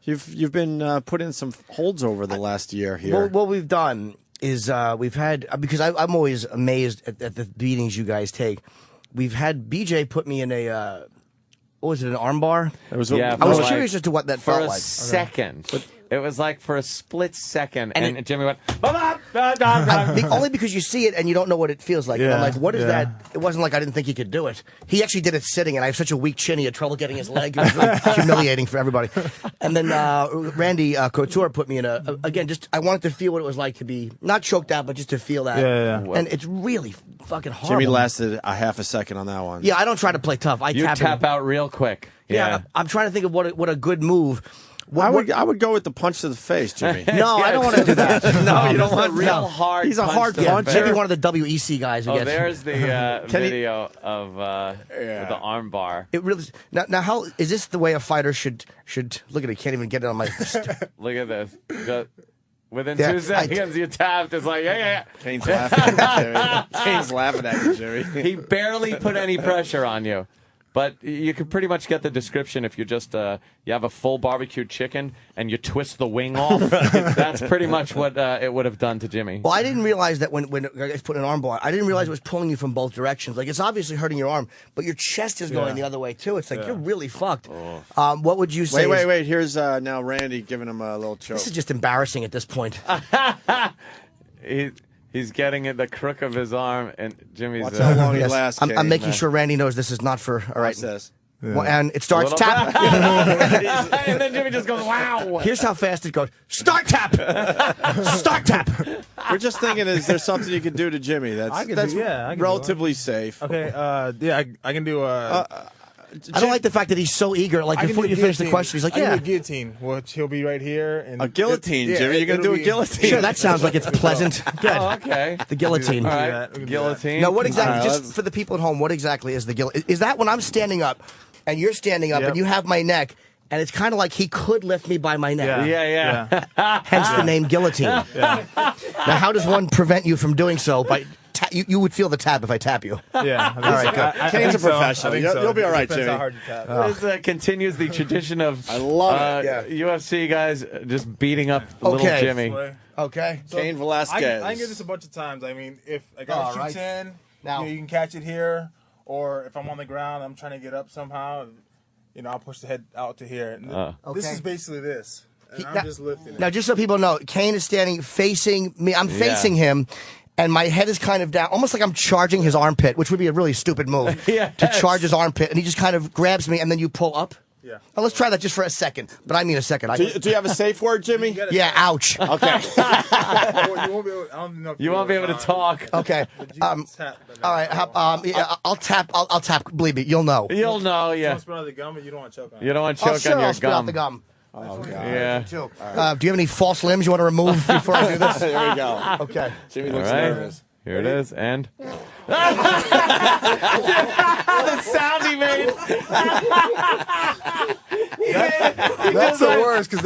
You've been put in some holds over the last year here. Well, what we've done is we've had, because I'm always amazed at the beatings you guys take. We've had BJ put me in a, what was it, an arm bar? I was curious as to what that felt like. For a second. It was like for a split second, and Jimmy went, only because you see it and you don't know what it feels like. And I'm like, what is that? It wasn't like I didn't think he could do it. He actually did it sitting, and I have such a weak chin, he had trouble getting his leg. It was really humiliating for everybody. And then Randy Couture put me in I wanted to feel what it was like to be, not choked out, but just to feel that. Yeah. And it's really fucking horrible. Jimmy lasted a half a second on that one. Yeah, I don't try to play tough. You tap out real quick. Yeah, I'm trying to think of what a good move. I would go with the punch to the face, Jimmy. No, I don't want to do that. No, you don't want real hard. He's a hard puncher. Maybe one of the WEC guys. Who gets there's the video of the arm bar. It really now. How is this the way a fighter should look at it? Can't even get it on my. Look at this. Within 2 seconds, you tapped. It's like, yeah. Kane's laughing at you, Jimmy. Kane's laughing at you, Jimmy. He barely put any pressure on you. But you can pretty much get the description if you just you have a full barbecue chicken and you twist the wing off. That's pretty much what it would have done to Jimmy. Well, I didn't realize that when guys put an arm bar, I didn't realize it was pulling you from both directions. Like, it's obviously hurting your arm, but your chest is going the other way too. It's like you're really fucked. Oh. What would you say? Wait. Here's now Randy giving him a little choke. This is just embarrassing at this point. He's getting at the crook of his arm, and Jimmy's. Watch how long he lasts. I'm making sure Randy knows this is not for. All right. Says. Yeah. Well, and it starts tap. And then Jimmy just goes, wow. Here's how fast it goes. Start tap. Start tap. We're just thinking, is there something you can do to Jimmy that's relatively safe? Okay. I can do I don't like the fact that he's so eager. Like, before you finish the question, he's like, I can do a guillotine, which he'll be right here. And a guillotine, Jimmy? You're going to do a guillotine? Sure, that sounds like it's pleasant. Good. Oh, okay. The guillotine. All right. Guillotine. Now, what exactly, just for the people at home, what exactly is the guillotine? Is that when I'm standing up, and you're standing up, and you have my neck, and it's kind of like he could lift me by my neck. Yeah. Hence the name guillotine. Now, how does one prevent you from doing so? By You would feel the tap if I tap you. Yeah. All right, good. Kane's a professional. You'll be all right, Depends Jimmy. how hard you tap. This continues the tradition of I love it. UFC guys just beating up little Jimmy. Okay. Cain Velasquez. I can get this a bunch of times. I mean, if a guy shoots in, now you can catch it here, or if I'm on the ground, I'm trying to get up somehow. I'll push the head out to here. And This is basically this. And I'm just lifting it. Now, just so people know, Cain is standing facing me. I'm facing him, and my head is kind of down, almost like I'm charging his armpit, which would be a really stupid move to charge his armpit. And he just kind of grabs me, and then you pull up. Yeah. Well, let's try that just for a second. But I mean a second. Do you have a safe word, Jimmy? Yeah, ouch. Okay. You won't be able to talk. Okay. All right. I'll tap. I'll tap. Believe me, you'll know. You'll know, yeah. Spit out the gum, but you don't want to choke on it. You don't want to choke sure, on your I'll spit out gum. the gum. Oh, God. Yeah. Do you have any false limbs you want to remove before I do this? There we go. Okay. Jimmy All looks right. nervous. Here it is, and the sound he made. That's the worst because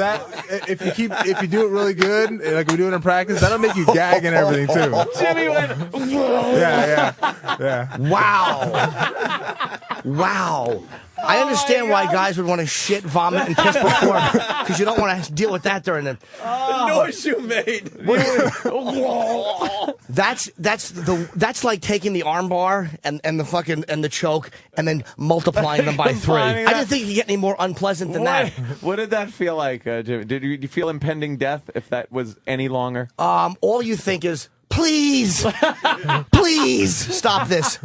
if you do it really good, like we do it in practice, that'll make you gag and everything too. Jimmy went. Yeah. Wow. I understand why guys would want to shit, vomit, and piss before because you don't want to deal with that during the noise you made. That's like taking the arm bar and the fucking and the choke and then multiplying them by 3. I didn't think you could get any more unpleasant than that. What did that feel like, Jimmy? Did you feel impending death if that was any longer? All you think is, please, please stop this.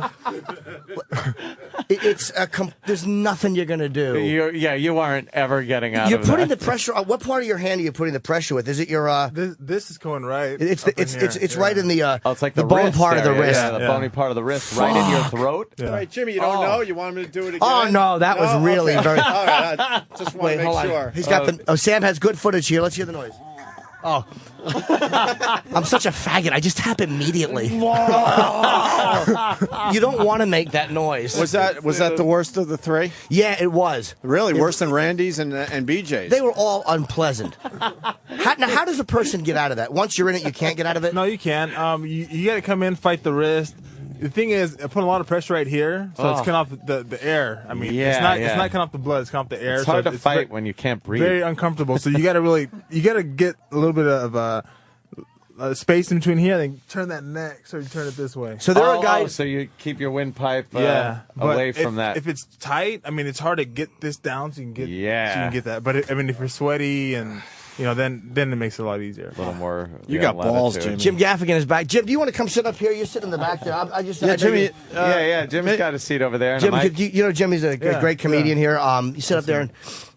There's nothing you're gonna do. You aren't ever getting out. You're of putting that. the pressure. What part of your hand are you putting the pressure with? Is it your? This is going right. It's right in the. It's like the the bone wrist part of the area, wrist. the bony part of the wrist, right in your throat. All right, Jimmy, you don't know? You want me to do it again? Oh no, that was really Okay. very. All right, I just want to make hold sure. on. He's got the. Oh, Sam has good footage here. Let's hear the noise. Oh. I'm such a faggot. I just tap immediately. You don't want to make that noise. Was that the worst of the 3? Yeah, it was. Really? Worse than Randy's and BJ's? They were all unpleasant. How does a person get out of that? Once you're in it, you can't get out of it? No, you can. You got to come in, fight the wrist. The thing is, I put a lot of pressure right here, so it's cutting off the air. I mean, it's not cutting off the blood; it's cutting off the air. It's hard to fight when you can't breathe. Very uncomfortable. So you got to get a little bit of space in between here, and then turn that neck, so you turn it this way. So there are guys. So you keep your windpipe away from that. If it's tight, I mean, it's hard to get this down so you can get that. But if you're sweaty and then it makes it a lot easier. A little more. You got balls, Jimmy. Jim Gaffigan is back. Jim, do you want to come sit up here? You're sitting in the back there. Jimmy. Jimmy's got a seat over there. Jim, Jimmy's a great comedian here. You sit up there, and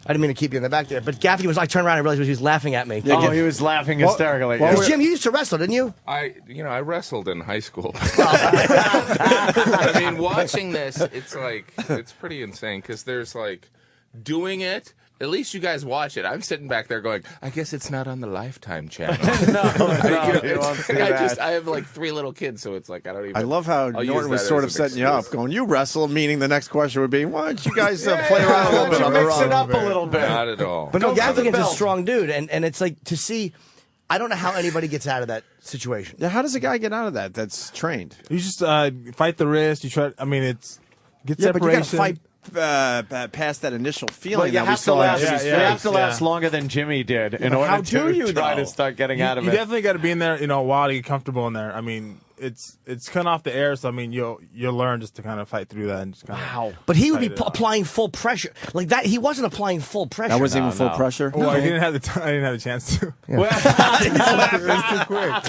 I didn't mean to keep you in the back there. But Gaffigan was. I turned around and realized he was laughing at me. He was laughing hysterically. Jim, you used to wrestle, didn't you? I wrestled in high school. I mean, watching this, it's pretty insane because there's doing it. At least you guys watch it. I'm sitting back there going, I guess it's not on the Lifetime channel. I have 3 little kids, so it's I don't even. I love how Norton was sort of setting you up, going, you wrestle, meaning the next question would be, why don't you guys play around a little bit on the mix it up a little bit. Not at all. But no, Gaffigan's a strong dude, and it's to see. I don't know how anybody gets out of that situation. Yeah, how does a guy get out of that? That's trained. You just fight the wrist. You try. I mean, it's get separation. But you got to fight past that initial feeling you that we saw. You have to last longer than Jimmy did in order to try to start getting out of it. You definitely got to be in there, a while to get comfortable in there. I mean, it's cutting off the air, so I mean, you'll learn just to kind of fight through that and just kind of. But he would be applying full pressure like that. He wasn't applying full pressure. That wasn't even full pressure. Well, I didn't have the chance to. Yeah. It's too quick.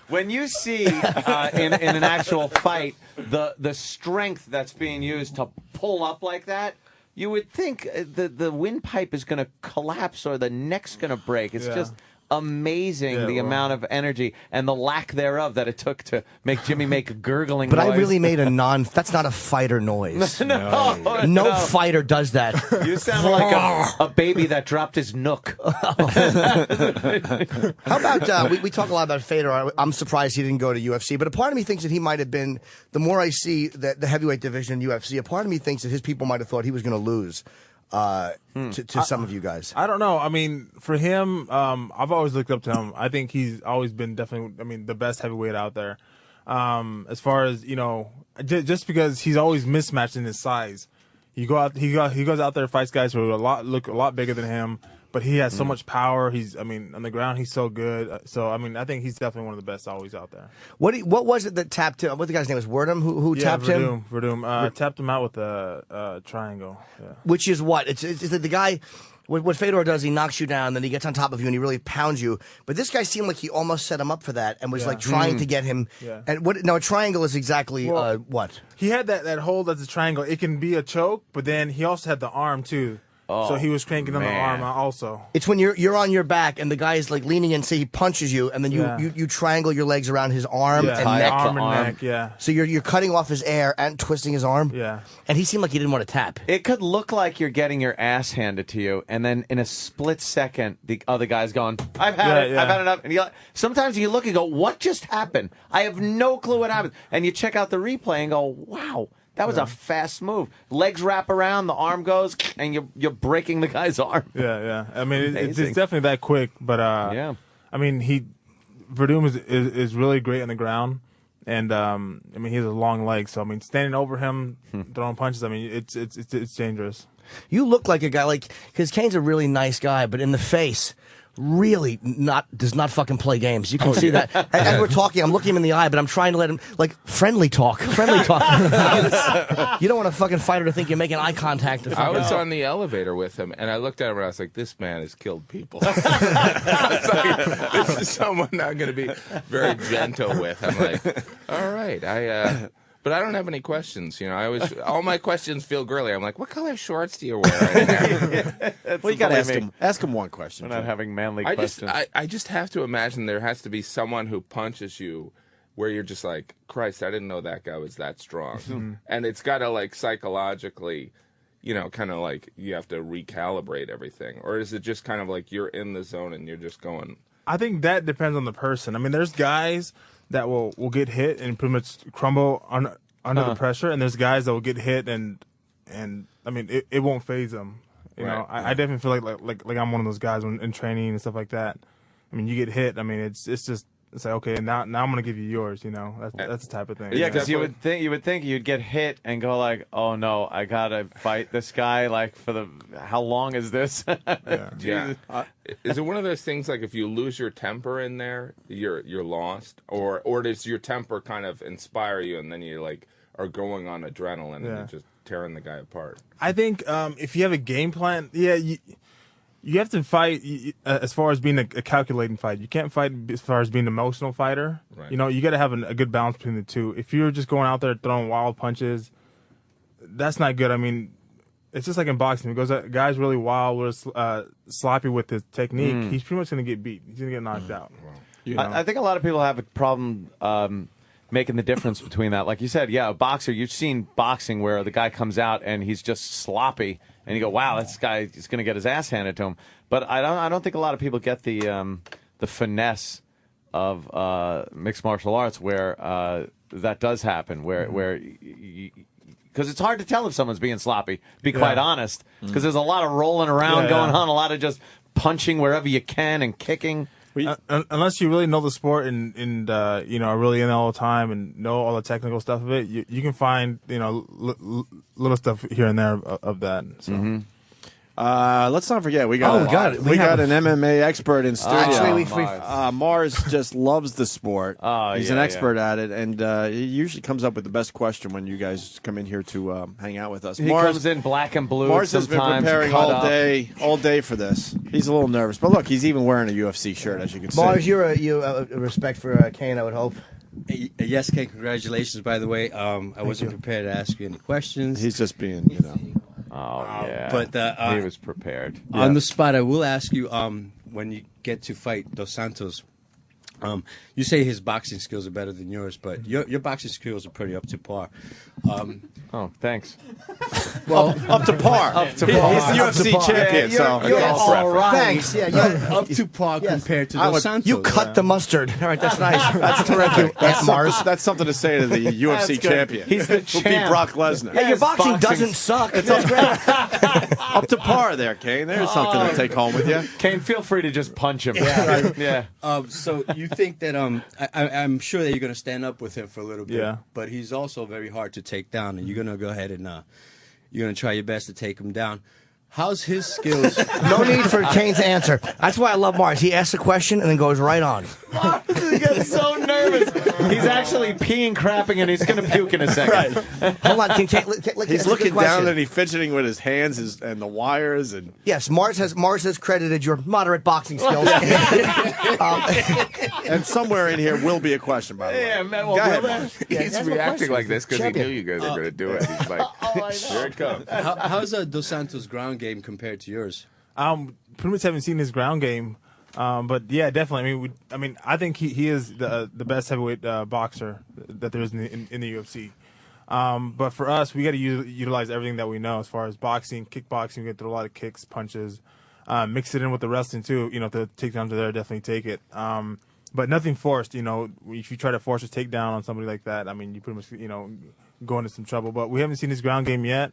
When you see in an actual fight the strength that's being used to pull up like that, you would think the windpipe is going to collapse or the neck's going to break. It's just amazing the amount of energy and the lack thereof that it took to make Jimmy make a gurgling but noise. I really made that's not a fighter noise. No fighter does that. You sound like a baby that dropped his nook. How about we talk a lot about Fedor. I'm surprised he didn't go to UFC, but a part of me thinks that he might have been. The more I see the heavyweight division in UFC, a part of me thinks that his people might have thought he was going to lose. To some of you guys. I don't know. I mean, for him, I've always looked up to him. I think he's always been definitely, the best heavyweight out there. As far as just because he's always mismatched in his size. He goes out there and fights guys who look a lot bigger than him, but he has so much power. On the ground he's so good. So I think he's definitely one of the best always out there. What was it that tapped him? What the guy's name was? Wordham? Who tapped him? Verdum tapped him out with a triangle. Yeah. Which is what? It's the guy. What Fedor does, he knocks you down, then he gets on top of you and he really pounds you. But this guy seemed like he almost set him up for that and was like trying to get him. Yeah. And a triangle is exactly what? He had that hold as a triangle. It can be a choke, but then he also had the arm too. So he was cranking on the arm also. It's when you're on your back and the guy is like leaning in, say he punches you, and then you triangle your legs around his arm and neck. Arm and neck, yeah. So you're cutting off his air and twisting his arm. Yeah. And he seemed like he didn't want to tap. It could look like you're getting your ass handed to you, and then in a split second, the other guy's going, I've had enough. And sometimes you look and go, what just happened? I have no clue what happened. And you check out the replay and go, wow. That was a fast move. Legs wrap around, the arm goes, and you're breaking the guy's arm. Yeah. I mean, it's definitely that quick. But yeah. I mean, Verdum is really great on the ground, and I mean, he has a long leg. So I mean, standing over him, throwing punches. I mean, it's dangerous. You look like a guy because Cain's a really nice guy, but in the face. Really does not fucking play games. You can see that. As we're talking, I'm looking him in the eye, but I'm trying to let him, friendly talk. You don't want a fucking fighter to think you're making eye contact. I was on the elevator with him, and I looked at him and I was like, this man has killed people. I was like, this is someone I'm going to be very gentle with. I'm like, all right, but I don't have any questions. All my questions feel girly. I'm like, what color shorts do you wear in there? Well, you got to ask him one question. We're not having manly questions. I just have to imagine there has to be someone who punches you where you're just like, Christ, I didn't know that guy was that strong. And it's got to psychologically, kind of like you have to recalibrate everything. Or is it just kind of like you're in the zone and you're just going? I think that depends on the person. I mean, there's guys that will get hit and pretty much crumble under the pressure, and there's guys that will get hit and I mean it won't faze them. I definitely feel like I'm one of those guys in training and stuff like that. I mean, you get hit. I mean, it's like, okay, now I'm gonna give you yours. That's the type of thing. Yeah, because you would think you'd get hit and go like, oh no, I gotta fight this guy for how long is this? Yeah. Is it one of those things like if you lose your temper in there, you're lost, or does your temper kind of inspire you and then you are going on adrenaline and you're just tearing the guy apart? I think if you have a game plan, you have to fight as far as being a calculating fight. You can't fight as far as being an emotional fighter. Right. You got to have a good balance between the two. If you're just going out there throwing wild punches, that's not good. I mean, it's just like in boxing. Because a guy's really wild, sloppy with his technique, he's pretty much going to get beat. He's going to get knocked out. Wow. I think a lot of people have a problem making the difference between that. Like you said, a boxer, you've seen boxing where the guy comes out and he's just sloppy. And you go, wow, this guy is going to get his ass handed to him. But I don't think a lot of people get the finesse of mixed martial arts where that does happen, where because it's hard to tell if someone's being sloppy, to be quite honest, because there's a lot of rolling around going on, a lot of just punching wherever you can and kicking. Unless you really know the sport and are really in it all the time and know all the technical stuff of it, you can find little stuff here and there of that. So. Let's not forget we got an MMA expert in studio. Actually, Mars just loves the sport. He's an expert at it, and he usually comes up with the best question when you guys come in here to hang out with us. He comes in black and blue. Mars has been preparing all day for this. He's a little nervous, but look, he's even wearing a UFC shirt, as you can see. Mars, you're a respect for Cain, I would hope. Yes, Cain, congratulations, by the way. I wasn't prepared to ask you any questions. He's just being, Oh, yeah. But he was prepared. On the spot, I will ask you, when you get to fight Dos Santos, you say his boxing skills are better than yours, but your boxing skills are pretty up to par. Oh, thanks. Well, up to par. Up to par. He's the UFC champion, so you're all right. Thanks. Up to par compared to Dos Santos. You cut the mustard. All right, that's nice. That's terrific. Mars. That's something to say to the UFC champion. He's the champ. Who beat Brock Lesnar. Hey, your boxing doesn't suck. That's great. Up to par there, Cain. There's something to take home with you. Cain, feel free to just punch him. So you think that I'm sure that you're going to stand up with him for a little bit. Yeah. But he's also very hard to take down, and you're going to go ahead and you're going to try your best to take him down. How's his skills? No need for Cain to answer. That's why I love Mars. He asks a question and then goes right on. He gets so nervous. He's actually peeing, crapping, and he's going to puke in a second. Right. Hold on. He's looking down and he's fidgeting with his hands and the wires. And yes, Mars has credited your moderate boxing skills. And somewhere in here will be a question, by the way. Yeah, man, well, Go ahead, will there? Mars. He's reacting like this because he knew you guys were going to do it. He's like, here it comes. How's Dos Santos' ground game compared to yours? Pretty much haven't seen his ground game, but yeah, definitely. I think he is the best heavyweight boxer that there is in the UFC. But for us, we got to utilize everything that we know as far as boxing, kickboxing. We get through a lot of kicks, punches, mix it in with the wrestling too. The takedowns are there, definitely take it. But nothing forced. If you try to force a takedown on somebody like that, you pretty much go into some trouble. But we haven't seen his ground game yet.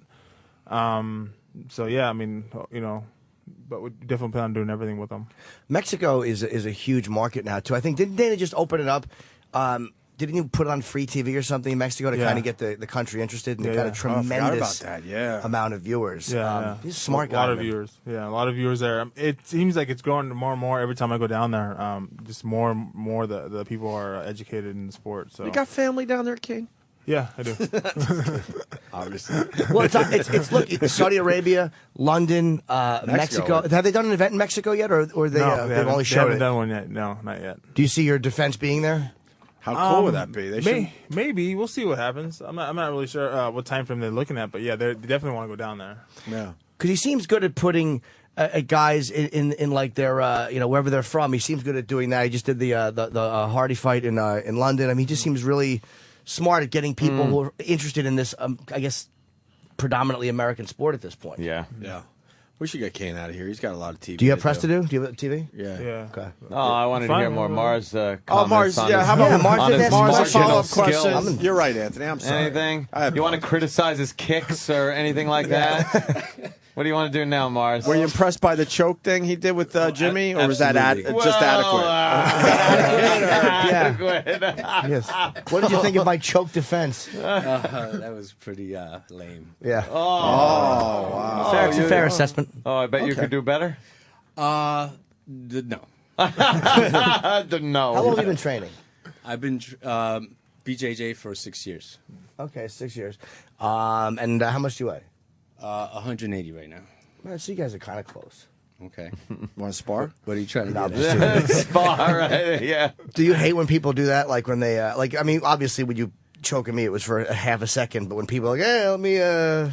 So yeah, but we definitely plan on doing everything with them. Mexico is a huge market now too. I think didn't they just open it up? Didn't you put it on free TV or something in Mexico to kind of get the country interested? And they got a tremendous amount of viewers. He's a smart guy. A lot of viewers. Yeah, a lot of viewers there. It seems like it's growing more and more every time I go down there. Just more and more the people are educated in the sport. So You got family down there, King? Yeah, I do. Obviously. Well, it's Saudi Arabia, London, Mexico. Have they done an event in Mexico yet, or they've only showed haven't it? done one yet. No, not yet. Do you see your defense being there? How cool would that be? Maybe we'll see what happens. I'm not really sure what time frame they're looking at, but yeah, they definitely want to go down there. Yeah, because he seems good at putting guys in like their wherever they're from. He seems good at doing that. He just did the Hardy fight in London. He just seems really smart at getting people who are interested in this. I guess predominantly American sport at this point. Yeah. We should get Cain out of here. He's got a lot of TV. Do you have press to do? Do you have TV? Yeah. Okay. Oh, I wanted to hear more Mars comments Mars. on Yeah, how about Mars? A follow-up question. Skills. You're right, Anthony. I'm sorry. Anything? You want to criticize his kicks or anything like that? What do you want to do now, Mars? Were you impressed by the choke thing he did with Jimmy, or was that just adequate? Yes. What did you think of my choke defense? That was pretty lame. Yeah. Oh, wow. Fair assessment. Oh, I bet you could do better. No. No. How long have you been training? I've been BJJ for 6 years. Okay, 6 years. And how much do you weigh? 180 right now. Man, so you guys are kind of close. Okay. Want to spar? What are you trying to No, get? Spar, right? Yeah. Do you hate when people do that? Like when they, obviously when you choking me, it was for a half a second. But when people are like, hey, let me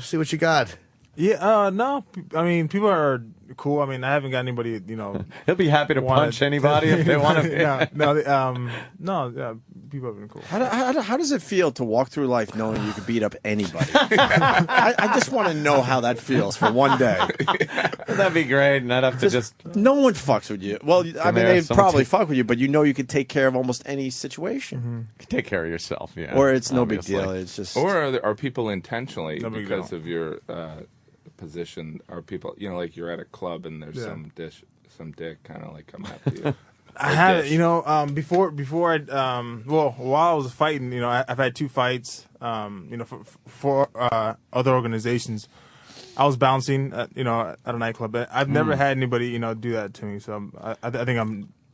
see what you got. Yeah, no. People are cool. I haven't got anybody, He'll be happy to punch anybody if they want to. No, people have been cool. How does it feel to walk through life knowing you could beat up anybody? I just want to know how that feels for one day. That'd be great, and I'd have to just... No one fucks with you. Well, they'd probably fuck with you, but you could take care of almost any situation. Mm-hmm. Take care of yourself, yeah. Or it's no big deal. It's just... Or are people intentionally, because of your... position, are people like you're at a club and there's some dick kind of like coming up to you? I had before I while I was fighting, I've had 2 fights for other organizations. I was bouncing at a nightclub, but I've never had anybody do that to me. So I think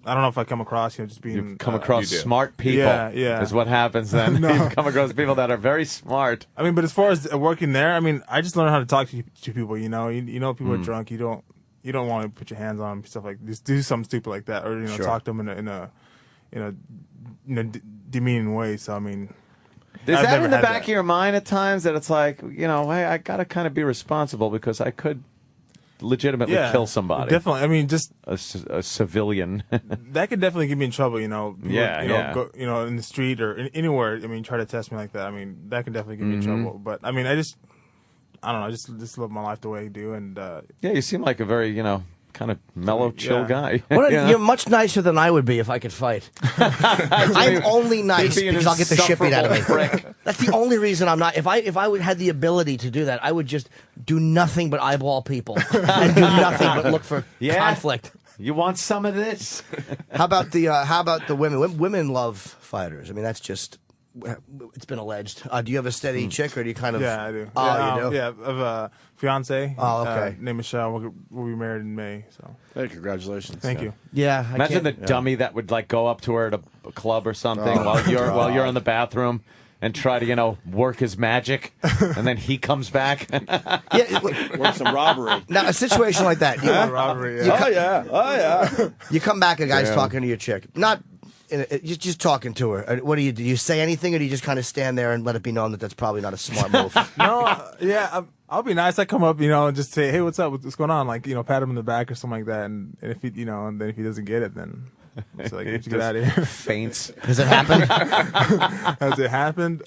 I don't know if I come across just being... You've come across smart people. Yeah. Is what happens then. You've come across people that are very smart. But as far as working there, I just learned how to talk to people. People are drunk. You don't want to put your hands on them, stuff like this. Do something stupid like that, or talk to them in a demeaning way. So is that in the back of your mind at times that it's like, I gotta kind of be responsible because I could legitimately kill somebody. Definitely. Just a civilian. That could definitely get me in trouble. People, Go, in the street or anywhere. Try to test me like that. That could definitely get me in trouble. But I don't know. I just live my life the way I do. And you seem like a very kind of mellow, chill guy. You're much nicer than I would be if I could fight. I'm only nice because I'll get the shit beat out of me. That's the only reason I'm not. If I had the ability to do that, I would just do nothing but eyeball people and do nothing but look for conflict. You want some of this? How about the women? Women love fighters. I mean, that's just it's been alleged. Do you have a steady chick, or do you kind of? Yeah, I do. Oh, you do? Yeah, I have a fiance. Oh, okay. Named Michelle. We'll be married in May. So. Hey, congratulations. Thank you. Yeah. Imagine the dummy that would like go up to her at a club or something while you're in the bathroom and try to work his magic, and then he comes back. Work some robbery. Now, a situation like that. Robbery. You come back, a guy's Yeah. talking to your chick, not. Just talking to her. What do? Do you say anything, or do you just kind of stand there and let it be known that that's probably not a smart move? No, I'll be nice. I come up, and just say, "Hey, what's up? What's going on?" Like, pat him in the back or something like that. And if he, and then if he doesn't get it, then it's like, get out of here. Faints. Has it happened? Has it happened?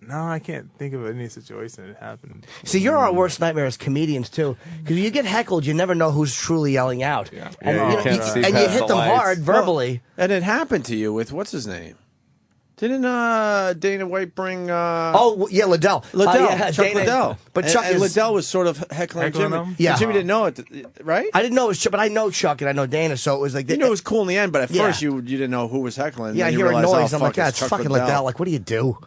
No, I can't think of any situation it happened. See, you're our worst nightmare as comedians too, because you get heckled, you never know who's truly yelling out, and you hit them hard verbally. And it happened to you with what's his name? Didn't Dana White bring? Liddell. Chuck Dana, Liddell. But Chuck and is, Liddell was sort of heckling Jimmy. him? Yeah. But Jimmy didn't know it, right? I didn't know it was Chuck, but I know Chuck and I know Dana, so it was like You knew it was cool in the end, but at Yeah. first you didn't know who was heckling. Yeah, I Then hear a realize, noise. oh, I'm like, fuck, it's Chuck fucking Liddell. Like, what do you do?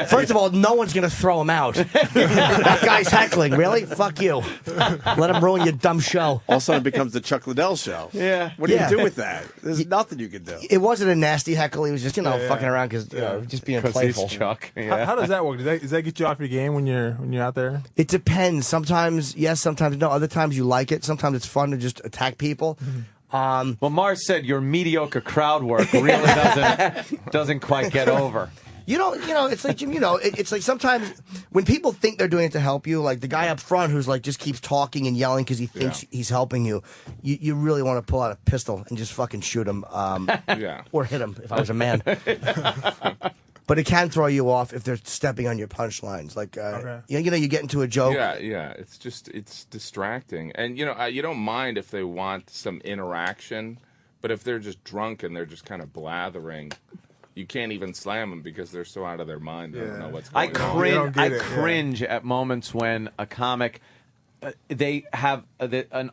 First of all, no one's going to throw him out. That guy's heckling. Really? Fuck you. Let him ruin your dumb show. All of a sudden it becomes the Chuck Liddell show. Yeah. What do Yeah. you do with that? There's nothing you can do. It wasn't a nasty heckle. He was just, Yeah. fucking around because, just being playful. He's Chuck. How does that work? Does that get you off your game when you're out there? It depends. Sometimes yes, sometimes no. Other times you like it. Sometimes it's fun to just attack people. Well, Mars said your mediocre crowd work really doesn't quite get over. It's like Jim. It's like sometimes when people think they're doing it to help you, like the guy up front who's like just keeps talking and yelling because he thinks he's helping you. You really want to pull out a pistol and just fucking shoot him, or hit him if I was a man. But it can throw you off if they're stepping on your punchlines. Like, you get into a joke. Yeah. It's distracting, and you don't mind if they want some interaction, but if they're just drunk and they're just kind of blathering, you can't even slam them because they're so out of their mind. They don't know what's going on. I cringe at moments when a comic. They have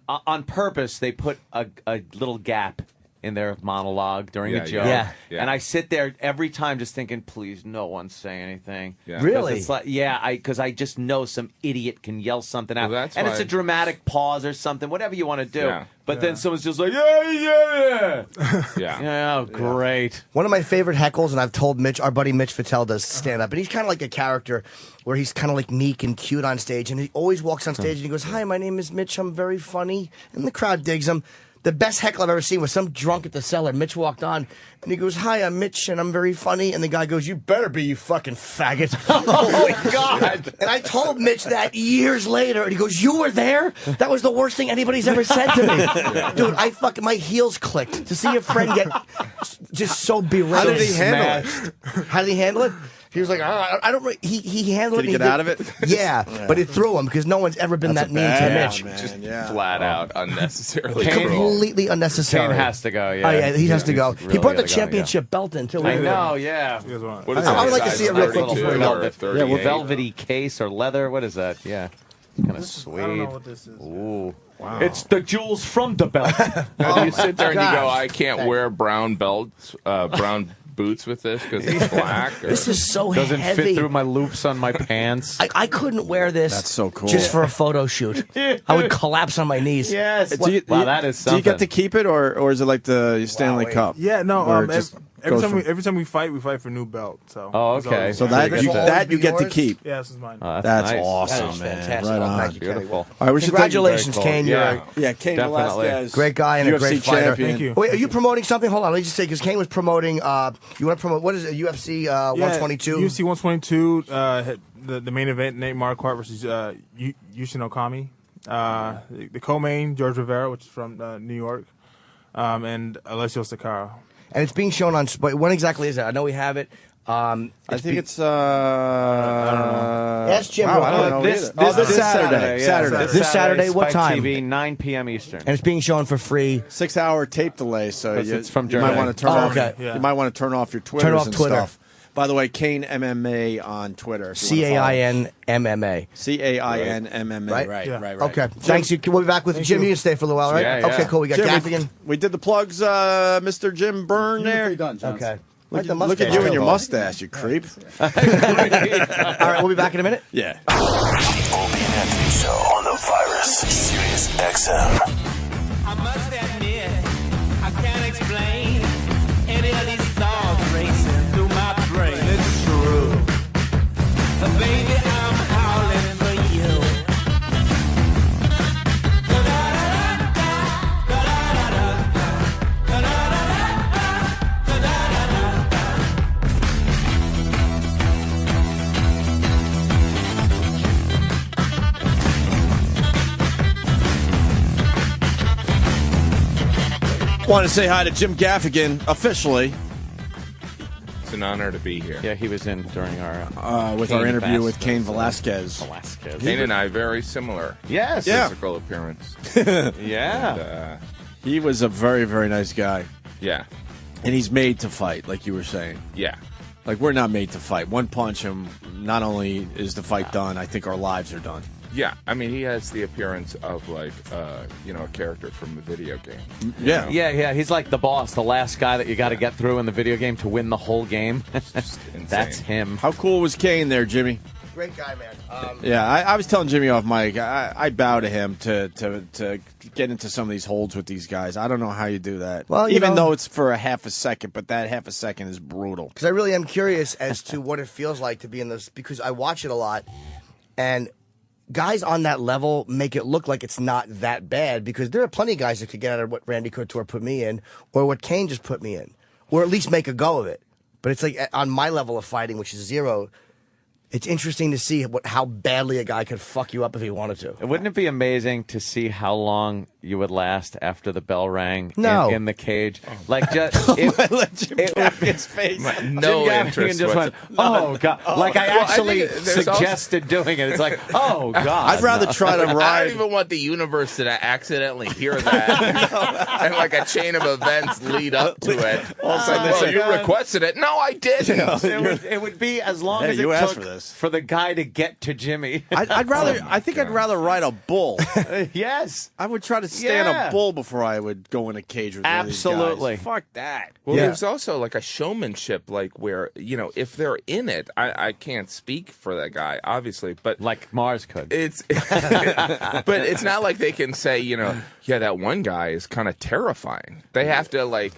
on purpose. They put a little gap in their monologue during a joke. Yeah. And I sit there every time just thinking, please, no one say anything. Yeah. Really? It's like, because I just know some idiot can yell something out. Well, that's and it's why- a dramatic pause or something, whatever you want to do. Yeah. But then someone's just like, yeah. Yeah. Oh, great. One of my favorite heckles, and I've told Mitch, our buddy Mitch Fattel does stand up, and he's kind of like a character where he's kind of like meek and cute on stage, and he always walks on stage and he goes, "Hi, my name is Mitch. I'm very funny," and the crowd digs him. The best heckle I've ever seen was some drunk at the cellar. Mitch walked on, and he goes, "Hi, I'm Mitch, and I'm very funny." And the guy goes, "You better be, you fucking faggot." Oh, my God. And I told Mitch that years later, and he goes, "You were there? That was the worst thing anybody's ever said to me." Dude, my heels clicked to see your friend get just so berated. How did he handle it? How did he handle it? He was like, I don't. He handled Did it. he get out of it? Yeah, but it threw him because no one's ever been that mean to Mitch. Just flat out unnecessarily Completely unnecessary. Kane has to go. Oh yeah, he has to go. He's he really brought the gotta go, championship belt in too. I know, yeah. What is I would that, like to see it real quick size before we 32 go. or 38? Yeah, velvety case or leather. What is that? Yeah. Kind of suede. I don't know what this is. Ooh. Wow. It's the jewels from the belt. Now, do you sit there and you go, I can't wear brown belts, brown boots with this because it's black? Or? This is so Doesn't heavy. fit through my loops on my pants. I couldn't wear this. That's so cool. Just for a photo shoot. I would collapse on my knees. Yes. Wow, that is Do you something. get to keep it, or is it like the Stanley Cup? Yeah, no. Where it just goes from- Every time we fight for new belt. So. Oh, okay. So that you get to keep. Yeah, this is mine. Oh, That's nice. awesome, That is man. fantastic. Right on. Thank you, Kenny. Beautiful. All right, we should Congratulations, Very cool. Kane. Yeah. Yeah, Cain Definitely. Velasquez. Great guy and a UFC great fighter. champion. Thank you. Wait, are you promoting something? Hold on, let me just say, because Kane was promoting, you want to promote, what is it, UFC 122? UFC 122, the main event, Nate Marquardt versus Yushin Okami. The co-main, George Rivera, which is from New York, and Alessio Sakara. And it's being shown on, when exactly is it? I know we have it. I think it's Ask Jim. Wow, I don't know This Saturday. Saturday. This Saturday, what Spike time? TV, 9 p.m. Eastern. And it's being shown for free. 6-hour tape delay, so Because you, it's from you might Germany. want to turn Oh, off. okay. Yeah. You might want to turn off your Twitters Turn off and Twitter. stuff. By the way, Cain MMA on Twitter. CAIN MMA. CAIN MMA. Right? Right. Okay. Thanks. We'll be back with Jim. You can stay for a little while, right? Yeah, yeah. Okay, cool. We got Jim, Gaffigan. We did the plugs, Mr. Jim Byrne there. Okay. Look at you and your mustache, you creep. All right, we'll be back in a minute. Yeah. The Opie and Anthony Show on the Virus, Sirius XM. I must admit, I can't explain any of these thoughts racing through my brain. It's true. Baby, I'm howling for you. Want to say hi to Jim Gaffigan officially. It's an honor to be here. Yeah, he was in during our with our interview with Cain Velasquez. Cain and I very similar. Yes. Physical appearance. Yeah. And, He was a very, very nice guy. yeah. And he's made to fight, like you were saying. Yeah. Like, we're not made to fight. One punch, and not only is the fight done, I think our lives are done. Yeah, I mean, he has the appearance of like, a character from the video game. Yeah. Yeah. He's like the boss, the last guy that you got to get through in the video game to win the whole game. That's him. How cool was Cain there, Jimmy? Great guy, man. Yeah, I was telling Jimmy off mic, I bow to him to get into some of these holds with these guys. I don't know how you do that. Well, even though it's for a half a second, but that half a second is brutal. Because I really am curious as to what it feels like to be in this, because I watch it a lot, and guys on that level make it look like it's not that bad, because there are plenty of guys that could get out of what Randy Couture put me in, or what Cain just put me in, or at least make a go of it. But it's like on my level of fighting, which is 0, it's interesting to see how badly a guy could fuck you up if he wanted to. Wouldn't it be amazing to see how long you would last after the bell rang in the cage? Like, just his face. No Jim interest Gaffigan just went, oh, God. Like, I actually suggested doing it. It's like, oh, God. I'd rather try to I ride. don't even want the universe to accidentally hear that. And like a chain of events lead up to it. All of a sudden, well, you requested it. No, I didn't. It would be as long Hey, as you it asked took for this. for the guy to get to Jimmy. I'd rather. I think I'd rather ride a bull. Yes. I would try to stand Yeah. a bull before I would go in a cage with one of these guys. Absolutely. Fuck that. Well, there's also like a showmanship, like where, if they're in it, I can't speak for that guy, obviously, but like Mars could. It's, but it's not like they can say, yeah, that one guy is kind of terrifying. They have to like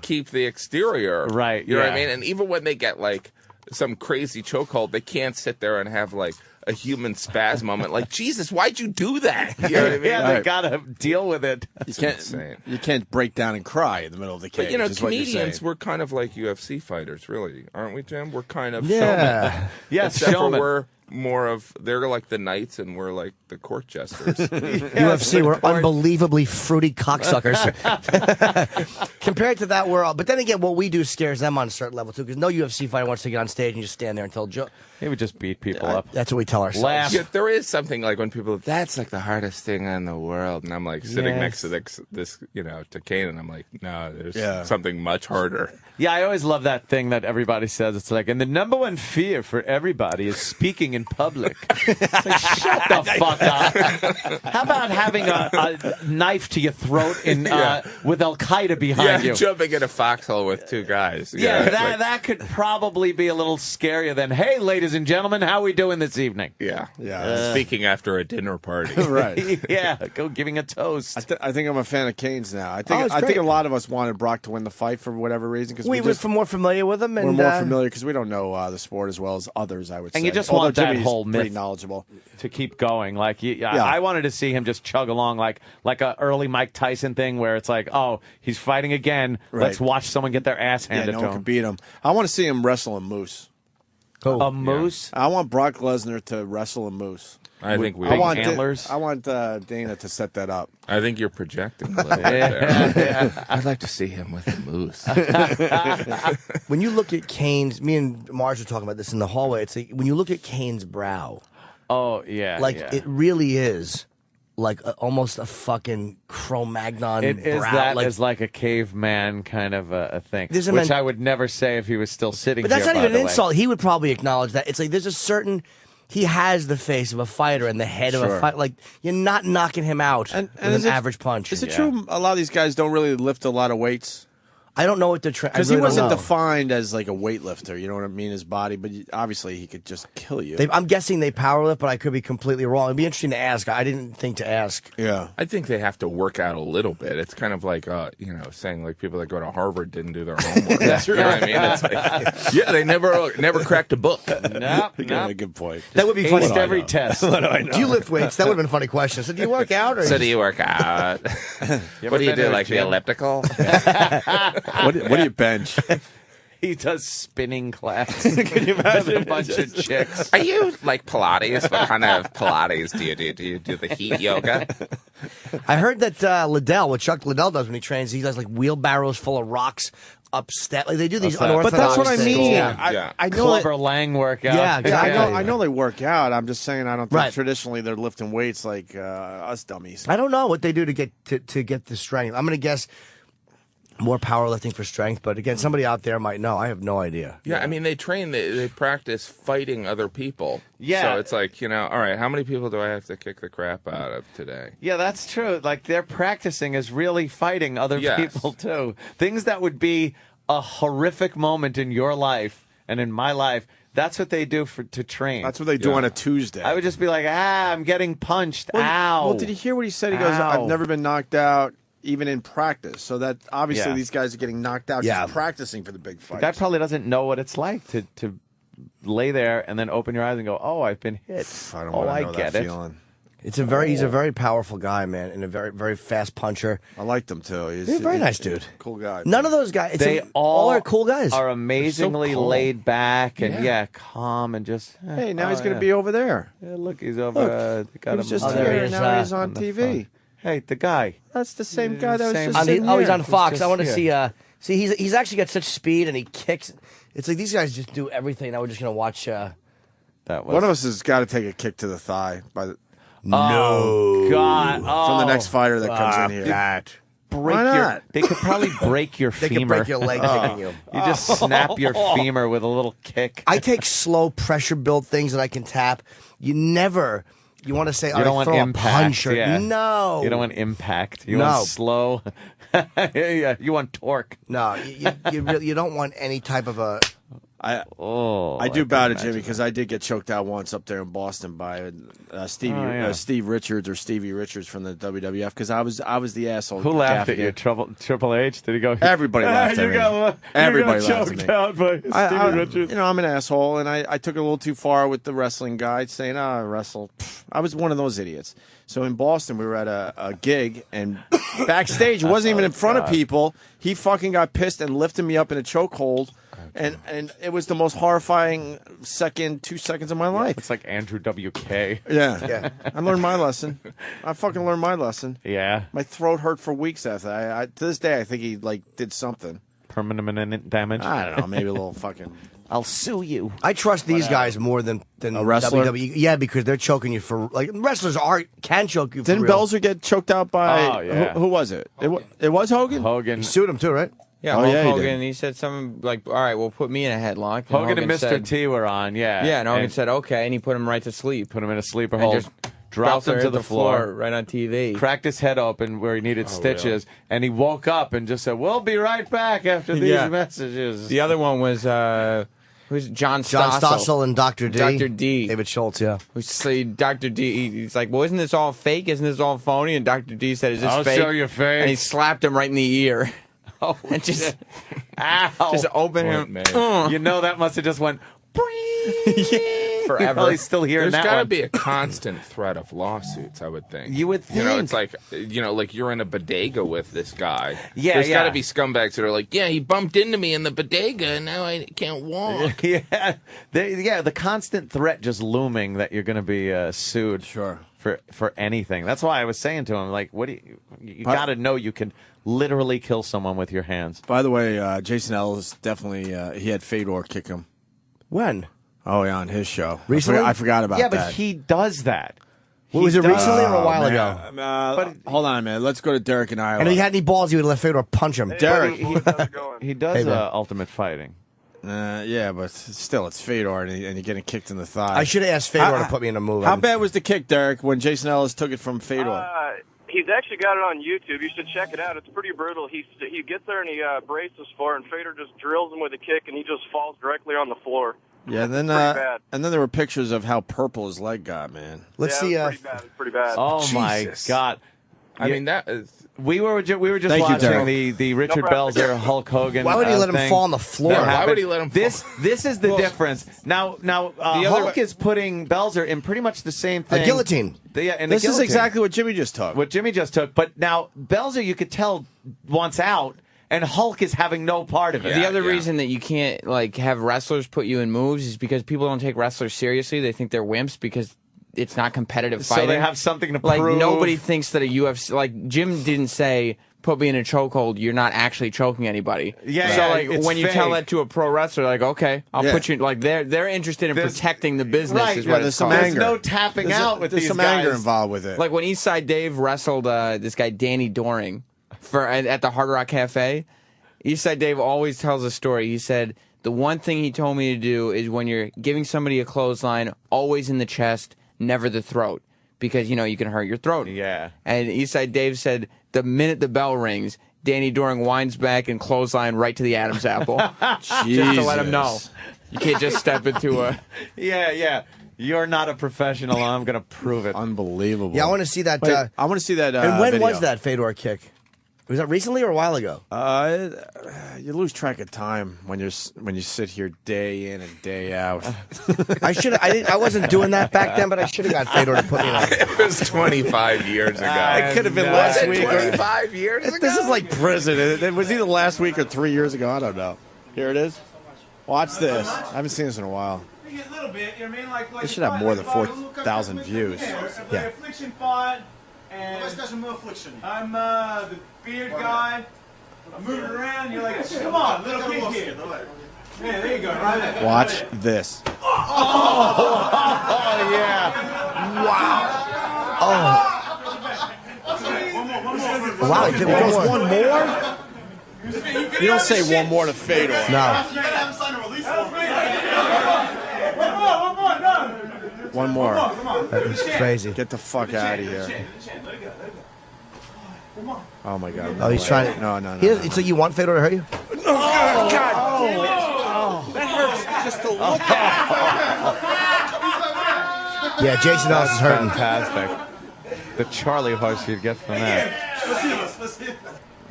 keep the exterior right. You know what I mean? And even when they get like some crazy chokehold, they can't sit there and have like a human spasm moment. Like, Jesus, why'd you do that? You know what I mean? Yeah, they gotta deal with it. You can't break down and cry in the middle of the cage. But is what you're comedians, saying. we're kind of like UFC fighters, really, aren't we, Jim? We're kind of Yeah. showmen. Yes, Except for showmen. we're more of, they're like the knights and we're like the court jesters. UFC, we're unbelievably fruity cocksuckers. Compared to that, we're all. But then again, what we do scares them on a certain level too, because no UFC fighter wants to get on stage and just stand there and tell jokes. He would just beat people up. That's what we tell ourselves. Laugh. Yeah, there is something like when people, that's like the hardest thing in the world. And I'm like sitting next to this, to Cain, and I'm like, no, there's something much harder. Yeah, I always love that thing that everybody says. It's like, and the number one fear for everybody is speaking in public. It's like, shut the fuck up. How about having a knife to your throat with Al Qaeda behind you? Jumping in a foxhole with two guys. Yeah, like, that could probably be a little scarier than, hey, ladies and gentlemen, how we doing this evening? Yeah. Speaking after a dinner party. Right. Yeah, go giving a toast. I think I'm a fan of Cain's now. I think a lot of us wanted Brock to win the fight for whatever reason, because we were more familiar with him. And, we're more familiar because we don't know the sport as well as others, I would say. And you just Although want that Jimmy's whole pretty myth knowledgeable to keep going. Like, I wanted to see him just chug along like a early Mike Tyson thing where it's like, oh, he's fighting again. Right. Let's watch someone get their ass handed no to one him. can beat him. I want to see him wrestle a moose. A moose? I want Brock Lesnar to wrestle a moose. I think we want antlers. I want Dana to set that up. I think you're projecting a little bit there. I'd like to see him with a moose. When you look at Cain's, me and Mars were talking about this in the hallway. It's like when you look at Cain's brow. Oh, yeah. Like, it really is like almost a fucking Cro-Magnon. It is brow, that like, is like a caveman kind of a thing, There's a which men- I would never say if he was still sitting But that's here, not by even the an way. insult. He would probably acknowledge that. It's like there's a certain. He has the face of a fighter and the head of a Sure. fighter. Like you're not knocking him out with is an it- average punch. Is it true a lot of these guys don't really lift a lot of weights? I don't know what they're trying. Because he wasn't defined as like a weightlifter, you know what I mean? His body, but obviously he could just kill you. I'm guessing they power lift, but I could be completely wrong. It'd be interesting to ask. I didn't think to ask. Yeah. I think they have to work out a little bit. It's kind of like, saying like people that go to Harvard didn't do their homework. That's You know what I mean? It's like, yeah, they never cracked a book. Nope, You got a good point. That would be funny. Aced every test. What do I know? Do you lift weights? That would have been a funny question. So do you work out? Or So do you work out? What do you do, like the elliptical? What do you bench? He does spinning class. Can you imagine a bunch of chicks? Are you like Pilates? What kind of Pilates do you do? Do you do the heat yoga? I heard that what Chuck Liddell does when he trains, he does like wheelbarrows full of rocks up step. Like they do these unorthodox But that's what I things. mean. Yeah. I know Clever Lang workout. I know they work out. I'm just saying I don't think Right. traditionally they're lifting weights like us dummies. I don't know what they do to get the strength. I'm going to guess more powerlifting for strength, but again, somebody out there might know. I have no idea. Yeah, I mean, they practice fighting other people. Yeah. So it's like, all right, how many people do I have to kick the crap out of today? Yeah, that's true. Like they're practicing is really fighting other Yes. people too. Things that would be a horrific moment in your life and in my life. That's what they do to train. That's what they do on a Tuesday. I would just be like, I'm getting punched. Ow. Well, did you hear what he said? He goes, Ow. I've never been knocked out even in practice. So that obviously Yeah. these guys are getting knocked out just practicing for the big The fight. guy probably doesn't know what it's like to lay there and then open your eyes and go, oh, I've been hit. I don't oh, want to I know get that it. feeling. He's a very powerful guy, man, and a very, very fast puncher. I liked him too. He's a very nice dude. Cool guy. None of those guys. They all are cool guys. Are amazingly calm. laid back and calm and just. Hey, now he's going to be over there. Yeah, look, he's over. Look, got he was him just on here, there. and now he's on on the TV. front. Hey, the guy. That's the same guy that was Same- just On the- in oh, he's here. on Fox. I want to here. see. He's actually got such speed, and he kicks. It's like these guys just do everything. Now we're just gonna watch. That was One of us has got to take a kick to the thigh by the, Oh, God. from the Oh. next fighter that comes in here. Break Why your. not? They could probably break your They femur. could break your leg kicking you. You just snap your femur with a little kick. I take slow pressure build things that I can tap. You never. You want to say, You don't want throw impact. a punch or yeah. no. You don't want impact. You No. want slow. Yeah, you want torque. No, you don't want any type of a. I I do can bow to imagine Jimmy because I did get choked out once up there in Boston by Steve Richards or Stevie Richards from the WWF because I was the asshole. Who laughed at Gaffigan. you? Triple H? Did he go? Everybody laughed at me. Everybody you laughed got at choked me. out by Stevie Richards. I'm an asshole, and I took it a little too far with the wrestling guy saying, I wrestle. Pfft. I was one of those idiots. So in Boston, we were at a gig, and backstage, it wasn't even in front of people. He fucking got pissed and lifted me up in a chokehold. And it was the most horrifying 2 seconds of my life. It's like Andrew WK. Yeah. I learned my lesson. I fucking learned my lesson. Yeah. My throat hurt for weeks after that. To this day, I think he did something. Permanent damage. I don't know. Maybe a little fucking. I'll sue you. I trust these guys more than A wrestler? WWE. Yeah, because they're choking you for wrestlers can choke you. For Didn't real. Belzer get choked out by? Oh, yeah. Who was it? It was Hogan. Hogan. He sued him too, right? Yeah, Oh, Hulk yeah, he Hogan. did. He said something like, "All right, well, put me in a headlock." Hogan and Mr. said, T were on, yeah. Yeah, and Hogan said, "Okay," and he put him right to sleep. Put him in a sleeper And hold. just Dropped him Belzer to hit the floor. right on TV. Cracked his head open where he needed stitches, and he woke up and just said, "We'll be right back after these Yeah. messages." The other one was who's John Stossel and Dr. D. Dr. D. David Schultz, yeah. We say Dr. D. He's like, "Well, isn't this all fake? Isn't this all phony?" And Dr. D said, "Is this I'll fake?" show you fake. And he slapped him right in the ear. Oh, and just, ow. just open him. You know that must have just went Forever. Probably still hearing There's that got to one. be a constant threat of lawsuits, I would think. You would You know, think. it's like, like you're in a bodega with this guy. Yeah, There's got yeah. to be scumbags that are like, yeah, he bumped into me in the bodega and now I can't walk. Yeah, the constant threat just looming that you're going to be sued. Sure. For anything. That's why I was saying to him, like, what do you got to know you can literally kill someone with your hands. By the way, Jason Ellis definitely he had Fedor kick him. When? Oh yeah, on his show. Recently? I forgot about Yeah, that. but he does that. Was it recently or a while ago? Hold on a minute. Let's go to Derek in Iowa. And if he had any balls, he would let Fedor punch him. Derek. He does Hey, man. Ultimate Fighting. Yeah, but still, it's Fedor, and you're getting kicked in the thigh. I should have asked Fedor to put me in a move. How bad was the kick, Derek, when Jason Ellis took it from Fedor? He's actually got it on YouTube. You should check it out. It's pretty brutal. He gets there and he braces for it, and Fedor just drills him with a kick, and he just falls directly on the floor. Yeah, and then bad. and then there were pictures of how purple his leg got, man. Let's see. It's pretty bad. Oh my God! I mean, that is. We were just Thank you, watching Derek. the Richard Belzer Hulk Hogan. Why would he let him thing. fall on the floor? That Why would he happened. let him fall? This is the difference. Now Hulk is putting Belzer in pretty much the same thing. A guillotine. This is exactly what Jimmy just took. What Jimmy just took. But now Belzer, you could tell, wants out, and Hulk is having no part of it. The other reason that you can't have wrestlers put you in moves is because people don't take wrestlers seriously. They think they're wimps because it's not competitive fighting. So they have something to like prove. nobody thinks that a UFC like Jim didn't say put me in a chokehold. You're not actually choking anybody. Yeah. So it's when you fake. tell that to a pro wrestler, like okay, I'll put you. Like they're interested in protecting the business. Right, Is what there's it's some called. anger. There's no tapping out with there's these some guys. anger involved with it. Like when Eastside Dave wrestled this guy Danny Doring at the Hard Rock Cafe. Eastside Dave always tells a story. He said the one thing he told me to do is when you're giving somebody a clothesline, always in the chest, never the throat, because you can hurt your throat. Yeah. And Eastside Dave said the minute the bell rings, Danny Doring winds back and clothesline right to the Adam's apple, just to let him know you can't just step into a. Yeah. You're not a professional. I'm going to prove it. Unbelievable. Yeah, I want to see that. Wait, I want to see that. And when video. was that Fedor kick? Was that recently or a while ago? You lose track of time when you sit here day in and day out. I wasn't doing that back then, but I should have got Fedor to put me on. It was 25 years ago. It could have been last week. 25 years ago? This is like prison. It was either last week or 3 years ago. I don't know. Here it is. Watch this. I haven't seen this in a while. This should have more than 4,000 views. Yeah. Affliction fought, and I'm the beard guy. I'm moving around, and you're like, come on, little kid here. Yeah, there you go, right there. Watch this. Oh, yeah. Wow. Oh. Wow, he did one more? You don't say one more to Fedor. No. One more. That was crazy. Get the fuck out of here. Oh my God. Oh, he's trying to. No. So you want Fedor to hurt you? Oh, God. That hurts just to look at. Yeah, Jason Ellis is hurting. Fantastic. The Charlie horse you'd get from that.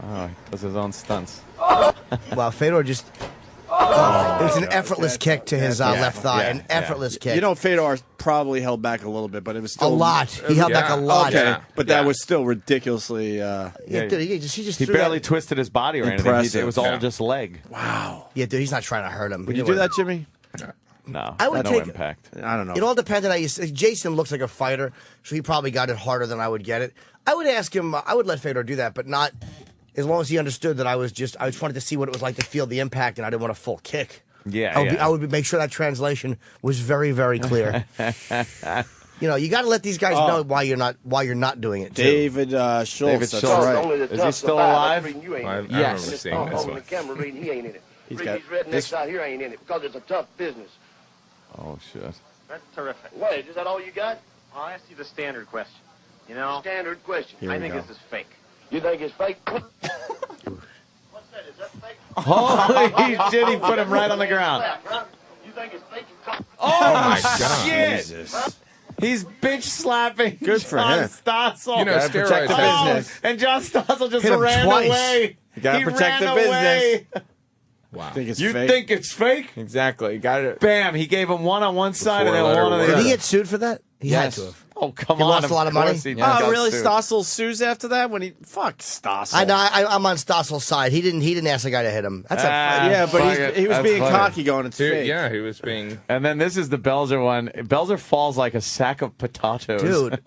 Oh, he does his own stunts. Wow, Fedor just. It was an effortless kick to his left thigh. An effortless kick. You know, Fedor probably held back a little bit, but it was still a lot. He held back a lot. Okay, but that was still ridiculously. Dude, he just He threw barely that. twisted his body or anything. Impressive. It was all just leg. Wow. Yeah, dude, he's not trying to hurt him. Would you do that, Jimmy? No, I would no take- impact. I don't know. It all depends on how you. Jason looks like a fighter, so he probably got it harder than I would get it. I would ask him. I would let Fedor do that, but not as long as he understood that I just wanted to see what it was like to feel the impact, and I didn't want a full kick. Yeah, I would make sure that translation was very, very clear. You got to let these guys know why you're not doing it. Too. David Schultz. That's right. Is he still alive? I remember Yes. seeing this On the one. camera reading, he ain't in it. He's Read got these rednecks this- out here ain't in it because it's a tough business. Oh, shit. That's terrific. What, is that all you got? I'll ask you the standard question. You know, Standard question. Here I we think go. this is fake. You think it's fake? What's that? Is that fake? Holy shit, he put him right on the ground. You think it's fake? Oh, my God. shit. Jesus. He's bitch slapping Good for John him. Stossel. You know, Gotta protect the steroids. business. And John Stossel just Hit him ran twice. away. You gotta He protect ran the away. Wow. Think it's You fake? think it's fake? Exactly. Got it. Bam! He gave him one on one side and then Four-letter one on the word. other. Did he get sued for that? He Yes. had to have. Oh, come He on! lost a lot of money? course he Oh, got really? sued. Stossel sues after that when he Stossel. I know. I'm on Stossel's side. He didn't ask the guy to hit him. That's Yeah, but Fuck it. he was That's being funny. cocky, going it's Dude, fake. yeah, he was being. And then this is the Belzer one. Belzer falls like a sack of potatoes. Dude.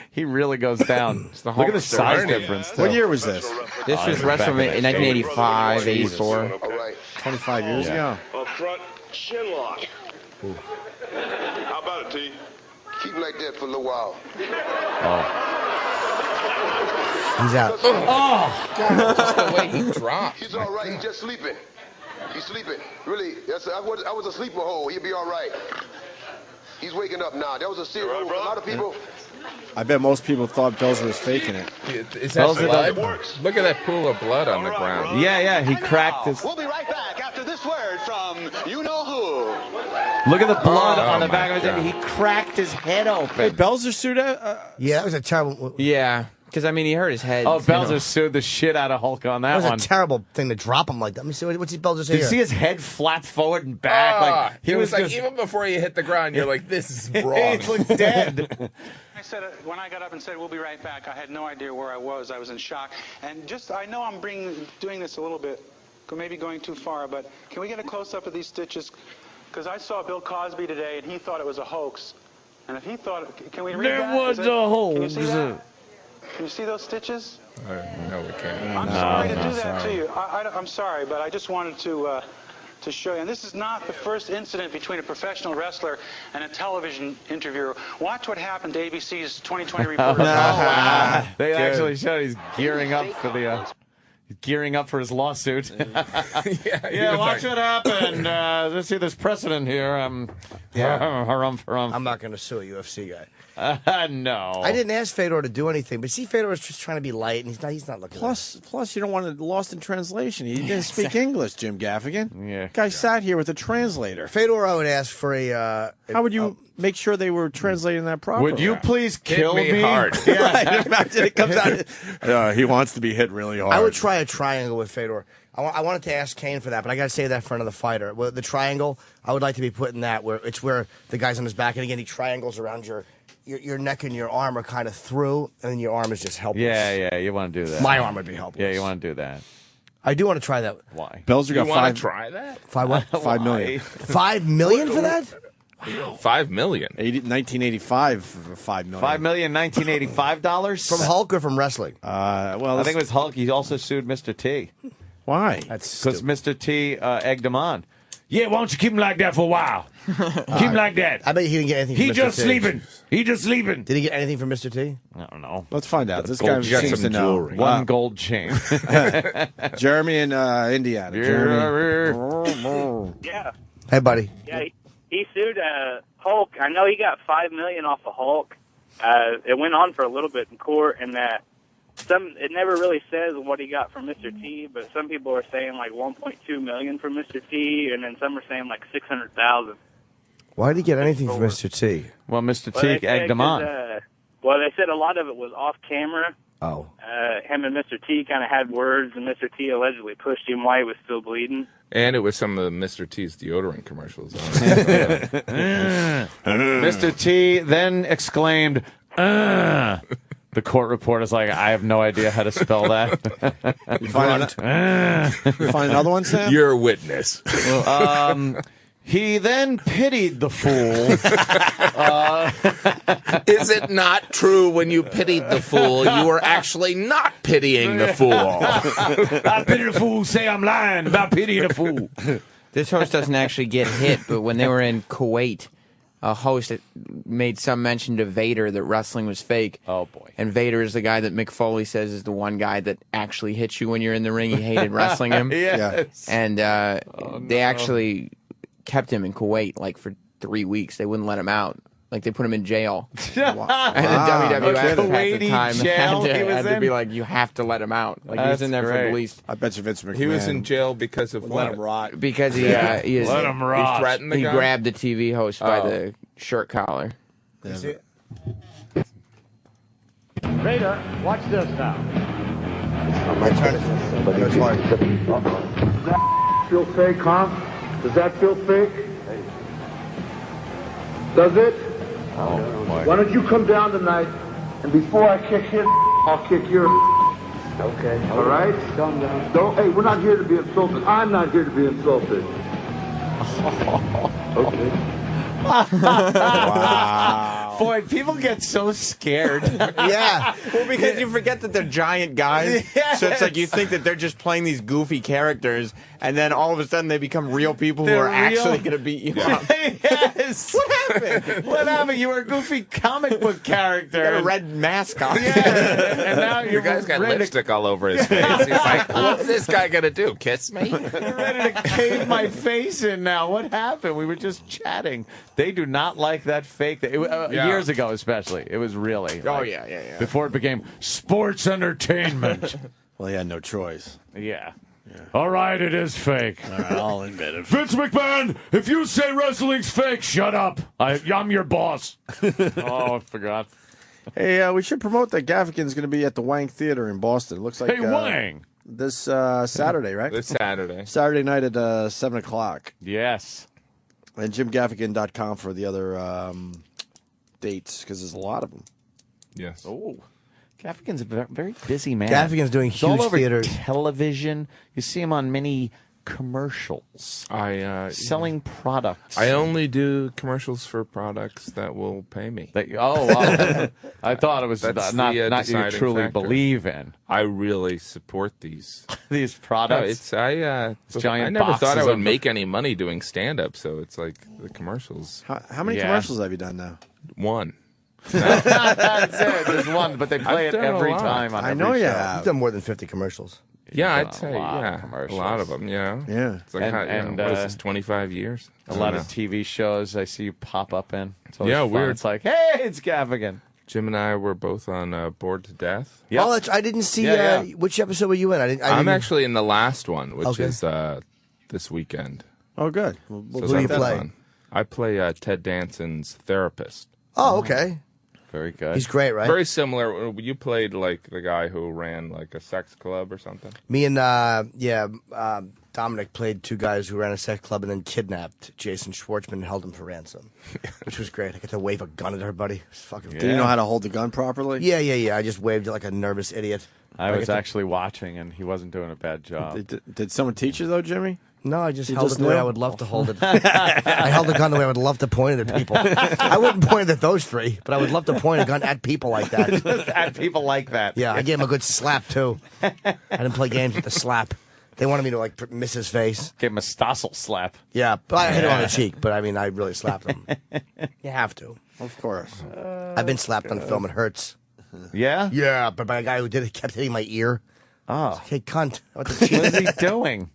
He really goes down. Look at the Hulk size Hogan. difference. Too. What year was this? This was WrestleMania in 1985, 84. 25 years ago. A front chin lock. How about it, T? sleep like that for a little while. He's out. God, just the way he dropped. He's all right. He's just sleeping. He's sleeping. Really, I was a sleeper hole. He'll be all right. He's waking up now. That was a serious hole. A lot of people. I bet most people thought Belzer was faking it. Is that blood? Look at that pool of blood on the ground. Yeah, he cracked his... We'll be right back after this word from you-know-who. Look at the blood on the my back of his head. God. He cracked his head open. Hey, Belzer sued Yeah, that was a terrible. Yeah, because I mean he hurt his head. Oh, you know. Belzer sued the shit out of Hulk on that That was one. a terrible thing to drop him like that. Let me see what's his Belzer say Did you here. see his head flap forward and back? Like He was like, just... even before you hit the ground, you're like, this is wrong. He looked dead. I said when I got up and said we'll be right back, I had no idea where I was. I was in shock, and I know I'm doing this a little bit, maybe going too far, but can we get a close up of these stitches? Because I saw Bill Cosby today, and he thought it was a hoax. And if he thought, can we read that? There was a hoax. Can you see that? Can you see those stitches? No, we can't. I'm sorry to do that to you. I'm sorry, but I just wanted to show you. And this is not the first incident between a professional wrestler and a television interviewer. Watch what happened to ABC's 2020 reporter. They actually showed he's gearing up for the... Gearing up for his lawsuit. Yeah, watch what happened. Let's see, there's precedent here. I'm not going to sue a UFC guy. No. I didn't ask Fedor to do anything, but see, Fedor was just trying to be light, and he's not looking. Plus, you don't want it lost in translation. He didn't speak English, Jim Gaffigan. Yeah. Guy sat here with a translator. Fedor, I would ask for a. How would you make sure they were translating that properly? Would you please kill Hit me hard. Right, imagine it comes out. He wants to be hit really hard. I would try a triangle with Fedor. I wanted to ask Cain for that, but I got to save that for another fighter. Well, the triangle, I would like to be putting that where the guy's on his back, and again, he triangles around your neck and your arm are kind of through, and then your arm is just helpless. Yeah, you want to do that. My arm would be helpless. Yeah, you want to do that. I do want to try that. Why? Belzer got You want to try that? 5 what? 5 million. 5 million for that? $5 million. 1985 for 5 million. $5 million, $1985 From Hulk or from wrestling? Well, I think it was Hulk. He also sued Mr. T. Why? Because Mr. T egged him on. Yeah, why don't you keep him like that for a while? Keep him like that. I bet he didn't get anything from Mr. T. He just sleeping. Did he get anything from Mr. T? I don't know. Let's find out. This Gold guy chain. seems to know. One gold chain. Jeremy in Indiana. Jeremy. Yeah. Hey, buddy. Yeah, he sued Hulk. I know he got $5 million off of Hulk. It went on for a little bit in court, and it never really says what he got from Mr. T, but some people are saying like $1.2 million from Mr. T, and then some are saying like $600,000. Why did he get anything from Mr. T? Well, Mr. T egged him on. Well, they said a lot of it was off camera. Oh. Him and Mr. T kind of had words, and Mr. T allegedly pushed him while he was still bleeding. And it was some of Mr. T's deodorant commercials. Mr. T then exclaimed, The court reporter's like, I have no idea how to spell that. You find another one, Sam? You're a witness. He then pitied the fool. Is it not true when you pitied the fool, you were actually not pitying the fool? I pity the fool, say I'm lying about pitying the fool. This host doesn't actually get hit, but when they were in Kuwait, a host made some mention to Vader that wrestling was fake. Oh, boy. And Vader is the guy that Mick Foley says is the one guy that actually hits you when you're in the ring. He hated wrestling him. Yes. And they actually kept him in Kuwait like for 3 weeks. They wouldn't let him out. Like they put him in jail. And the WWF at the time had to be like, you have to let him out. Like he was in there for at least. I bet you Vince McMahon. He was in jail because of let what? him rot. Because he let him rot. He threatened the He guy? grabbed the TV host by the shirt collar. Vader, watch this now. my turn. Does that feel fake, huh? Does that feel fake? Does it? Oh, boy. Why don't you come down tonight, and before I kick his, I'll kick your. Okay. All right? Calm down. Don't. Hey, we're not here to be insulted. I'm not here to be insulted. Okay. Wow. Boy, people get so scared. Yeah. Well, because you forget that they're giant guys. Yes. So it's like you think that they're just playing these goofy characters, and then all of a sudden they become real people who They're are real. actually going to beat you up. Yes. What happened? What happened? You were a goofy comic book character. Got a red mask on. Yeah, and now Your guy's got lipstick all over his face. He's like, what's this guy going to do? Kiss me? You're ready to cave my face in now. What happened? We were just chatting. They do not like that fake. Years ago, especially. It was really. Oh, yeah. Before it became sports entertainment. Well, he had no choice. Yeah. All right, it is fake. All right, I'll admit it. Vince McMahon, if you say wrestling's fake, shut up. I'm your boss. Oh, I forgot. Hey, we should promote that Gaffigan's going to be at the Wang Theater in Boston. It looks like Hey, Wang. this Saturday, right? This Saturday. Saturday night at 7 o'clock. Yes. And JimGaffigan.com for the other dates, because there's a lot of them. Yes. Oh. Gaffigan's a very busy man. Gaffigan's doing He's all huge over theaters. Television. You see him on many commercials. Selling products. I only do commercials for products that will pay me. I thought it was That's not the you deciding truly factor. believe in I really support these these products. I giant never thought I boxes would of- make any money doing stand-up, so it's like the commercials. How many commercials have you done now? One. That's it. There's one, but they play I've it done a every lot. time on I every know you show. have. You've done more than 50 commercials. Yeah, You've I'd done say a lot of a commercials. lot of them. Yeah. Yeah. It's like what is this? 25 years. A lot of TV shows I see you pop up in. It's always Yeah, fun. weird. It's like, hey, it's Gaffigan. Jim and I were both on Bored to Death. Yep. Oh, I didn't see Yeah. which episode were you in. I'm actually in the last one, which Okay. is this weekend. Oh, good. So who do you that's play? fun. I play Ted Danson's therapist. Oh, okay. Very good. He's great, right? Very similar. You played like the guy who ran like a sex club or something. Me and Dominic played two guys who ran a sex club and then kidnapped Jason Schwartzman and held him for ransom, which was great. I got to wave a gun at everybody. It was fucking. Do you know how to hold the gun properly? Yeah. I just waved it like a nervous idiot. I was got to- actually watching, and he wasn't doing a bad job. Did someone teach you, though, Jimmy? No, I just You held just it the way knew? I would love to hold it. I held the gun the way I would love to point it at people. I wouldn't point it at those three, but I would love to point a gun at people like that. Just at people like that. Yeah, I gave him a good slap, too. I didn't play games with the slap. They wanted me to, like, miss his face. Gave him a stossel slap. Yeah, but I hit him on the cheek, but I mean, I really slapped him. You have to. Of course. I've been slapped on film. It hurts. Yeah? Yeah, but by a guy who did it kept hitting my ear. Oh. Hey, cunt. What the What is cheek? he doing?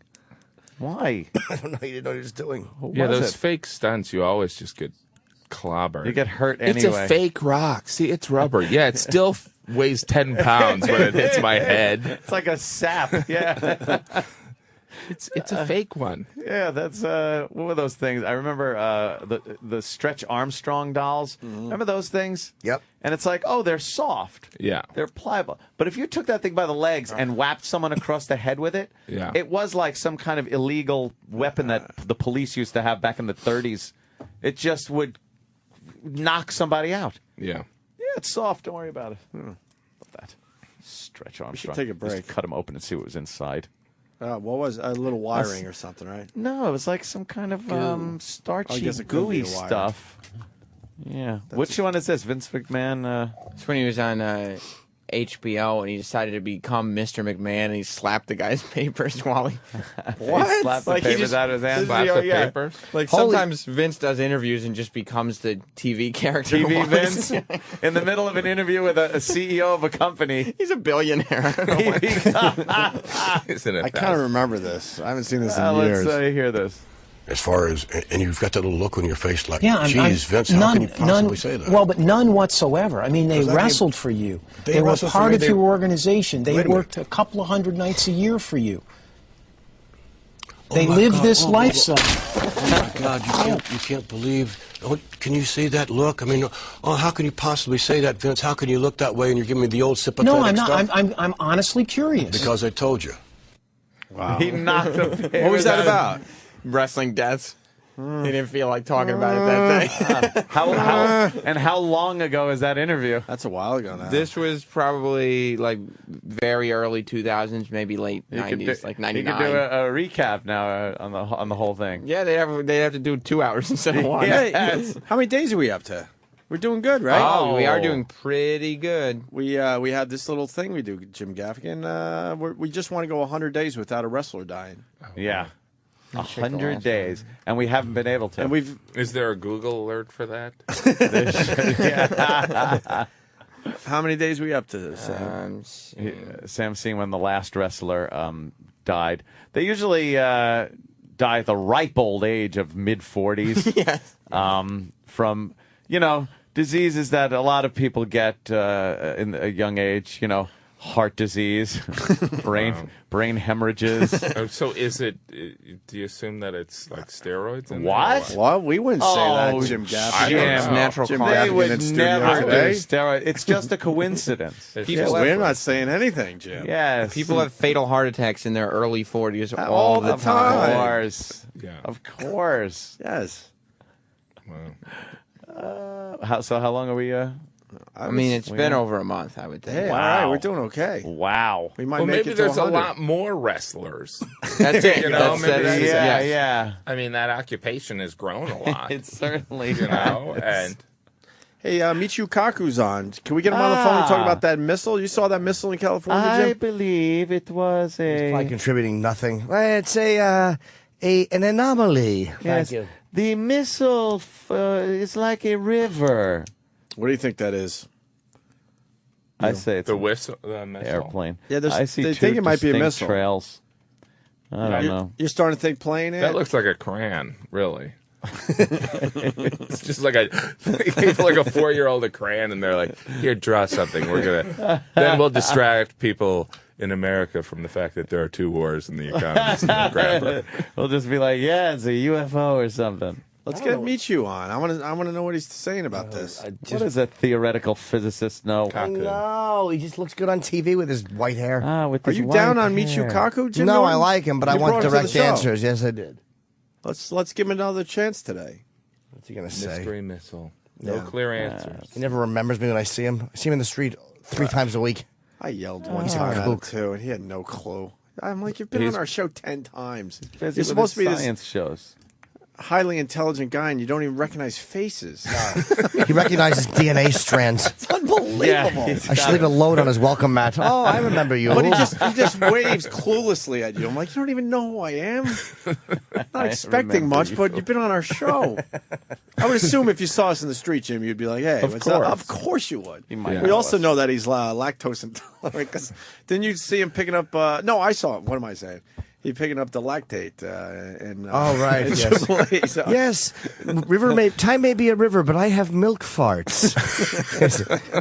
Why? I don't know. You didn't know what he was doing. Yeah, was those it? fake stunts, you always just get clobbered. You get hurt It's anyway. a fake rock. See, it's rubber. Yeah, it still weighs 10 pounds when it hits my head. It's like a sap. Yeah. It's a fake one. Yeah, that's what were those things? I remember the Stretch Armstrong dolls. Remember those things? Yep. And it's like, oh, they're soft. Yeah. They're pliable. But if you took that thing by the legs and whapped someone across the head with it, Yeah. it was like some kind of illegal weapon that the police used to have back in the 30s. It just would knock somebody out. Yeah. Yeah, it's soft. Don't worry about it. Love that. Stretch Armstrong. take a Just break. cut them open and see what was inside. What was a little wiring or something, right? No, it was like some kind of Goo. starchy, I guess it could gooey be a wire. stuff. Yeah. Which one is this? Vince McMahon? It's when he was on HBO and he decided to become Mr. McMahon and he slapped the guy's papers while he What? Slapped the Like, he papers just- out of his hand? Slap the yeah. papers? Like Holy- sometimes Vince does interviews and just becomes the TV character. TV while Vince he's- in the middle of an interview with a CEO of a company. He's a billionaire. Isn't it? I kind of remember this. I haven't seen this in years. Let's hear this. As far as, and you've got that little look on your face like, Yeah, geez, Vince, how can you possibly say that? Well, but none whatsoever. I mean, they 'Cause I mean, wrestled for you. they They were wrestled for part me. of They- your organization. They Wait a minute. worked a couple of hundred nights a year for you. Oh They my lived God, this oh, lifestyle. Oh my God, you can't believe. Oh, can you see that look? I mean, oh, how can you possibly say that, Vince? How can you look that way and you're giving me the old sympathetic No, I'm not. stuff? I'm honestly curious. Because I told you. Wow. He knocked the papers What was that out of- about? Wrestling deaths. He didn't feel like talking about it that day. How long ago is that interview? That's a while ago now. This was probably like very early 2000s, maybe late You could 90s, do- like You 99. could do a recap now on the whole thing. Yeah, they have to do 2 hours instead of 1. Yes. How many days are we up to? We're doing good, right? Oh, we are doing pretty good. We have this little thing we do, Jim Gaffigan. We just want to go 100 days without a wrestler dying. Yeah. 100 days, and we haven't been able to. And Is there a Google alert for that? How many days we up to, Sam? Sam's seeing when the last wrestler died. They usually die at the ripe old age of mid-40s. Yes. From, diseases that a lot of people get in a young age, heart disease, brain hemorrhages. So is it, do you assume that it's like steroids? In What? there? Well, we wouldn't say that, Jim Gaffigan. Jim, natural Jim cause. They Gaffigan would in studio never do today. steroids. It's just a coincidence. We're not saying anything, Jim. Yes. People have fatal heart attacks in their early 40s All the time. Of course. Yeah. Of course. Yes. How long are we? I mean, it's been over a month, I would think. Hey, all right, we're doing okay. Wow. We might Well, make maybe it to there's a 100. lot more wrestlers. That's it. You know, That's maybe it. that's it. Yeah. I mean, that occupation has grown a lot. It certainly and Hey, Michio Kaku's on. Can we get him on the phone and talk about that missile? You saw that missile in California, Jim? believe it was It's probably contributing nothing. Well, it's an anomaly. Yes. Thank you. The missile is like a river. What do you think that is? I say it's the whistle, the missile. airplane. Yeah, I see they two think it might be a distinct missile. trails. I don't know. You're starting to think plane in? That looks like a crayon, really. It's just like a 4-year-old a crayon, and they're like, "Here, draw something. Then we'll distract people in America from the fact that there are two wars in the economy." We'll just be like, yeah, it's a UFO or something. Let's get Michio on. I want to know what he's saying about this. What does a theoretical physicist know? I know. He just looks good on TV with his white hair. With Are his you white down on hair. Michio Kaku, Jim? No, Norton? I like him, but I You want brought him to the direct show. answers. Yes, I did. Let's give him another chance today. What's he going to say? Mystery missile. No clear answers. He never remembers me when I see him. I see him in the street 3 times a week. I yelled one time at him, too, and he had no clue. I'm like, you've been on our show 10 times. You're supposed to be this science shows. highly intelligent guy, and you don't even recognize faces. He recognizes DNA strands. It's unbelievable. Yeah, I should leave a load on his welcome mat. Oh, I remember you. But he just waves cluelessly at you. I'm like, you don't even know who I am. Not expecting much, but you've been on our show. I would assume if you saw us in the street, Jim, you'd be like, hey, what's up? Of course you would. We also know that he's lactose intolerant. Because didn't you see him picking up? No, I saw it. What am I saying? He's picking up the lactate. Oh, right. in Yes. AAA, so. Yes. Time may be a river, but I have milk farts.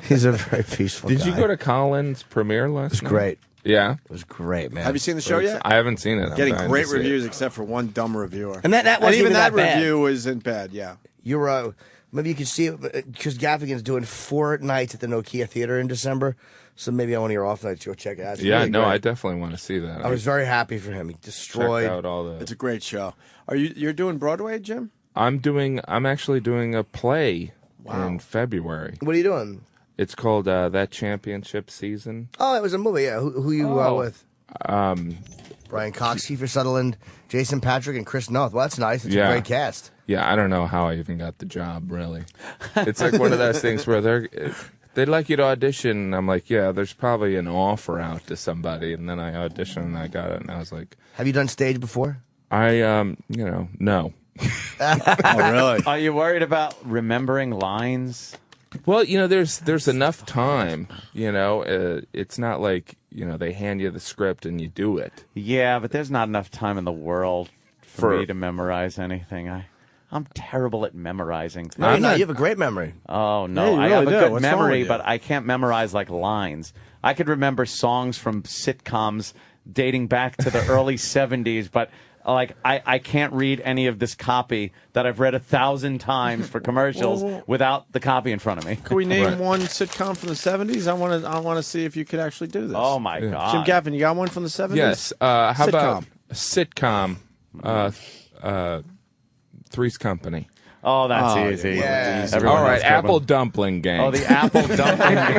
He's a very peaceful guy. Did you go to Colin's premiere last night? It was great. Yeah. It was great, man. Have you seen the show yet? I haven't seen it. I'm Getting dying great to see it. reviews, except for one dumb reviewer. And that wasn't even even that that bad. review isn't bad. Yeah. You're maybe you can see it because Gaffigan's doing 4 nights at the Nokia Theater in December. So maybe on one of your off nights, you'll check it out. It's Yeah, really no, great. I definitely want to see that. I was very happy for him. He destroyed. Checked out all the. It's a great show. You're doing Broadway, Jim? I'm actually doing a play in February. What are you doing? It's called That Championship Season. Oh, it was a movie. Yeah, who you with? Brian Cox, Kiefer Sutherland, Jason Patrick, and Chris Noth. Well, that's nice. It's a great cast. Yeah, I don't know how I even got the job, really. It's like one of those things where they'd like you to audition, and I'm like, yeah, there's probably an offer out to somebody, and then I auditioned, and I got it, and I was like... Have you done stage before? No. Oh, really? Are you worried about remembering lines? Well, there's enough time, it's not like, they hand you the script and you do it. Yeah, but there's not enough time in the world for me to memorize anything. I'm terrible at memorizing things. No, you have a great memory. Oh, no. Yeah, you I really have a do. good What's wrong memory, with you? but I can't memorize, like, lines. I could remember songs from sitcoms dating back to the early 70s, but, like, I can't read any of this copy that I've read 1,000 times for commercials without the copy in front of me. Can we name one sitcom from the 70s? I want to see if you could actually do this. Oh, my Jim God. Gaffigan, you got one from the 70s? Yes. How about a sitcom? Three's Company. Oh, that's easy. Yeah. Everyone All right, knows that Apple one. Dumpling Gang. Oh, the Apple Dumpling Gang.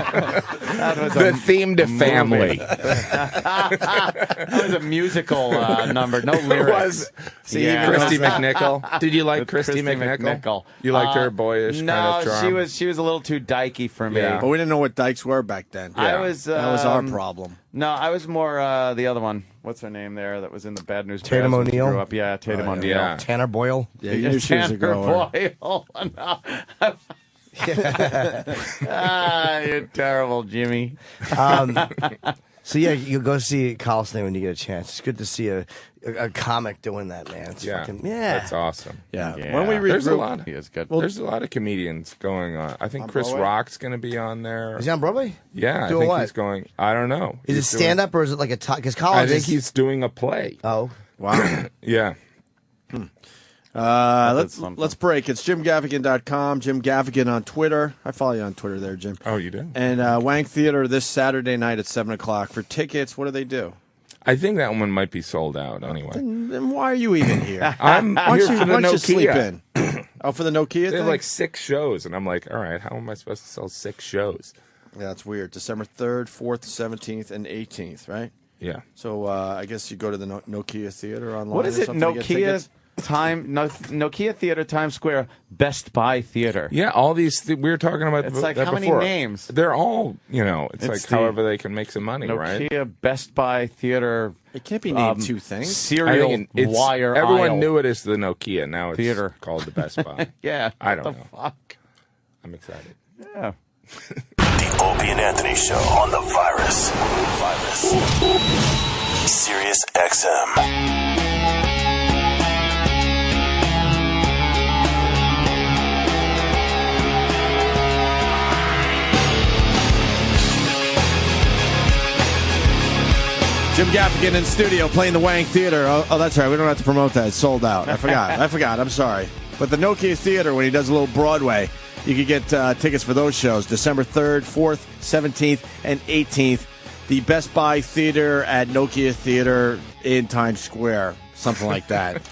That was The theme to family. That was a musical number, no lyrics. See, Yeah. Christy McNichol. Did you like With Christy McNichol? You liked her boyish no, kind of charm? she was a little too dykey for me. Yeah. But we didn't know what dykes were back then. I was. That was our problem. No, I was more the other one. What's her name there that was in the Bad News Tatum Bears when she O'Neal? grew up? Yeah, Tatum O'Neal. Yeah. Tanner Boyle. Yeah, you knew she was a grower. Boyle. No. You're terrible, Jimmy. So yeah, you go see Carlson when you get a chance. It's good to see a comic doing that, man. It's fucking, that's awesome. Yeah. When we there's a regroup- lot. He is good. There's a lot of comedians going on. I think On Chris Broadway? Rock's going to be on there. Is he on Broadway? Yeah, I Doing think what? he's going. I don't know. Is it He's doing- stand up or is it like a talk? Because I Collins think is, he's doing a play. Oh, Wow. Yeah. Let's break. It's JimGaffigan.com. Jim Gaffigan on Twitter. I follow you on Twitter there, Jim. Oh, you do? And Wang Theater this Saturday night at 7 o'clock. For tickets, what do they do? I think that one might be sold out anyway. Then why are you even here? I'm Why here don't for the why don't you sleep Nokia. in? Oh, for the Nokia They have thing? like 6 shows, and I'm like, all right, how am I supposed to sell 6 shows? Yeah, that's weird. December 3rd, 4th, 17th, and 18th, right? Yeah. So I guess you go to the Nokia Theater online. What is or it? something to get tickets? Nokia Theater, Times Square, Best Buy Theater. Yeah, all these we were talking about. It's like that how many before. names? They're all, it's It's like the however they can make some money, right? Nokia, Best Buy Theater. It can't be named two things. I Serial think it's- wire. Everyone aisle. knew it as the Nokia. Now it's Theater. called the Best Buy. Yeah. I don't what know. the fuck? I'm excited. Yeah. The Opie and Anthony Show on the Virus. Sirius XM. Jim Gaffigan in studio playing the Wang Theater. Oh, that's right. We don't have to promote that. It's sold out. I forgot. I'm sorry. But the Nokia Theater, when he does a little Broadway, you can get tickets for those shows. December 3rd, 4th, 17th, and 18th. The Best Buy Theater at Nokia Theater in Times Square. Something like that.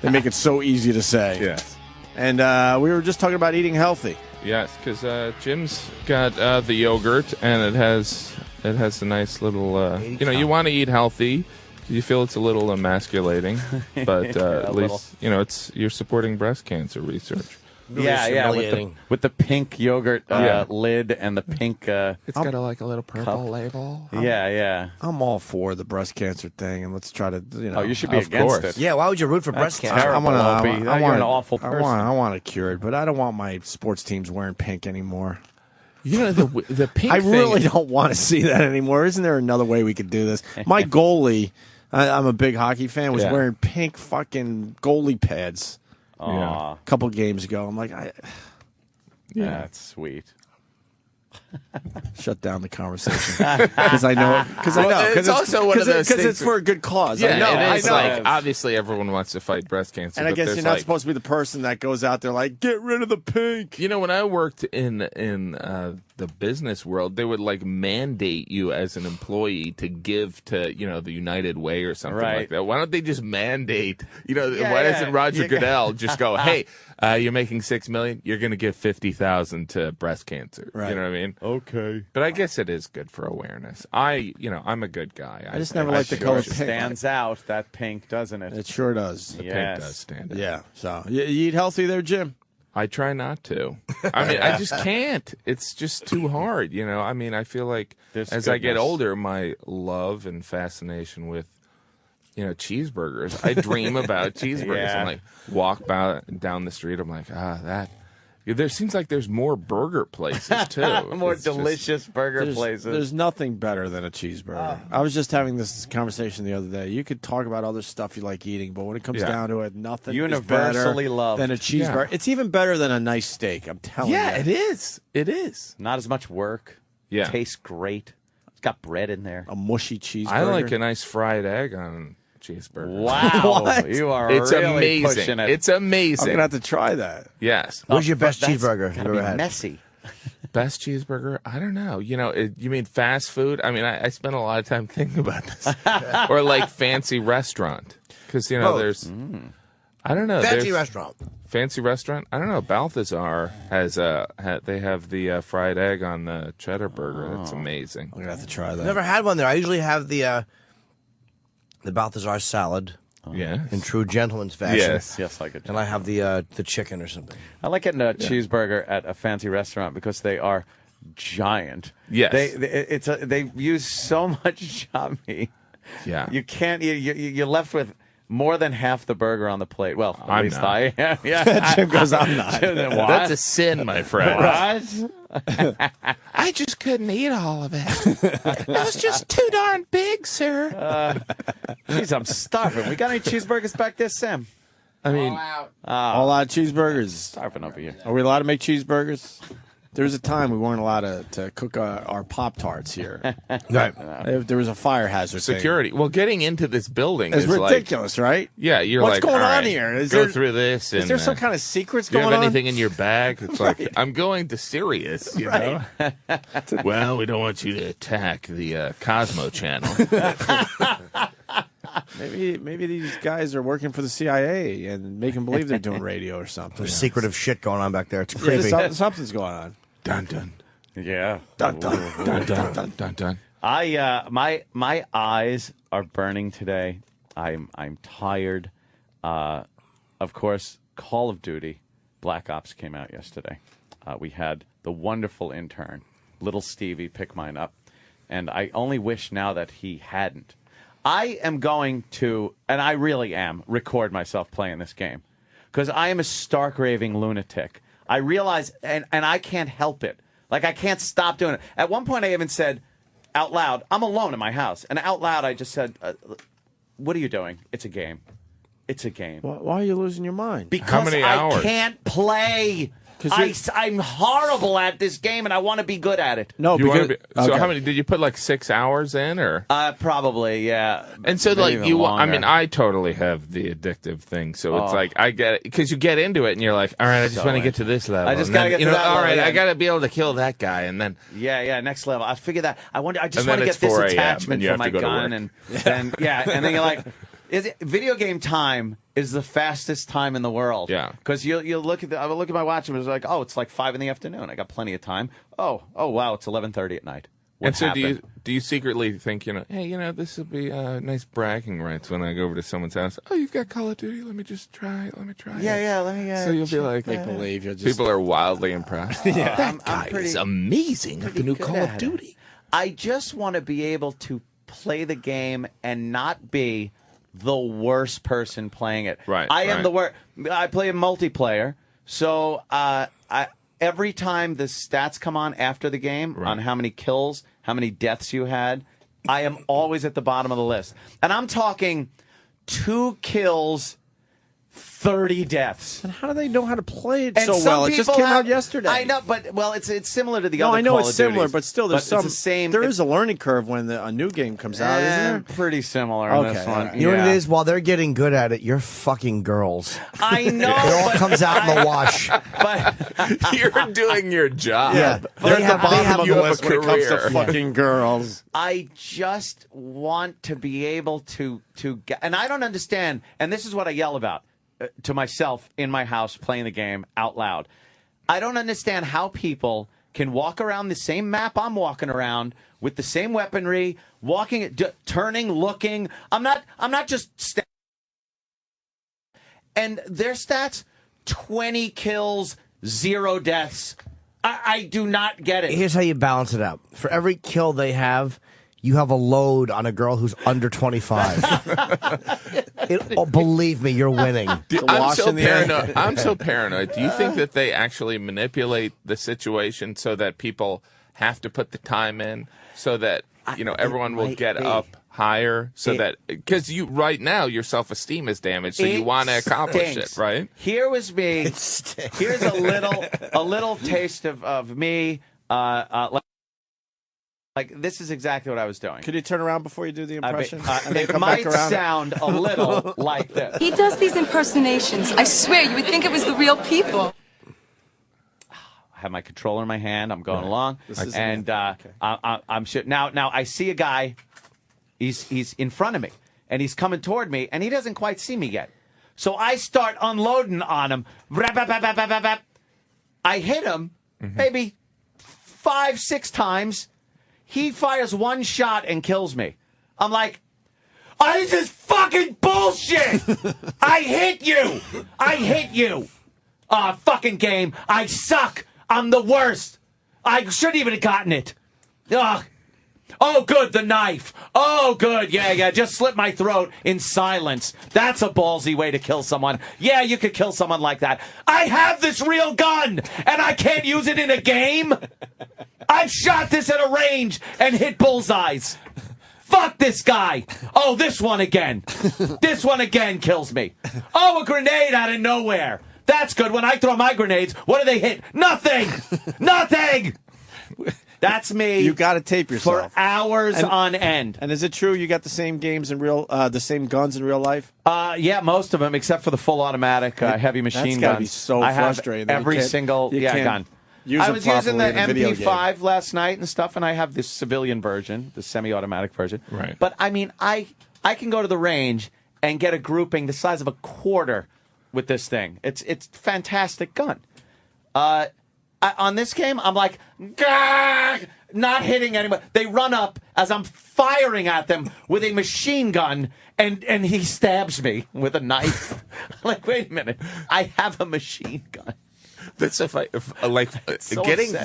They make it so easy to say. Yes. And we were just talking about eating healthy. Yes, because Jim's got the yogurt, and it has a nice little. You want to eat healthy. You feel it's a little emasculating, but at least it's you're supporting breast cancer research. Yeah, with the pink yogurt lid and the pink. It's got a little purple cup. label. Yeah. I'm all for the breast cancer thing, and let's try to. Oh, you should be Of against course. it. yeah. Why would you root for breast cancer? terrible. Opie. You're an awful person. I want to cure it, but I don't want my sports teams wearing pink anymore. The pink. I really thing, don't want to see that anymore. Isn't there another way we could do this? My goalie, I'm a big hockey fan, was Yeah. wearing pink fucking goalie pads Aw. a couple games ago. I'm like, Yeah, that's sweet. shut down the conversation because I know Well, it's also one of those because things it's for a good cause. Yeah, I know. it is I know. like obviously everyone wants to fight breast cancer, And I but guess there's you're not like, supposed to be the person that goes out there like, get rid of the pink. when I worked in the business world, they would like mandate you as an employee to give to the United Way or something Right. like that. Why don't they just mandate? Why yeah. doesn't Roger Goodell just go, hey, you're making $6 million, you're going to give $50,000 to breast cancer? Right. You know what I mean? Okay. But I guess it is good for awareness. I'm a good guy. I just never liked the color sure pink. Stands out, that pink, doesn't it? It sure does. The Yes. pink does stand out. Yeah. So you eat healthy there, Jim? I try not to. I mean, I just can't. It's just too hard, I mean, I feel like There's as I get goodness. older, my love and fascination with, cheeseburgers. I dream about cheeseburgers. Yeah. I'm like, walk down the street. I'm like, that. There seems like there's more burger places, too. More It's just- delicious burger places. There's nothing better than a cheeseburger. I was just having this conversation the other day. You could talk about other stuff you like eating, but when it comes Yeah. down to it, nothing Universally is better loved. than a cheeseburger. Yeah. It's even better than a nice steak. I'm telling you. Yeah, it is. It is. Not as much work. Yeah. Tastes great. It's got bread in there. A mushy cheeseburger. I like a nice fried egg on cheeseburger. Wow. What? You are It's really amazing. pushing it. It's I'm amazing. going to have to try that. Yes. Where's your best That's cheeseburger gotta you be ever had? messy. Best cheeseburger? I don't know. You mean fast food? I mean, I spend a lot of time thinking about this. Or like fancy restaurant. Because, there's... I don't know. Fancy there's- restaurant. Fancy restaurant? I don't know. Balthazar has they have the fried egg on the cheddar burger. That's amazing. I'm going to have to try that. Never had one there. I usually have the Balthazar salad Yeah. in true gentleman's fashion. Yes, I could. And I have the chicken or something. I like getting a cheeseburger at a fancy restaurant because they are giant. Yes. They use so much shot meat. Yeah. You can't. You're left with more than half the burger on the plate. Well, at I'm least not. I am. Yeah. Jim goes, I'm not. That's a sin, my friend. What? I just couldn't eat all of it. It was just too darn big, sir. Jeez, I'm starving. We got any cheeseburgers back there, Sam? I mean, All out cheeseburgers. Starving over here. Are we allowed to make cheeseburgers? There was a time we weren't allowed to cook our Pop-Tarts here. Right. There was a fire hazard. security. Well, getting into this building It's is ridiculous, right? Yeah, you're What's like, going all on right, here? Go through this. Is And, there some kind of secrets do you going have on? anything in your bag? It's like, I'm going to Sirius, you know? Well, we don't want you to attack the Cosmo channel. Maybe these guys are working for the CIA and making believe they're doing radio or something. There's secretive shit going on back there. It's creepy. Something's going on. Dun dun. Yeah. Dun dun Dun dun dun dun dun. My eyes are burning today. I'm tired. Of course, Call of Duty Black Ops came out yesterday. We had the wonderful intern, little Stevie, pick mine up, and I only wish now that he hadn't. I am going to, and I really am, record myself playing this game because I am a stark raving lunatic. I realize, and I can't help it. Like, I can't stop doing it. At one point, I even said out loud, I'm alone in my house. And out loud, I just said, what are you doing? It's a game. It's a game. Why are you losing your mind? Because How many hours? I can't play. I'm horrible at this game, and I want to be good at it. No, So how many, did you put like 6 hours in or? Probably, yeah. And so Maybe like even you, I longer. mean, I totally have the addictive thing. So it's Oh. like, I get it. Because you get into it and you're like, all right, I just want to get to this level. I just And gotta then, get to that all level, right, yeah. I got to be able to kill that guy. And then. Yeah, next level. I figure that. I just And want then to it's get this 4 a.m. attachment and you for have my to go to gun, work. and then and then you're like, video game time is the fastest time in the world. Yeah. Because you look at I would look at my watch and it was like, oh, it's like 5 p.m. I got plenty of time. Oh wow, it's 11:30 at night. And What so happened? do you secretly think, hey, this will be nice bragging rights when I go over to someone's house? Oh, you've got Call of Duty? Let me just try it. Let me try it. Yeah, let me. So you'll be like, Make believe you're just. people are wildly impressed. Yeah. That guy is amazing at the new good Call of at it. Duty. I just want to be able to play the game and not be the worst person playing it. Right, I am right. the worst. I play a multiplayer, so every time the stats come on after the game on how many kills, how many deaths you had, I am always at the bottom of the list. And I'm talking 2 kills, 30 deaths. And how do they know how to play it And so some well? It just people came have- out yesterday. I know, but it's similar to the No, other. I know Call it's of similar, Duties, but still, there's it's some. the same. There is a learning curve when a new game comes out, isn't there? Pretty similar in this Okay, one. all right. You know what Yeah. it is? While they're getting good at it, you're fucking girls. I know. It all but comes out in the wash. But You're doing your job. Yeah. They're They at the have- bottom they have- of you the have a list when it comes to career. fucking girls. I just want to be able to get, and I don't understand. And this is what I yell about to myself in my house playing the game out loud. I don't understand how people can walk around the same map I'm walking around with the same weaponry, walking, turning, looking. I'm not just. And their stats: 20 kills, 0 deaths. I do not get it. Here's how you balance it out. For every kill they have, you have a load on a girl who's under 25. Believe me, you're winning. I'm so paranoid. I'm so paranoid. Do you think that they actually manipulate the situation so that people have to put the time in, so that everyone will get up higher, so that because right now your self-esteem is damaged, so you want to accomplish stinks. it, right? Here was me. Here's a little taste of me. Like this is exactly what I was doing. Could you turn around before you do the impression? And then It come might back around? sound a little like this. He does these impersonations. I swear, you would think it was the real people. I have my controller in my hand. I'm going along, This is and okay. I'm sure now. I see a guy. He's in front of me, and he's coming toward me, and he doesn't quite see me yet. So I start unloading on him. Rap, rap, rap, rap, rap, rap. I hit him maybe 5-6 times. He fires one shot and kills me. I'm like, oh, this is fucking bullshit. I hit you. Fucking game. I suck. I'm the worst. I shouldn't even have gotten it. Ugh. Oh, good, the knife. Oh, good, yeah, just slit my throat in silence. That's a ballsy way to kill someone. Yeah, you could kill someone like that. I have this real gun, and I can't use it in a game? I've shot this at a range and hit bullseyes. Fuck this guy. Oh, this one again. This one again kills me. Oh, a grenade out of nowhere. That's good. When I throw my grenades, what do they hit? Nothing. Nothing. That's me. You got to tape yourself for hours on end. And is it true you got the same games in the same guns in real life? Yeah, most of them, except for the full automatic heavy machine guns. That's got to be so frustrating. I have every single gun. I was using the MP5 last night and stuff, and I have this civilian version, the semi-automatic version. Right. But I mean, I can go to the range and get a grouping the size of a quarter with this thing. It's a fantastic gun. On this game, I'm like, gah! Not hitting anyone. They run up as I'm firing at them with a machine gun, and he stabs me with a knife. I'm like, wait a minute, I have a machine gun. That's so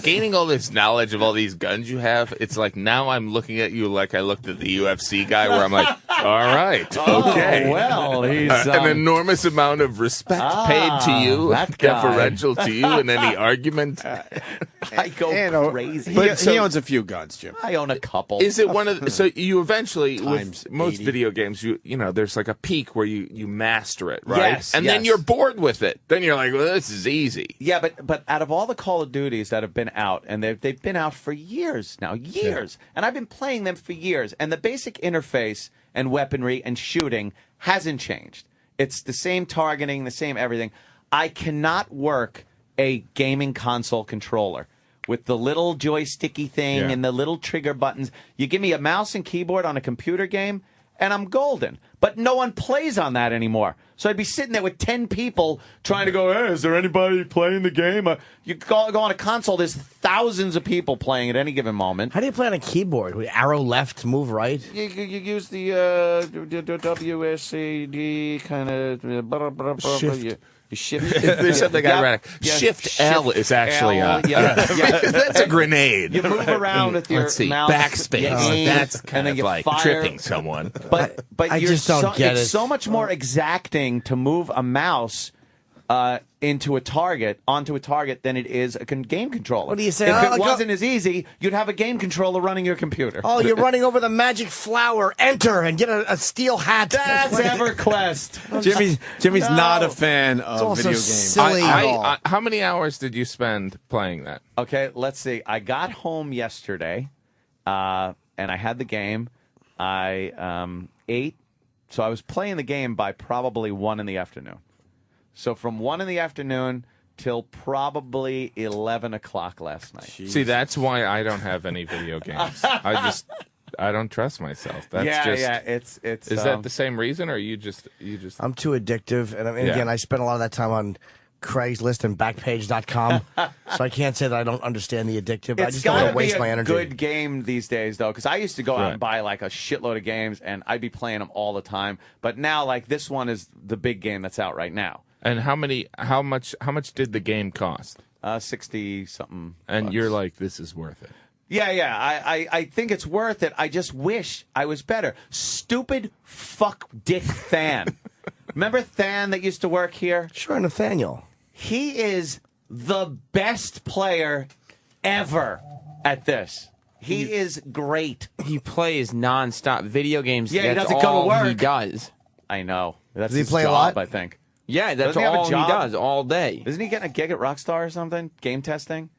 gaining all this knowledge of all these guns you have. It's like now I'm looking at you like I looked at the UFC guy, where I'm like, all right, okay, well, he's an enormous amount of respect paid to you, deferential to you in any argument. I go crazy. But he owns a few guns, Jim. I own a couple. Is it one of the, so you eventually with most 80. video games you know there's like a peak where you master it, right? Yes, and then you're bored with it. Then you're like, well, this is easy. Yeah, but out of all the Call of Duties that have been out, and they've been out for years now, and I've been playing them for years, and the basic interface and weaponry and shooting hasn't changed. It's the same targeting, the same everything. I cannot work a gaming console controller with the little joysticky thing and the little trigger buttons. You give me a mouse and keyboard on a computer game, and I'm golden. But no one plays on that anymore. So I'd be sitting there with 10 people trying to go, hey, is there anybody playing the game? You go on a console, there's thousands of people playing at any given moment. How do you play on a keyboard? Arrow left, move right? You use the WSAD kind of... Shift. Shift. There's something ironic. Shift L is actually that's a grenade. You move around with your mouse. Backspace. That's kind of like fire. tripping someone. But I just don't get it. It's so much more exacting to move a mouse onto a target than it is a game controller. What do you say? If it wasn't as easy, you'd have a game controller running your computer. Oh, you're running over the magic flower. Enter and get a steel hat. That's EverQuest. Jimmy's not a fan of video games. Silly. How many hours did you spend playing that? Okay, let's see. I got home yesterday, and I had the game. I ate, so I was playing the game by probably 1 in the afternoon. So from 1 in the afternoon till probably 11 o'clock last night. Jeez. See, that's why I don't have any video games. I don't trust myself. That's Is that the same reason, or you just? I'm too addictive, and again, I spend a lot of that time on Craigslist and Backpage.com, so I can't say that I don't understand the addictive. I just don't want to waste my energy. It's got to be a good game these days, though, because I used to go out and buy like a shitload of games, and I'd be playing them all the time. But now, like, this one is the big game that's out right now. And how much did the game cost? 60-something. And you're like, this is worth it. Yeah. I think it's worth it. I just wish I was better. Stupid fuck Dick Than. Remember Than that used to work here? Sure, Nathaniel. He is the best player ever at this. He is great. He plays nonstop video games. Yeah, he that's doesn't go to work. He does. I know. That's Does he his play job, a lot? I think. Yeah, that's Doesn't all he have a job? he does all day. Isn't he getting a gig at Rockstar or something? Game testing?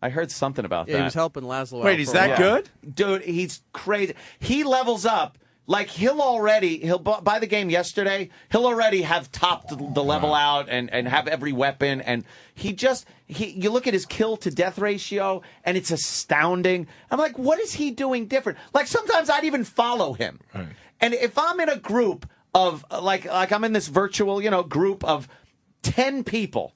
I heard something about that. Yeah, he was helping Laszlo. Wait, is that good? Dude, he's crazy. He levels up. Like, he'll buy the game yesterday, he'll already have topped the level out and have every weapon. And you look at his kill to death ratio, and it's astounding. I'm like, what is he doing different? Like, sometimes I'd even follow him. Right. And if I'm in a group of, like I'm in this virtual, group of 10 people,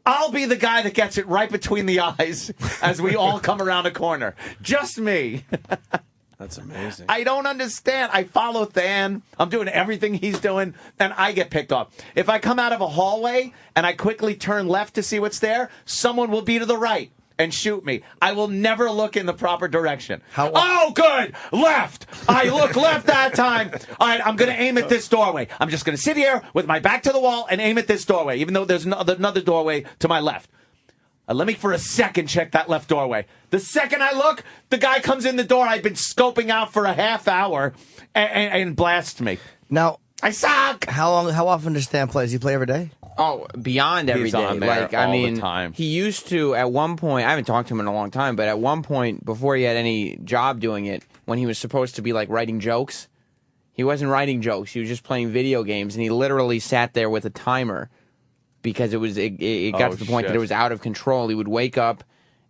I'll be the guy that gets it right between the eyes as we all come around a corner. Just me. That's amazing. I don't understand. I follow Than. I'm doing everything he's doing, and I get picked off. If I come out of a hallway and I quickly turn left to see what's there, someone will be to the right. and shoot me. I will never look in the proper direction. Oh, good! Left! I look left that time. All right, I'm going to aim at this doorway. I'm just going to sit here with my back to the wall and aim at this doorway, even though there's another doorway to my left. Let me for a second check that left doorway. The second I look, the guy comes in the door I've been scoping out for a half hour and blasts me. Now, I suck! How often does Stan play? Does he play every day? Oh, beyond every He's day. on there like, I all mean, the time. he used to, at one point, I haven't talked to him in a long time, but at one point, before he had any job doing it, when he was supposed to be, like, writing jokes, he wasn't writing jokes. He was just playing video games, and he literally sat there with a timer because it got to the point that it was out of control. He would wake up,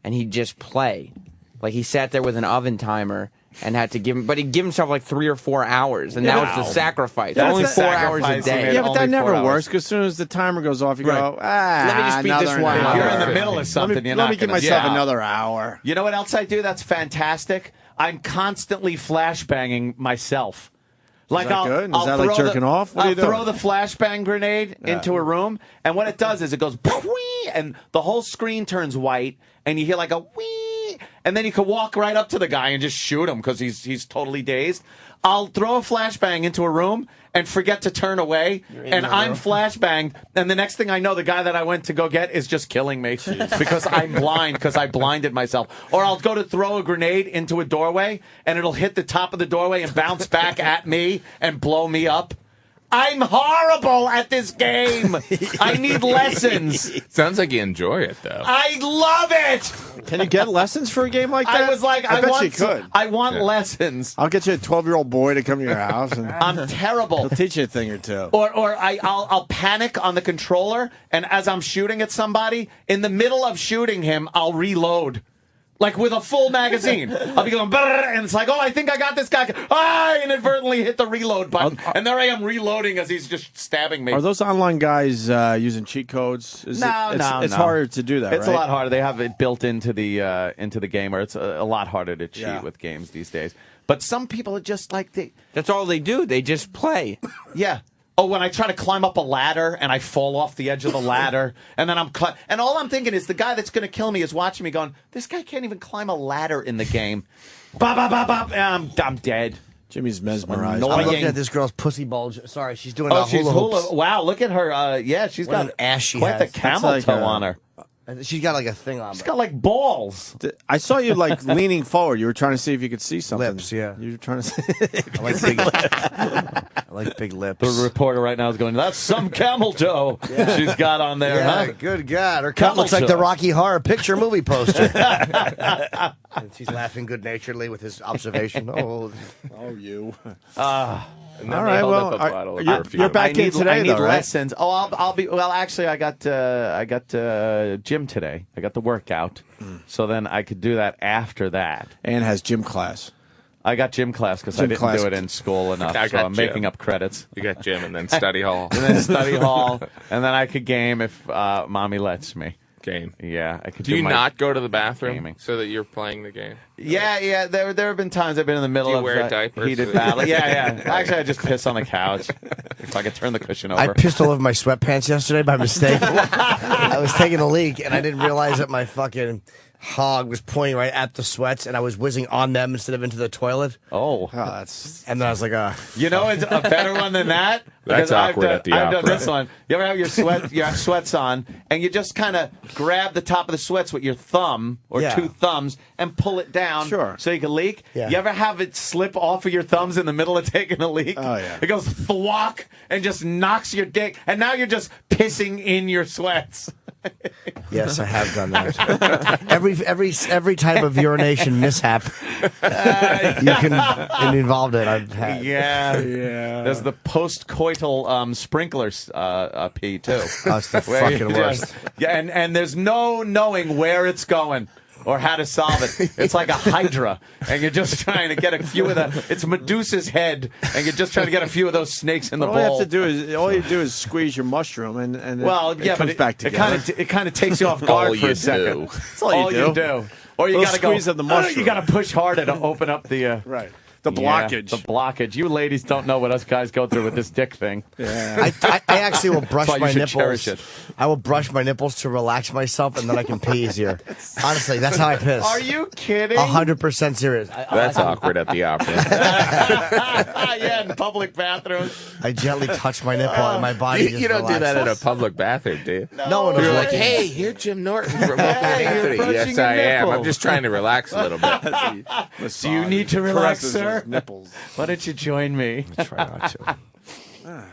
and he'd just play. Like, he sat there with an oven timer and had to give him, but he'd give himself like 3 or 4 hours, and that was the sacrifice. That's Only the 4 hours a day. Yeah, but that never works, because as soon as the timer goes off, you go, Let me just beat this one. If you're in the middle of something, let me give myself another hour. You know what else I do that's fantastic? I'm constantly flashbanging myself. Is that good? Is that like jerking off? What are you doing? Throw the flashbang grenade into a room, and what it does is it goes wee, and the whole screen turns white, and you hear like a wee, and then you can walk right up to the guy and just shoot him because he's totally dazed. I'll throw a flashbang into a room and forget to turn away, and I'm flashbanged, and the next thing I know, the guy that I went to go get is just killing me because I'm blind, because I blinded myself. Or I'll go to throw a grenade into a doorway, and it'll hit the top of the doorway and bounce back at me and blow me up. I'm horrible at this game. I need lessons. Sounds like you enjoy it, though. I love it. Can you get lessons for a game like that? I was like, I bet you could. I want lessons. I'll get you a 12-year-old boy to come to your house. And I'm terrible. He'll teach you a thing or two. Or I'll panic on the controller, and as I'm shooting at somebody, in the middle of shooting him, I'll reload. Like with a full magazine. I'll be going, and it's like, oh, I think I got this guy. I inadvertently hit the reload button. And there I am reloading as he's just stabbing me. Are those online guys using cheat codes? It's harder to do that, It's right? a lot harder. They have it built into the game, or it's a lot harder to cheat with games these days. But some people are just like, that's all they do. They just play. Yeah. Oh, when I try to climb up a ladder and I fall off the edge of the ladder, and then and all I'm thinking is the guy that's going to kill me is watching me going, this guy can't even climb a ladder in the game. Bop, bop, bop, bop. I'm dead. Jimmy's mesmerized. I'm looking at this girl's pussy bulge. Sorry, she's doing hula hoops. Wow, look at her. Yeah, she's What got an ass she quite has. the camel toe on her. She's got like a thing on. She's got like balls. I saw you like leaning forward. You were trying to see if you could see something. Lips, yeah. You were trying to see. I like big lips. I like big lips. The reporter right now is going, that's some camel toe she's got on there, Yeah, huh? good God. Her cut looks like the Rocky Horror Picture movie poster. And she's laughing good-naturedly with his observation. Oh, you. And then All they right, held well, up a bottle of you're perfume. back in today, I need though, right? lessons. Oh, I'll be. Well, actually, I got gym today. I got the workout, so then I could do that after that. And has gym class. I got gym class because I didn't do it in school enough, so I'm making up credits. You got gym and then study hall. And then study hall, and then I could game if mommy lets me. Game. Yeah, I could. Do you my not go to the bathroom gaming. so that you're playing the game? Yeah. There have been times I've been in the middle Do you of wear diapers? heated battle. Yeah. Actually, I just piss on the couch if I could turn the cushion over. I pissed all over my sweatpants yesterday by mistake. I was taking a leak, and I didn't realize that my fucking hog was pointing right at the sweats, and I was whizzing on them instead of into the toilet. Oh, that's. And then I was like, You know, it's a better one than that. That's Because awkward I've at the I've done opera. this one. You ever have you have sweats on, and you just kind of grab the top of the sweats with your thumb or two thumbs and pull it down so you can leak? Yeah. You ever have it slip off of your thumbs in the middle of taking a leak? Oh, yeah. It goes thwack and just knocks your dick, and now you're just pissing in your sweats. Yes, I have done that. every type of urination mishap you can involved in. I've had. Yeah. There's the post-coital sprinklers pee too. Oh, it's the Where you fucking worst. just- yeah, and there's no knowing where it's going or how to solve it. It's like a hydra, and you're just trying to get a few of the. It's Medusa's head, and you're just trying to get a few of those snakes in the all bowl. you do is squeeze your mushroom, and Well, it comes back together. It kind of takes you off guard All for you a second. do. That's all you do. Or you Little got to go. squeeze of the mushroom. You got to push harder to open up the. Right. The blockage. The blockage. You ladies don't know what us guys go through with this dick thing. Yeah. I actually will brush That's why my you should cherish nipples. it. I will brush my nipples to relax myself, and then I can pee easier. Honestly, that's how I piss. Are you kidding? 100% serious. That's awkward at the opera. Yeah, in public bathrooms. I gently touch my nipple, and my body just You don't do that in a relaxes. public bathroom, do you? No one was You're like, looking. hey, you're Jim Norton from Opie and Anthony. brushing Yes, your I am. nipple. I'm just trying to relax a little bit. Do you need to relax, Caresses sir? his nipples. Why don't you join me? Try not to.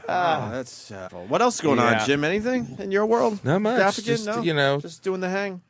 That's what else is going on, Jim? Anything in your world? Not much. Gaffigan? Just, no? you know, Just doing the hang?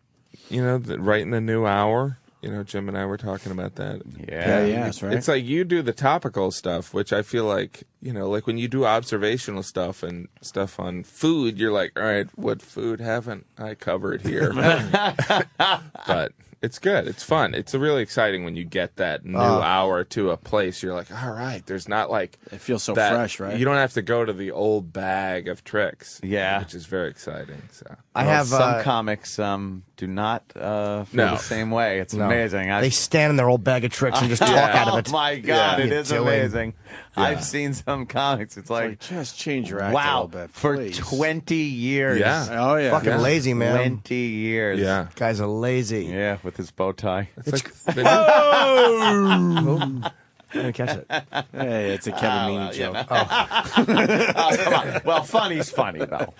Writing the new hour. Jim and I were talking about that. Yeah, that's right. It's like you do the topical stuff, which I feel like, like when you do observational stuff and stuff on food, you're like, all right, what food haven't I covered here? But it's good. It's fun. It's really exciting when you get that new hour to a place. You're like, all right, there's not like... It feels so that, fresh, right? You don't have to go to the old bag of tricks. Yeah. Which is very exciting. So I have some comics do not feel the same way. It's amazing. They stand in their old bag of tricks and just talk out of it. Oh my God, it is Doing. amazing. Yeah. I've seen some comics. It's like just change your act a little bit, for please. 20 years. Yeah. Oh, yeah. Fucking lazy, man. 20 years. Yeah. Guys are lazy. Yeah, with his bow tie. It's like I didn't catch it. Hey, it's a Kevin Meaney joke. Come on. Well, funny's funny, though.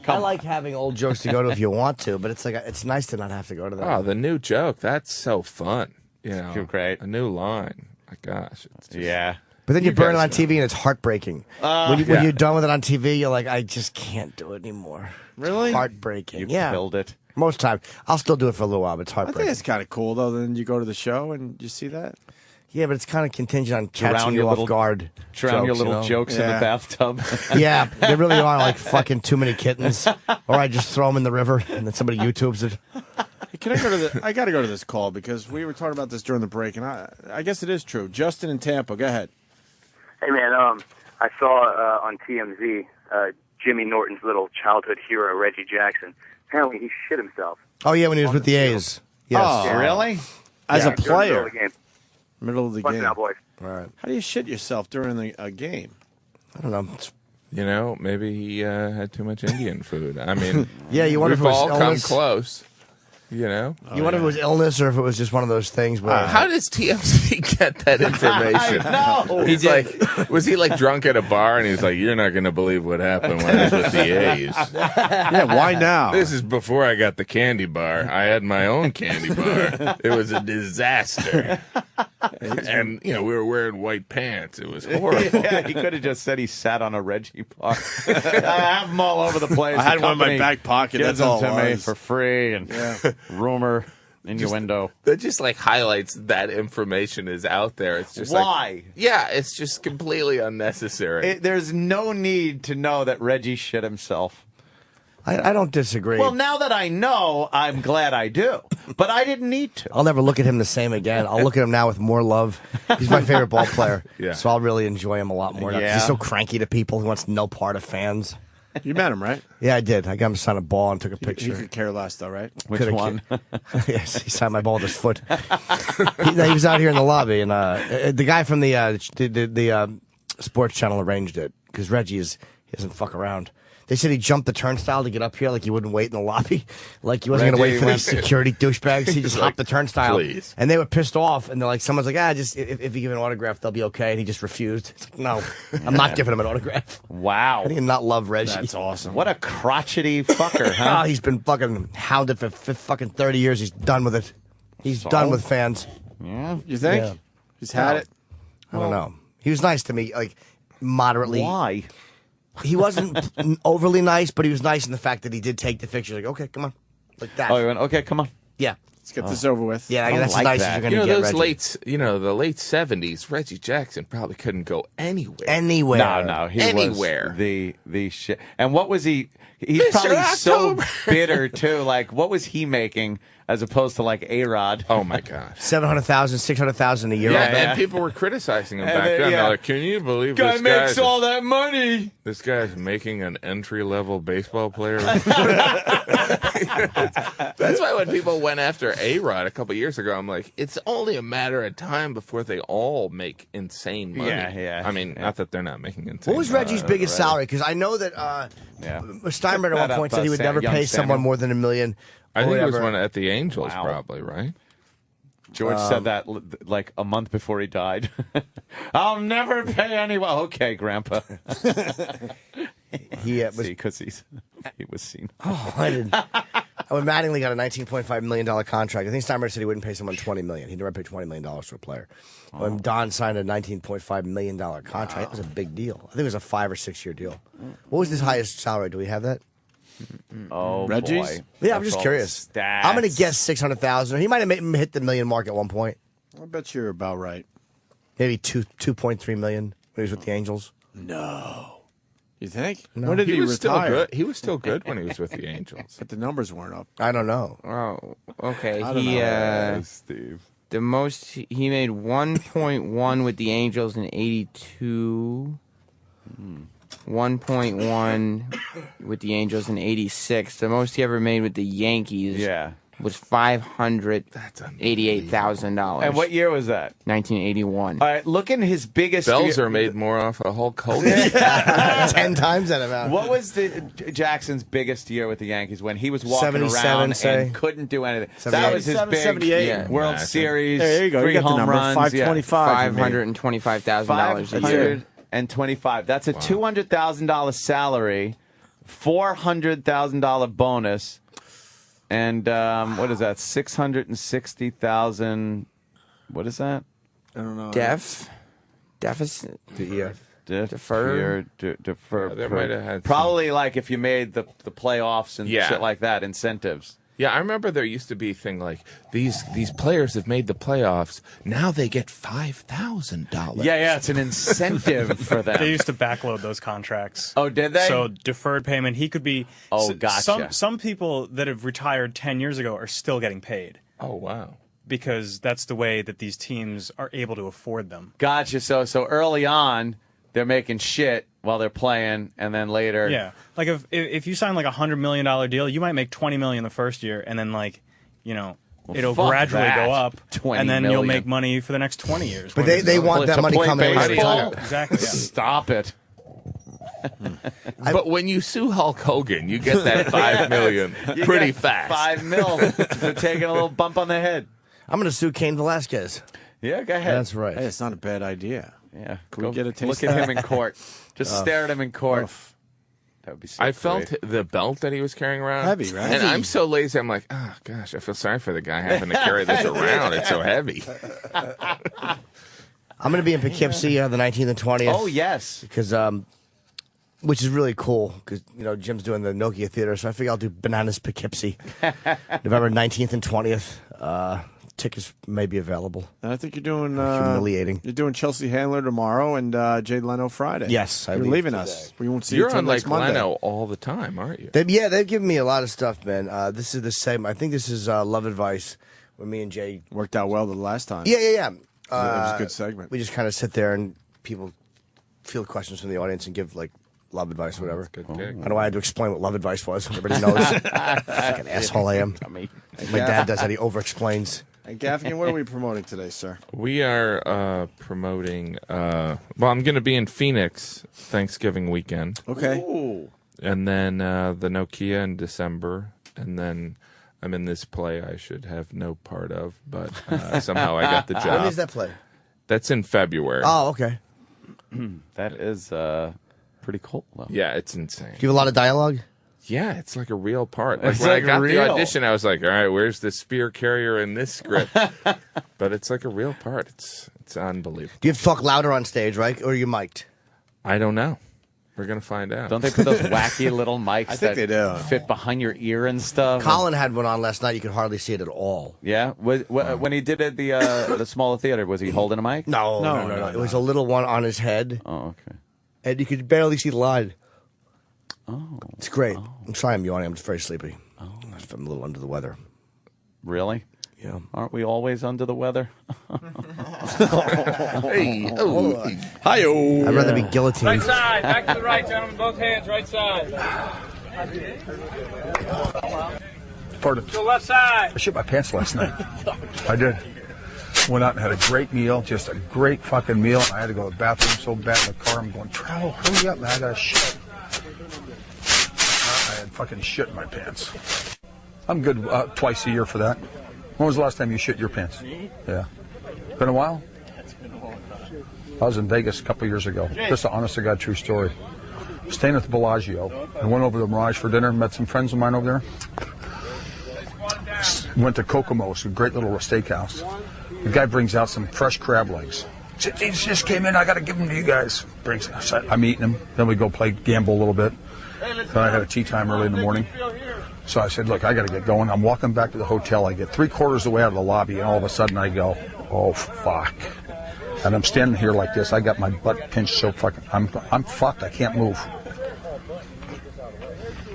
I like having old jokes to go to if you want to, but it's like it's nice to not have to go to them. Oh, the new joke. That's so fun. Great. A new line. My gosh. It's just, But then you burn it on guys know. TV and it's heartbreaking. When you're done with it on TV, you're like, I just can't do it anymore. Really? Heartbreaking. You killed it. Most time. I'll still do it for a little while, but it's I heartbreaking. think it's kind of cool, though. Then you go to the show and you see that. Yeah, but it's kind of contingent on catching Drown you your off little- guard. Drown your little jokes, jokes in the bathtub. Yeah, they really are like fucking too many kittens. Or I just throw them in the river and then somebody YouTubes it. Hey, can I go to the? I got to go to this call because we were talking about this during the break, and I guess it is true. Justin in Tampa, go ahead. Hey, man, I saw on TMZ Jimmy Norton's little childhood hero, Reggie Jackson. Apparently, he shit himself. Oh, yeah, when he was with the A's. Yes. Oh, really? As a during the player, middle of the game. middle of the Busting game. out, boys. All right. How do you shit yourself during a game? I don't know. Maybe he had too much Indian food. I mean, Yeah, you wonder if we've it was all come illness. close. You wonder if it was illness or if it was just one of those things where... How does TMZ get that information? I know. He's like, was he like drunk at a bar and he's like, you're not going to believe what happened when I was with the A's. Yeah, why now? This is before I got the candy bar. I had my own candy bar. It was a disaster. And, we were wearing white pants. It was horrible. Yeah, he could have just said he sat on a Reggie bar. I have them all over the place. I had The one in my company back pocket. gives That's all them to it me was. for free and rumor, innuendo. That just like highlights that information is out there. It's just Why? It's just completely unnecessary. There's no need to know that Reggie shit himself. I don't disagree. Well, now that I know, I'm glad I do. But I didn't need to. I'll never look at him the same again. I'll look at him now with more love. He's my favorite ball player. Yeah. So I'll really enjoy him a lot more now. 'Cause Yeah. He's so cranky to people. He wants no part of fans. You met him, right? Yeah, I did. I got him to sign a ball and took a He picture. could care less, though, right? Which Coulda one? Yes, he signed my ball with his foot. he was out here in the lobby, and the guy from the sports channel arranged it because Reggie he doesn't fuck around. They said he jumped the turnstile to get up here, like he wouldn't wait in the lobby, like he wasn't going to wait for these security douchebags. He just hopped the turnstile, please. And they were pissed off. And they're like, someone's like, just if you give an autograph, they'll be okay. And he just refused. It's like, no, I'm not giving him an autograph. Wow. How do you not love Reggie? That's awesome. What a crotchety fucker, huh? He's been fucking hounded for fucking 30 years. He's done with it. He's done with fans. Yeah. You think? Yeah. He's had it? I don't know. He was nice to me, like moderately. Why? He wasn't overly nice, but he was nice in the fact that he did take the picture. Like, okay, come on, like that. Oh, you went, okay, come on. Yeah, Let's get this over with. yeah. I That's like as nice that. as you're gonna get. those Reggie. the late 70s, Reggie Jackson probably couldn't go anywhere. Anywhere. No, he Anywhere. was the shit. And what was he? He's Mr. probably October. so bitter too. Like, what was he making as opposed to like A-Rod? Oh my gosh. 700,000, 600,000 a year. Yeah, I bet. and people were criticizing him And back then, then. yeah. They're like, can you believe Guy this makes guy's all that money. this guy's making an entry-level baseball player? That's That's why when people went after A-Rod a couple years ago, I'm like, it's only a matter of time before they all make insane money. Yeah. I mean, not that they're not making insane What was money. Reggie's biggest salary? Because I know that Steinbrenner at one point said he would never pay someone more than $1 million. I think it was one at the Angels, probably, right? George said that like a month before he died. I'll never pay anyone. Okay, Grandpa. He was because he was seen. Oh, when Mattingly got a $19.5 million contract, I think Steinbrenner said he wouldn't pay someone $20 million. He'd never pay $20 million to a player. When Don signed a $19.5 million contract, that was a big deal. I think it was a 5 or 6 year deal. What was his highest salary? Do we have that? Oh, Reggie's? boy. Yeah, I'm just curious. I'm going to guess 600,000. He might have hit the million mark at one point. I bet you're about right. Maybe 2.3 million when he was with the Angels. No. You think? No. When did he was still retire? good. He was still good when he was with the Angels. But the numbers weren't up. I don't know. Oh, okay. I don't know. Steve. The most he made 1.1 with the Angels in '82. 1.1 with the Angels in '86. The most he ever made with the Yankees was $588,000. And what year was that? 1981. All right, look in his biggest. Belzer made more off of Hulk Hogan. 10 times that amount. What was Jackson's biggest year with the Yankees when he was walking 77, around say. and couldn't do anything? 78. That was his big 78. World Series. There you go. You 3 got the home number. runs. $525. $525,000 a year. $525. That's a $200,000 salary, $400,000 bonus, and what is that? $660,000. What is that? I don't know. Deficit. Defer. They might have had Probably like if you made the playoffs and Yeah. shit like that, incentives. Yeah, I remember there used to be a thing like these players have made the playoffs. Now they get $5,000. Yeah, it's an incentive for them. They used to backload those contracts. Oh, did they? So deferred payment, he could be. Oh, gotcha. Some people that have retired 10 years ago are still getting paid. Oh, wow. Because that's the way that these teams are able to afford them. Gotcha. So early on, they're making shit while they're playing, and then later. Yeah, like if you sign like $100 million deal, you might make $20 million the first year, and then it'll fuck gradually that. go up, 20 and then you'll million. make money for the next 20 years. But they want that money coming in. Exactly. Yeah. Stop it. But when you sue Hulk Hogan, you get that $5 million pretty fast. $5 million for taking a little bump on the head. I'm going to sue Cain Velasquez. Yeah, go ahead. That's right. Hey, it's not a bad idea. Yeah, Can we get a taste look of at that? him in court. Just stare at him in court. That would be so I felt great. the belt that he was carrying around. Heavy, right? And I'm so lazy, I'm like, oh, gosh, I feel sorry for the guy having to carry this around. It's so heavy. I'm going to be in Poughkeepsie the 19th and 20th. Oh, yes. Because, which is really cool because, Jim's doing the Nokia Theater, so I figure I'll do Bananas Poughkeepsie. November 19th and 20th. Tickets may be available. And I think you're doing humiliating. You're doing Chelsea Handler tomorrow and Jay Leno Friday. Yes, you're leaving us. We won't see You're you till on next like Monday. Leno all the time, aren't you? They've given me a lot of stuff, man. This is the segment. I think this is Love Advice with me and Jay. Worked out well the last time. Yeah. It was a good segment. We just kind of sit there and people field questions from the audience and give like love advice or whatever. Good I gig. don't know why I had to explain what love advice was. Everybody knows. Fucking asshole I am. My dad does that. He over-explains. And Gaffigan, what are we promoting today, sir? We are promoting. I'm going to be in Phoenix Thanksgiving weekend. Okay. Ooh. And then the Nokia in December. And then I'm in this play I should have no part of, but somehow I got the job. When is that play? That's in February. Oh, okay. That is pretty cool, though. Yeah, it's insane. Do you have a lot of dialogue? Yeah, it's like a real part. Like It's when like I got real. the audition, I was like, all right, where's the spear carrier in this script? But it's like a real part. It's unbelievable. Do you have to talk louder on stage, right? Or are you mic'd? I don't know. We're going to find out. Don't they put those wacky little mics I think they do. fit behind your ear and stuff? Colin had one on last night. You could hardly see it at all. Yeah? When he did it at the smaller theater, was he holding a mic? No. It was a little one on his head. Oh, okay. And you could barely see the line. Oh. It's great. I'm sorry I'm yawning. I'm just very sleepy. I'm a little under the weather. Really? Yeah. Aren't we always under the weather? Hey, oh. Hi-yo. I'd rather be guillotined. Right side, back to the right, gentlemen. Both hands, right side. farted. To the left side. I shit my pants last night. I did. Went out and had a great meal, just a great fucking meal. I had to go to the bathroom so bad in the car. I'm going, Travel, hurry up, man. I got to shit. I had fucking shit in my pants. I'm good twice a year for that. When was the last time you shit your pants? Yeah. Been a while? It's been a long time. I was in Vegas a couple of years ago. Just an honest-to-God true story. Staying at the Bellagio. I went over to the Mirage for dinner, met some friends of mine over there. Went to Kokomo's, a great little steakhouse. The guy brings out some fresh crab legs. These just came in, I got to give them to you guys. I'm eating them. Then we go play gamble a little bit. Then I had a tea time early in the morning. So I said, look, I got to get going. I'm walking back to the hotel. I get 3/4 of the way out of the lobby, and all of a sudden I go, oh, fuck. And I'm standing here like this. I got my butt pinched so fucking, I'm fucked. I can't move.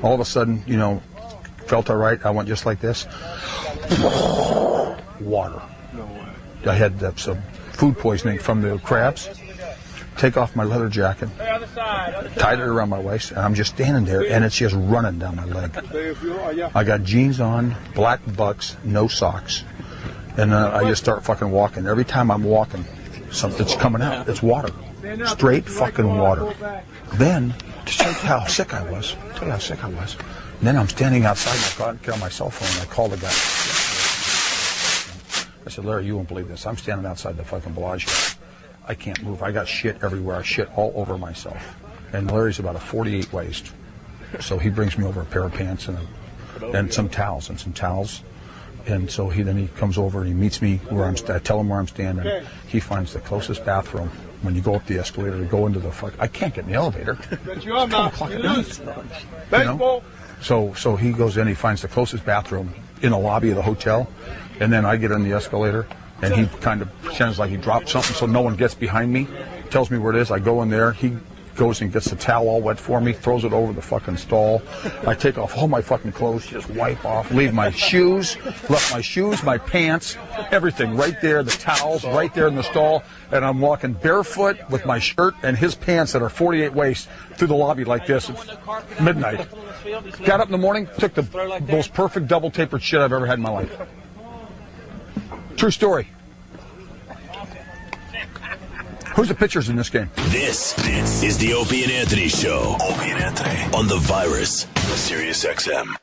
All of a sudden, you know, felt all right. I went just like this. Water. I had some food poisoning from the crabs. Take off my leather jacket, tied it around my waist, and I'm just standing there, and it's just running down my leg. I got jeans on, black bucks, no socks, and I just start fucking walking. Every time I'm walking, something's coming out. It's water. Straight fucking water. Then, to show you how sick I was, and then I'm standing outside, I get on my cell phone, and I call the guy. I said, Larry, you won't believe this. I'm standing outside the fucking Bellagio. I can't move. I got shit everywhere. I shit all over myself. And Larry's about a 48 waist. So he brings me over a pair of pants and some towels. And so he comes over and he meets me where I tell him where I'm standing. He finds the closest bathroom. When you go up the escalator to go into the I can't get in the elevator. It's 10 o'clock at night. You know? So he goes in, he finds the closest bathroom in the lobby of the hotel. And then I get in the escalator, and he kind of pretends like he dropped something so no one gets behind me, tells me where it is. I go in there. He goes and gets the towel all wet for me, throws it over the fucking stall. I take off all my fucking clothes, just wipe off, leave my shoes, my pants, everything right there, the towels right there in the stall, and I'm walking barefoot with my shirt and his pants that are 48 waist through the lobby like this at midnight. Got up in the morning, took the most perfect double tapered shit I've ever had in my life. True story. Who's the pitchers in this game? This is the Opie and Anthony Show. Opie and Anthony on the Virus, Sirius XM.